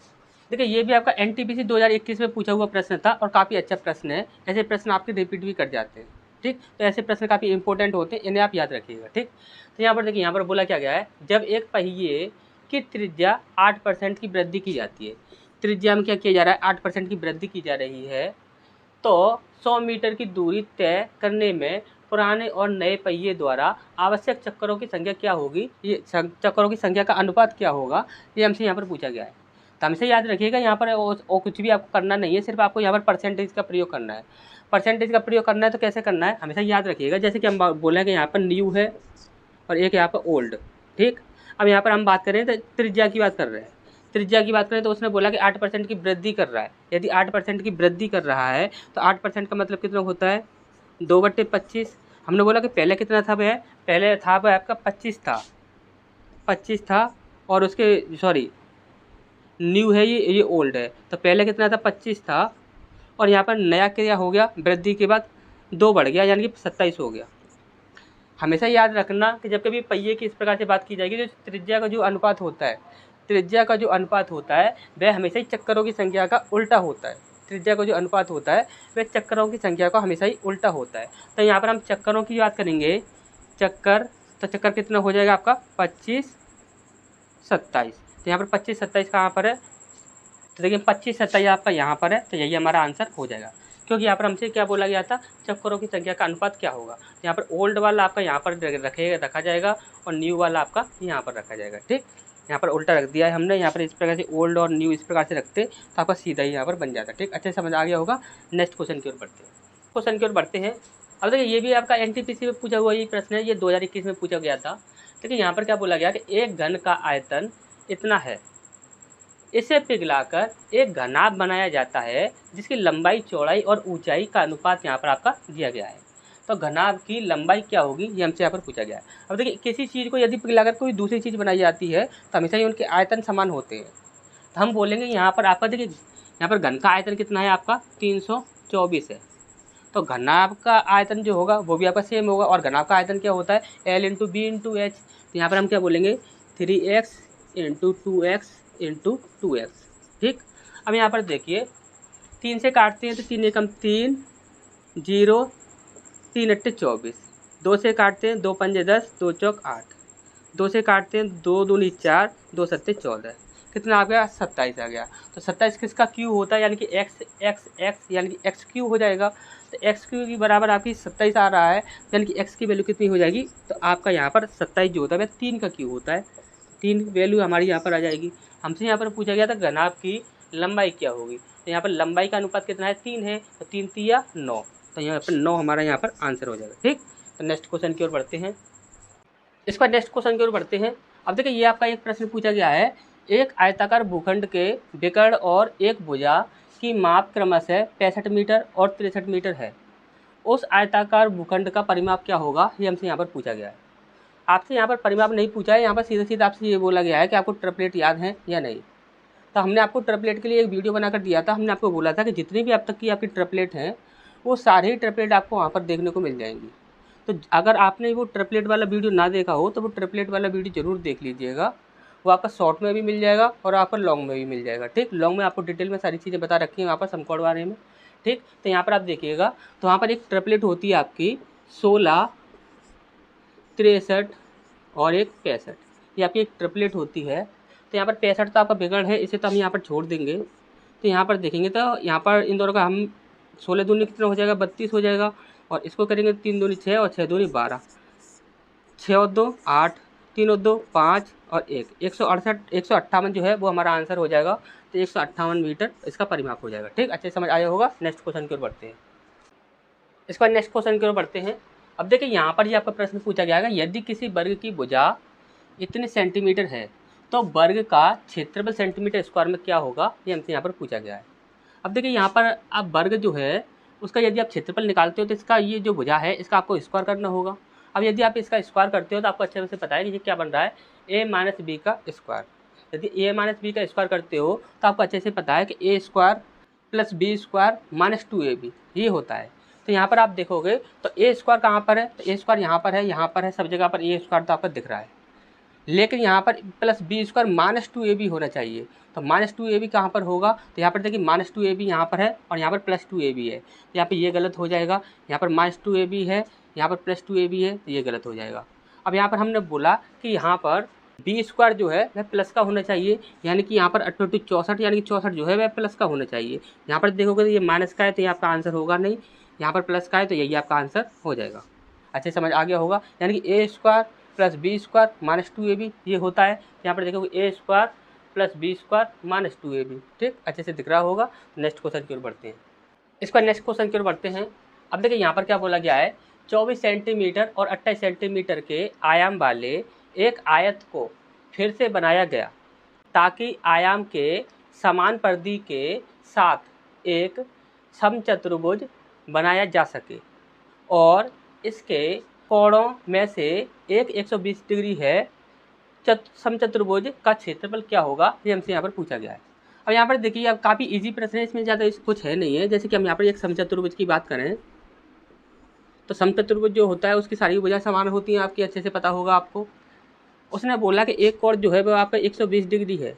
देखिए ये भी आपका NTPC 2021 में पूछा हुआ प्रश्न था, और काफ़ी अच्छा प्रश्न है। ऐसे प्रश्न आपके रिपीट भी कर जाते हैं। ठीक, तो ऐसे प्रश्न काफ़ी इंपॉर्टेंट होते हैं, इन्हें आप याद रखिएगा। ठीक, तो यहाँ पर देखिए यहाँ पर बोला क्या गया है, जब एक पहिए की त्रिज्या 8% की वृद्धि की जाती है, त्रिज्या में क्या किया जा रहा है, 8% की वृद्धि की जा रही है, तो 100 मीटर की दूरी तय करने में पुराने और नए पहिए द्वारा आवश्यक चक्करों की संख्या क्या होगी, ये चक्करों की संख्या का अनुपात क्या होगा, ये हमसे यहाँ पर पूछा गया है। तो हमसे याद रखिएगा यहाँ पर और कुछ भी आपको करना नहीं है, सिर्फ आपको यहाँ पर परसेंटेज का प्रयोग करना है। परसेंटेज का प्रयोग करना है तो कैसे करना है, हमेशा याद रखिएगा। जैसे कि हम बोले कि यहाँ पर न्यू है और एक यहाँ पर ओल्ड। ठीक, अब यहाँ पर हम बात करें तो त्रिज्या की बात कर रहे हैं। त्रिज्या की बात करें तो उसने बोला कि 8% की वृद्धि कर रहा है। यदि 8% की वृद्धि कर रहा है तो 8% का मतलब कितना होता है, 2/25। हमने बोला कि पहले कितना था वह, पहले था वह आपका 25 था, और उसके सॉरी न्यू है ये ओल्ड है, तो पहले कितना था 25 था, और यहाँ पर नया क्या हो गया, वृद्धि के बाद 2 बढ़ गया, यानी कि 27 हो गया। हमेशा याद रखना कि जब कभी पहिए की इस प्रकार से बात की जाएगी, तो त्रिज्या का जो अनुपात होता है, त्रिज्या का जो अनुपात होता है वह हमेशा ही चक्करों की संख्या का उल्टा होता है। त्रिज्या का जो अनुपात होता है वह चक्करों की संख्या का हमेशा ही उल्टा होता है। तो यहाँ पर हम चक्करों की बात करेंगे, चक्कर तो चक्कर कितना हो जाएगा आपका 25 27। तो यहाँ पर 25 27 कहाँ पर है, तो देखिए 25 27 आपका यहाँ पर है, तो यही हमारा आंसर हो जाएगा। क्योंकि यहाँ पर हमसे क्या बोला गया था, चक्करों की संख्या का अनुपात क्या होगा। तो यहाँ पर ओल्ड वाला आपका यहाँ पर रखा जाएगा और न्यू वाला आपका यहाँ पर रखा जाएगा। ठीक, यहाँ पर उल्टा रख दिया है हमने, यहाँ पर इस प्रकार से ओल्ड और न्यू इस प्रकार से रखते तो आपका सीधा ही यहाँ पर बन जाता। ठीक, अच्छे से समझ आ गया होगा। नेक्स्ट क्वेश्चन की ओर बढ़ते हैं। क्वेश्चन की ओर बढ़ते हैं। अब देखिए ये भी आपका एनटीपीसी में पूछा हुआ ये प्रश्न है, ये 2021 में पूछा गया था। देखिए यहाँ पर क्या बोला गया कि एक घन का आयतन इतना है, इसे पिघलाकर एक घनाभ बनाया जाता है जिसकी लंबाई चौड़ाई और ऊंचाई का अनुपात यहाँ पर आपका दिया गया है। तो घनाभ की लंबाई क्या होगी ये हमसे यहाँ पर पूछा गया है। अब देखिए किसी चीज़ को यदि पिघलाकर कोई दूसरी चीज़ बनाई जाती है तो हमेशा ही उनके आयतन समान होते हैं। तो हम बोलेंगे यहाँ पर आपका देखिए यहाँ पर घन का आयतन कितना है आपका 324 है। तो घनाभ का आयतन जो होगा वो भी आपका सेम होगा। और घनाभ का आयतन क्या होता है L into B into H. तो यहाँ पर हम क्या बोलेंगे 3x into 2x into 2x। ठीक, अब यहाँ पर देखिए 3 से काटते हैं तो 3 एकम 3 0 3 अट्टे 24। 2 से काटते हैं 2 पंजे 10 2 चौक 8। 2 से काटते हैं 2 दूनी 4 2 सत्ते 14। कितना आ गया 27 आ गया। तो 27 किसका क्यू होता है, यानी कि x यानी कि x क्यू हो जाएगा। तो x क्यू की बराबर आपकी 27 आ रहा है, यानी कि x की वैल्यू कितनी हो जाएगी, तो आपका यहाँ पर 27 जो होता है वह 3 का क्यू होता है। 3 वैल्यू हमारी यहाँ पर आ जाएगी। हमसे यहाँ पर पूछा गया था घनाभ की लंबाई क्या होगी। तो यहाँ पर लंबाई का अनुपात कितना है 3 है, तो 3 3 9। तो यहाँ पर 9 हमारा यहाँ पर आंसर हो जाएगा। ठीक, तो नेक्स्ट क्वेश्चन की ओर बढ़ते हैं। इसका नेक्स्ट क्वेश्चन की ओर बढ़ते हैं। अब देखिए ये आपका एक प्रश्न पूछा गया है, एक आयताकार भूखंड के विकर्ण और एक भुजा की माप क्रमशः 65 मीटर और 63 मीटर है। उस आयताकार भूखंड का परिमाप क्या होगा, ये हमसे यहाँ पर पूछा गया है। आपसे यहाँ पर परिमाप नहीं पूछा है, यहाँ पर सीधे सीधे आपसे ये बोला गया है कि आपको ट्रिपलेट याद है या नहीं। तो हमने आपको ट्रिपलेट के लिए एक वीडियो बनाकर दिया था। हमने आपको बोला था कि जितनी भी अब तक की आपकी ट्रिपलेट हैं वो सारे ही ट्रिपलेट आपको वहाँ पर देखने को मिल जाएंगी। तो अगर आपने वो ट्रिपलेट वाला वीडियो ना देखा हो तो वो ट्रिपलेट वाला वीडियो ज़रूर देख लीजिएगा। वो आपका शॉर्ट में भी मिल जाएगा और आपका लॉन्ग में भी मिल जाएगा। ठीक, लॉन्ग में आपको डिटेल में सारी चीज़ें बता रखी हैं वहाँ पर समकोण बारे में। ठीक, तो यहाँ पर आप देखिएगा तो वहाँ पर एक ट्रिपलेट होती है आपकी 16 63 और एक 65। ये आपकी एक ट्रिपलेट होती है। तो यहाँ पर 65 तो आपका विकर्ण है, इसे तो हम यहाँ पर छोड़ देंगे। तो यहाँ पर देखेंगे तो यहाँ पर इन दोनों का हम 16 दूनी कितना हो जाएगा 32 हो जाएगा। और इसको करेंगे 3 दूनी 6 और 6 दूनी 12, 6 और 2 8, 3 और 2 5 और 1 158 जो है वो हमारा आंसर हो जाएगा। तो 158 मीटर इसका परिमाप हो जाएगा। ठीक, अच्छे समझ आया होगा। नेक्स्ट क्वेश्चन की ओर बढ़ते हैं। इसके बाद नेक्स्ट क्वेश्चन की ओर बढ़ते हैं। अब देखिए यहाँ पर ही आपका प्रश्न पूछा गया है, यदि किसी वर्ग की भुजा इतने सेंटीमीटर है तो वर्ग का क्षेत्रफल सेंटीमीटर स्क्वायर में क्या होगा, ये हमसे यहाँ पर पूछा गया है। अब देखिए यहाँ पर आप वर्ग जो है उसका यदि आप क्षेत्रफल निकालते हो तो इसका ये जो भुजा है इसका आपको स्क्वायर करना होगा। अब यदि आप इसका स्क्वायर करते हो तो आपको अच्छे से पता है कि ये क्या बन रहा है a माइनस बी का स्क्वायर। यदि a माइनस बी का स्क्वायर करते हो तो आपको अच्छे से पता है कि a square plus B square minus 2ab ये होता है। तो यहाँ पर आप देखोगे तो a स्क्वायर कहाँ पर है, तो a स्क्वायर यहाँ पर है, सब जगह पर a स्क्वायर तो आपका दिख रहा है। लेकिन यहाँ पर plus B square minus 2ab होना चाहिए। तो माइनस 2ab कहाँ पर होगा, तो यहाँ पर देखिए माइनस 2ab यहाँ पर है और यहाँ पर प्लस 2ab है। यहाँ पे ये गलत हो जाएगा। यहाँ पर माइनस 2ab है, यहाँ पर प्लस 2ab है, तो ये गलत हो जाएगा। अब यहाँ पर हमने बोला कि यहाँ पर बी स्क्वायर जो है वह प्लस का होना चाहिए, यानी कि यहाँ पर 88 64 यानी कि 64 जो है वह प्लस का होना चाहिए। यहाँ पर देखोगे तो ये माइनस का है तो ये आपका आंसर होगा नहीं, यहाँ पर प्लस का है तो यही आपका आंसर हो जाएगा। अच्छे समझ आ गया होगा। यानी कि A square plus B square minus 2ab ये होता है। यहाँ पर देखोगे A square plus B square minus 2ab। ठीक, अच्छे से दिख रहा होगा। नेक्स्ट क्वेश्चन की ओर बढ़ते हैं। इसका नेक्स्ट क्वेश्चन की ओर बढ़ते हैं। अब देखिए यहाँ पर क्या बोला गया है, 24 सेंटीमीटर और 28 सेंटीमीटर के आयाम वाले एक आयत को फिर से बनाया गया ताकि आयाम के समान परिधि के साथ एक समचतुर्भुज बनाया जा सके और इसके कोणों में से एक 120 डिग्री है। समचतुर्भुज का क्षेत्रफल क्या होगा, ये हमसे यहाँ पर पूछा गया है। अब यहाँ पर देखिए अब काफ़ी इजी प्रश्न है, इसमें ज़्यादा कुछ है नहीं है। जैसे कि हम यहाँ पर एक समचतुर्भुज की बात करें तो समचतुर्भुज जो होता है उसकी सारी भुजाएं समान होती हैं, आपकी अच्छे से पता होगा आपको। उसने बोला कि एक कोण जो है वह आपका 120 डिग्री है,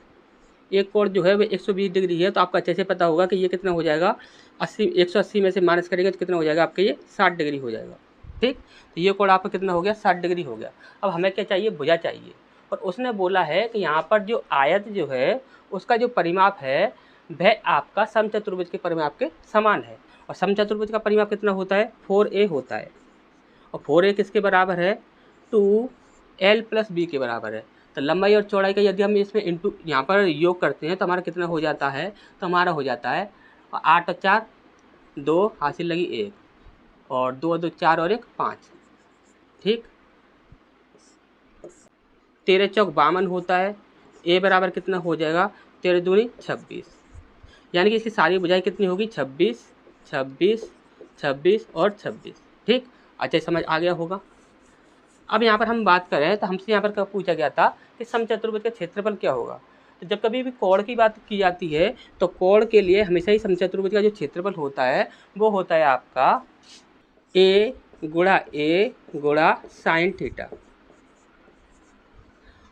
एक कोण जो है वह 120 डिग्री है। तो आपको अच्छे से पता होगा कि ये कितना हो जाएगा 180 में से माइनस करेंगे तो कितना हो जाएगा आपका ये 60 डिग्री हो जाएगा। ठीक। तो ये कोण आपका कितना हो गया, 60 डिग्री हो गया। अब हमें क्या चाहिए, भुजा चाहिए। और उसने बोला है कि यहाँ पर जो आयत जो है उसका जो परिमाप है वह आपका समचतुर्भुज के परिमाप के समान है। और समचतुर्भुज का परिमाप कितना होता है, 4a होता है। और 4a किसके बराबर है, 2l + b के बराबर है। तो लंबाई और चौड़ाई का यदि हम इसमें इंटू यहाँ पर योग करते हैं तो हमारा कितना हो जाता है, तो हमारा हो जाता है 8 और 4 2, हासिल लगी 1, और 2 और 2 4 और 1 5। ठीक। 13 चौक 52 होता है। ए बराबर कितना हो जाएगा, 13 दूनी 26, यानी कि इसकी सारी भुजाएं कितनी होगी, 26 26 26 और 26। ठीक। अच्छा, समझ आ गया होगा। अब यहाँ पर हम बात करें तो हमसे यहाँ पर कब पूछा गया था कि समचतुर्भुज का क्षेत्रफल क्या होगा। तो जब कभी भी कोण की बात की जाती है तो कोण के लिए हमेशा ही समचतुर्भुज का जो क्षेत्रफल होता है वो होता है आपका a गुणा साइन थीटा।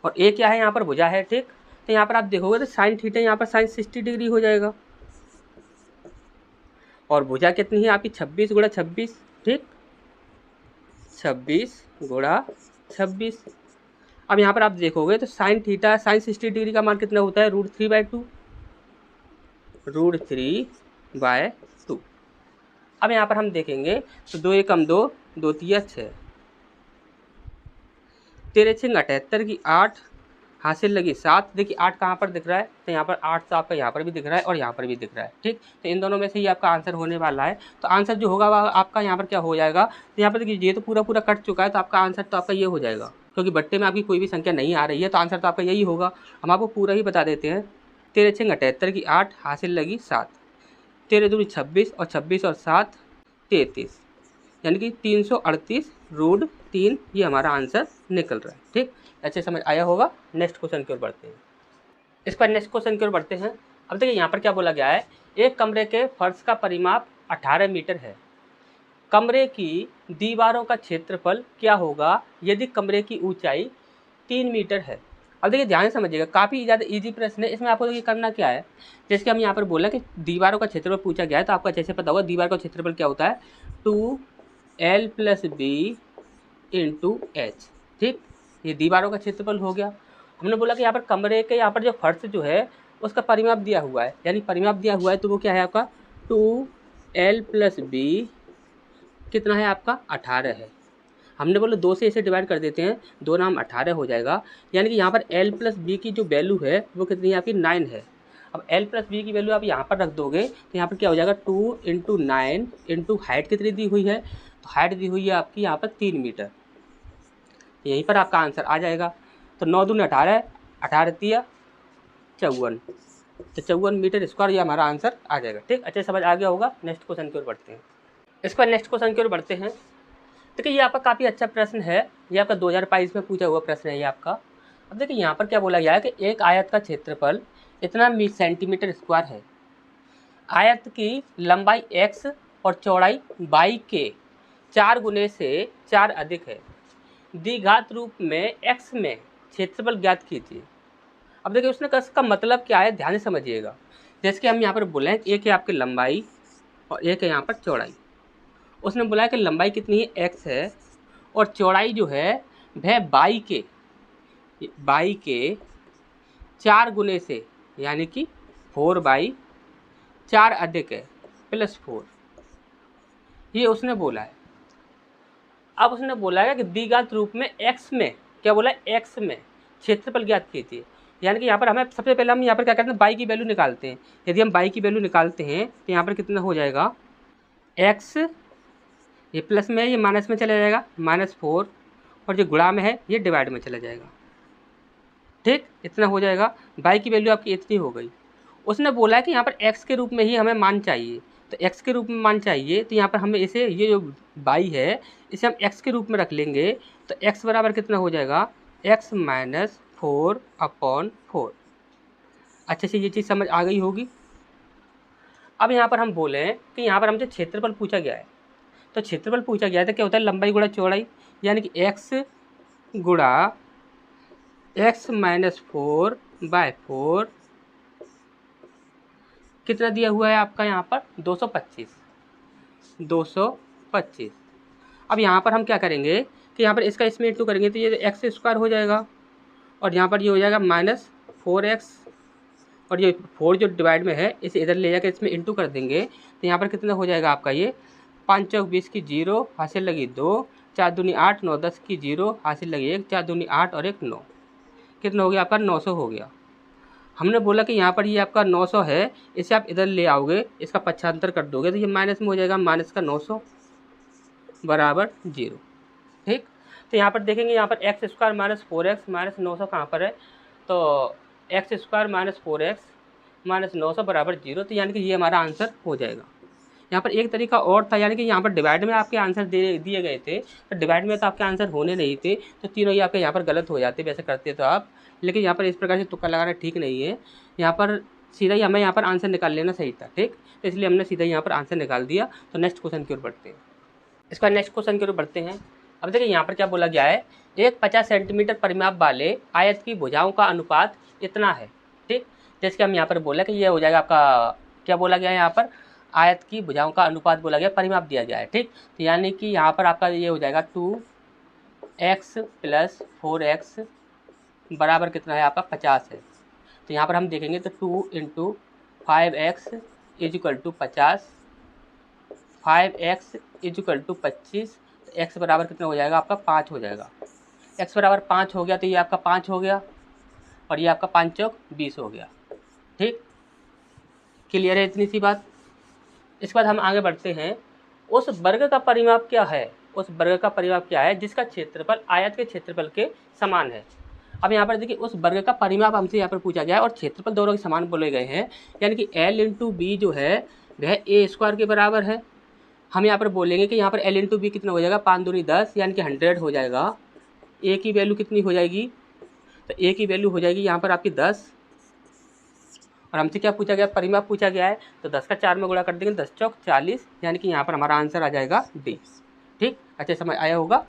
और a क्या है, यहाँ पर भुजा है। ठीक। तो यहाँ पर आप देखोगे तो साइन थीटा यहाँ पर साइन 60 डिग्री हो जाएगा। और भुजा कितनी है आपकी, 26 गुणा 26। ठीक, 26 गुणा 26। अब यहाँ पर आप देखोगे तो साइन थीटा साइन 60 डिग्री का मान कितना होता है, √3/2। √3/2। अब यहाँ पर हम देखेंगे तो 2 एकम 2, 2 तिया 6, 13 6 78 की 8, हासिल लगी 7। देखिए 8 कहाँ पर दिख रहा है, तो यहाँ पर 8 तो आपका यहाँ पर भी दिख रहा है और यहाँ पर भी दिख रहा है। ठीक। तो इन दोनों में से ही आपका आंसर होने वाला है। तो आंसर जो होगा वह आपका यहाँ पर क्या हो जाएगा, तो यहाँ पर देखिए ये तो पूरा कट चुका है, तो आपका आंसर तो आपका ये हो जाएगा, क्योंकि बट्टे में आपकी कोई भी संख्या नहीं आ रही है, तो आंसर तो आपका यही होगा। हम आपको पूरा ही बता देते हैं। 13 6 78 की 8, हासिल लगी 7, 13 दूनी 26 और 26 और 7 33, यानी कि 338√3 ये हमारा आंसर निकल रहा है। ठीक। अच्छे समझ आया होगा। नेक्स्ट क्वेश्चन की ओर बढ़ते हैं। इस पर नेक्स्ट क्वेश्चन की ओर बढ़ते हैं। अब देखिए यहाँ पर क्या बोला गया है, एक कमरे के फर्श का परिमाप 18 मीटर है। कमरे की दीवारों का क्षेत्रफल क्या होगा यदि कमरे की ऊंचाई 3 मीटर है। अब देखिए ध्यान से समझिएगा, काफ़ी ज़्यादा इजी प्रश्न है। इसमें आपको ये करना क्या है, जैसे कि हम यहाँ पर बोला कि दीवारों का क्षेत्रफल पूछा गया है, तो आपको अच्छे से पता होगा दीवार का क्षेत्रफल क्या होता है, 2l + b × h। ठीक। ये दीवारों का क्षेत्रफल हो गया। हमने बोला कि यहाँ पर कमरे के यहाँ पर जो फर्श जो है उसका परिमाप दिया हुआ है, यानी परिमाप दिया हुआ है तो वो क्या है आपका 2l + b कितना है आपका 18 है। हमने बोला 2 से इसे डिवाइड कर देते हैं, 2 नाम 18 हो जाएगा, यानी कि यहाँ पर l + b की जो वैल्यू है वो कितनी है आपकी 9 है। अब l + b की वैल्यू आप यहाँ पर रख दोगे तो यहाँ पर क्या हो जाएगा 2 × 9 × हाइट कितनी दी हुई है, तो हाइट दी हुई है आपकी यहाँ पर 3 मीटर। यहीं पर आपका आंसर आ जाएगा। तो 9 दूनी 18, 18 तिया 54, तो 54 मीटर स्क्वायर ये हमारा आंसर आ जाएगा। ठीक। अच्छे समझ आ गया होगा। नेक्स्ट क्वेश्चन की ओर बढ़ते हैं। इस पर नेक्स्ट क्वेश्चन की ओर बढ़ते हैं। देखिए ये आपका काफ़ी अच्छा प्रश्न है, ये आपका 2022 में पूछा हुआ प्रश्न है ये आपका। अब देखिए यहाँ पर क्या बोला गया है कि एक आयत का क्षेत्रफल इतना सेंटीमीटर स्क्वायर है। आयत की लंबाई x और चौड़ाई y के 4 गुने से 4 अधिक है। द्विघात रूप में x में क्षेत्रफल ज्ञात कीजिए। अब देखिए उसने इसका मतलब क्या है, ध्यान से समझिएगा। जैसे कि हम यहाँ पर बोले हैं एक है आपकी लंबाई और एक है यहाँ पर चौड़ाई। उसने बोला है कि लंबाई कितनी है x है और चौड़ाई जो है वह y के 4 गुने से, यानी कि 4/4 अधिक है +4, ये उसने बोला है। अब उसने बोला है कि द्विघात रूप में x में, क्या बोला है, x में क्षेत्रफल ज्ञात कीजिए। यानी कि यहाँ पर हमें सबसे पहले हम यहाँ पर क्या करते हैं, y की वैल्यू निकालते हैं। यदि हम y की वैल्यू निकालते हैं तो यहाँ पर कितना हो जाएगा, x ये प्लस में है ये माइनस में चला जाएगा -4, और जो गुणा में है ये डिवाइड में चला जाएगा। ठीक, इतना हो जाएगा। y की वैल्यू आपकी इतनी हो गई। उसने बोला है कि यहाँ पर x के रूप में ही हमें मान चाहिए, तो x के रूप में मान चाहिए, तो यहाँ पर हमें इसे ये जो y है इसे हम x के रूप में रख लेंगे। तो x बराबर कितना हो जाएगा, x - 4/4। अच्छे से ये चीज़ समझ आ गई होगी। अब यहाँ पर हम बोले कि यहाँ पर हमसे क्षेत्रफल पूछा गया है, तो क्षेत्रफल पूछा गया है तो क्या होता है, लंबाई गुणा चौड़ाई, यानी कि x गुणा x - 4/4 कितना दिया हुआ है आपका यहाँ पर 225। अब यहाँ पर हम क्या करेंगे कि यहाँ पर इसका इसमें इंटू करेंगे तो ये एक्स स्क्वायर हो जाएगा और यहाँ पर ये हो जाएगा -4x और ये 4 जो डिवाइड में है इसे इधर ले जाकर इसमें इंटू कर देंगे तो यहाँ पर कितना हो जाएगा आपका ये 5 चौक 20 की 0 हासिल लगी 2 4 दूनी 8 9 10 की 0 हासिल लगी 1 4 दूनी 8 और 1 9 कितना हो गया आपका 900 हो गया। हमने बोला कि यहाँ पर ये आपका 900 है, इसे आप इधर ले आओगे इसका पक्षांतर कर दोगे तो ये माइनस में हो जाएगा, माइनस का 900 बराबर 0। ठीक, तो यहाँ पर देखेंगे यहाँ पर x square minus 4x minus 900 कहाँ पर है, तो x square minus 4x minus 900 बराबर 0, तो यानी कि ये हमारा आंसर हो जाएगा। यहाँ पर एक तरीका और था, यानी कि यहाँ पर डिवाइड में आपके आंसर दिए गए थे तो डिवाइड में तो आपके आंसर होने नहीं थे तो तीनों ही आपके यहाँ पर गलत हो जाते वैसे करते तो आप, लेकिन यहाँ पर इस प्रकार से तुक्का लगाना ठीक नहीं है। यहाँ पर सीधा ही हमें यहाँ पर आंसर निकाल लेना सही था। ठीक, तो इसलिए हमने सीधा यहाँ पर आंसर निकाल दिया। तो नेक्स्ट क्वेश्चन की ओर बढ़ते हैं। इसका नेक्स्ट क्वेश्चन की ओर बढ़ते हैं। अब देखिए यहाँ पर क्या बोला गया है, एक 50 सेंटीमीटर परिमाप वाले आयत की भुजाओं का अनुपात इतना है। ठीक, जैसे कि हम यहाँ पर बोला कि ये हो जाएगा आपका, क्या बोला गया है यहाँ पर, आयत की भुजाओं का अनुपात बोला गया, परिमाप दिया गया है। ठीक, तो यानी कि यहाँ पर आपका ये हो जाएगा 2x + 4x बराबर कितना है आपका 50 है। तो यहाँ पर हम देखेंगे तो 2 × 5x = 50, 5x = 25, तो x बराबर कितना हो जाएगा आपका 5 हो जाएगा। x बराबर 5 हो गया तो ये आपका 5 हो गया और ये आपका 5 चौक 20 हो गया। ठीक, क्लियर है इतनी सी बात। इसके बाद हम आगे बढ़ते हैं। उस वर्ग का परिमाप क्या है, उस वर्ग का परिमाप क्या है जिसका क्षेत्रफल आयत के क्षेत्रफल के समान है। अब यहाँ पर देखिए उस वर्ग का परिमाप हमसे यहाँ पर पूछा गया है और क्षेत्रफल दोनों के समान बोले गए हैं, यानी कि L × B जो है वह A² के बराबर है। हम यहाँ पर बोलेंगे कि यहाँ पर L × B कितना हो जाएगा, 5 दूनी 10 यानी कि 100 हो जाएगा। A की वैल्यू कितनी हो जाएगी, तो A की वैल्यू हो जाएगी यहाँ पर आपकी 10 और हमसे क्या पूछा गया, परिमाप पूछा गया है तो 10 का 4 में गुणा कर देंगे, 10 चौक 40, यानी कि यहाँ पर हमारा आंसर आ जाएगा D। ठीक, अच्छे समझ आया होगा।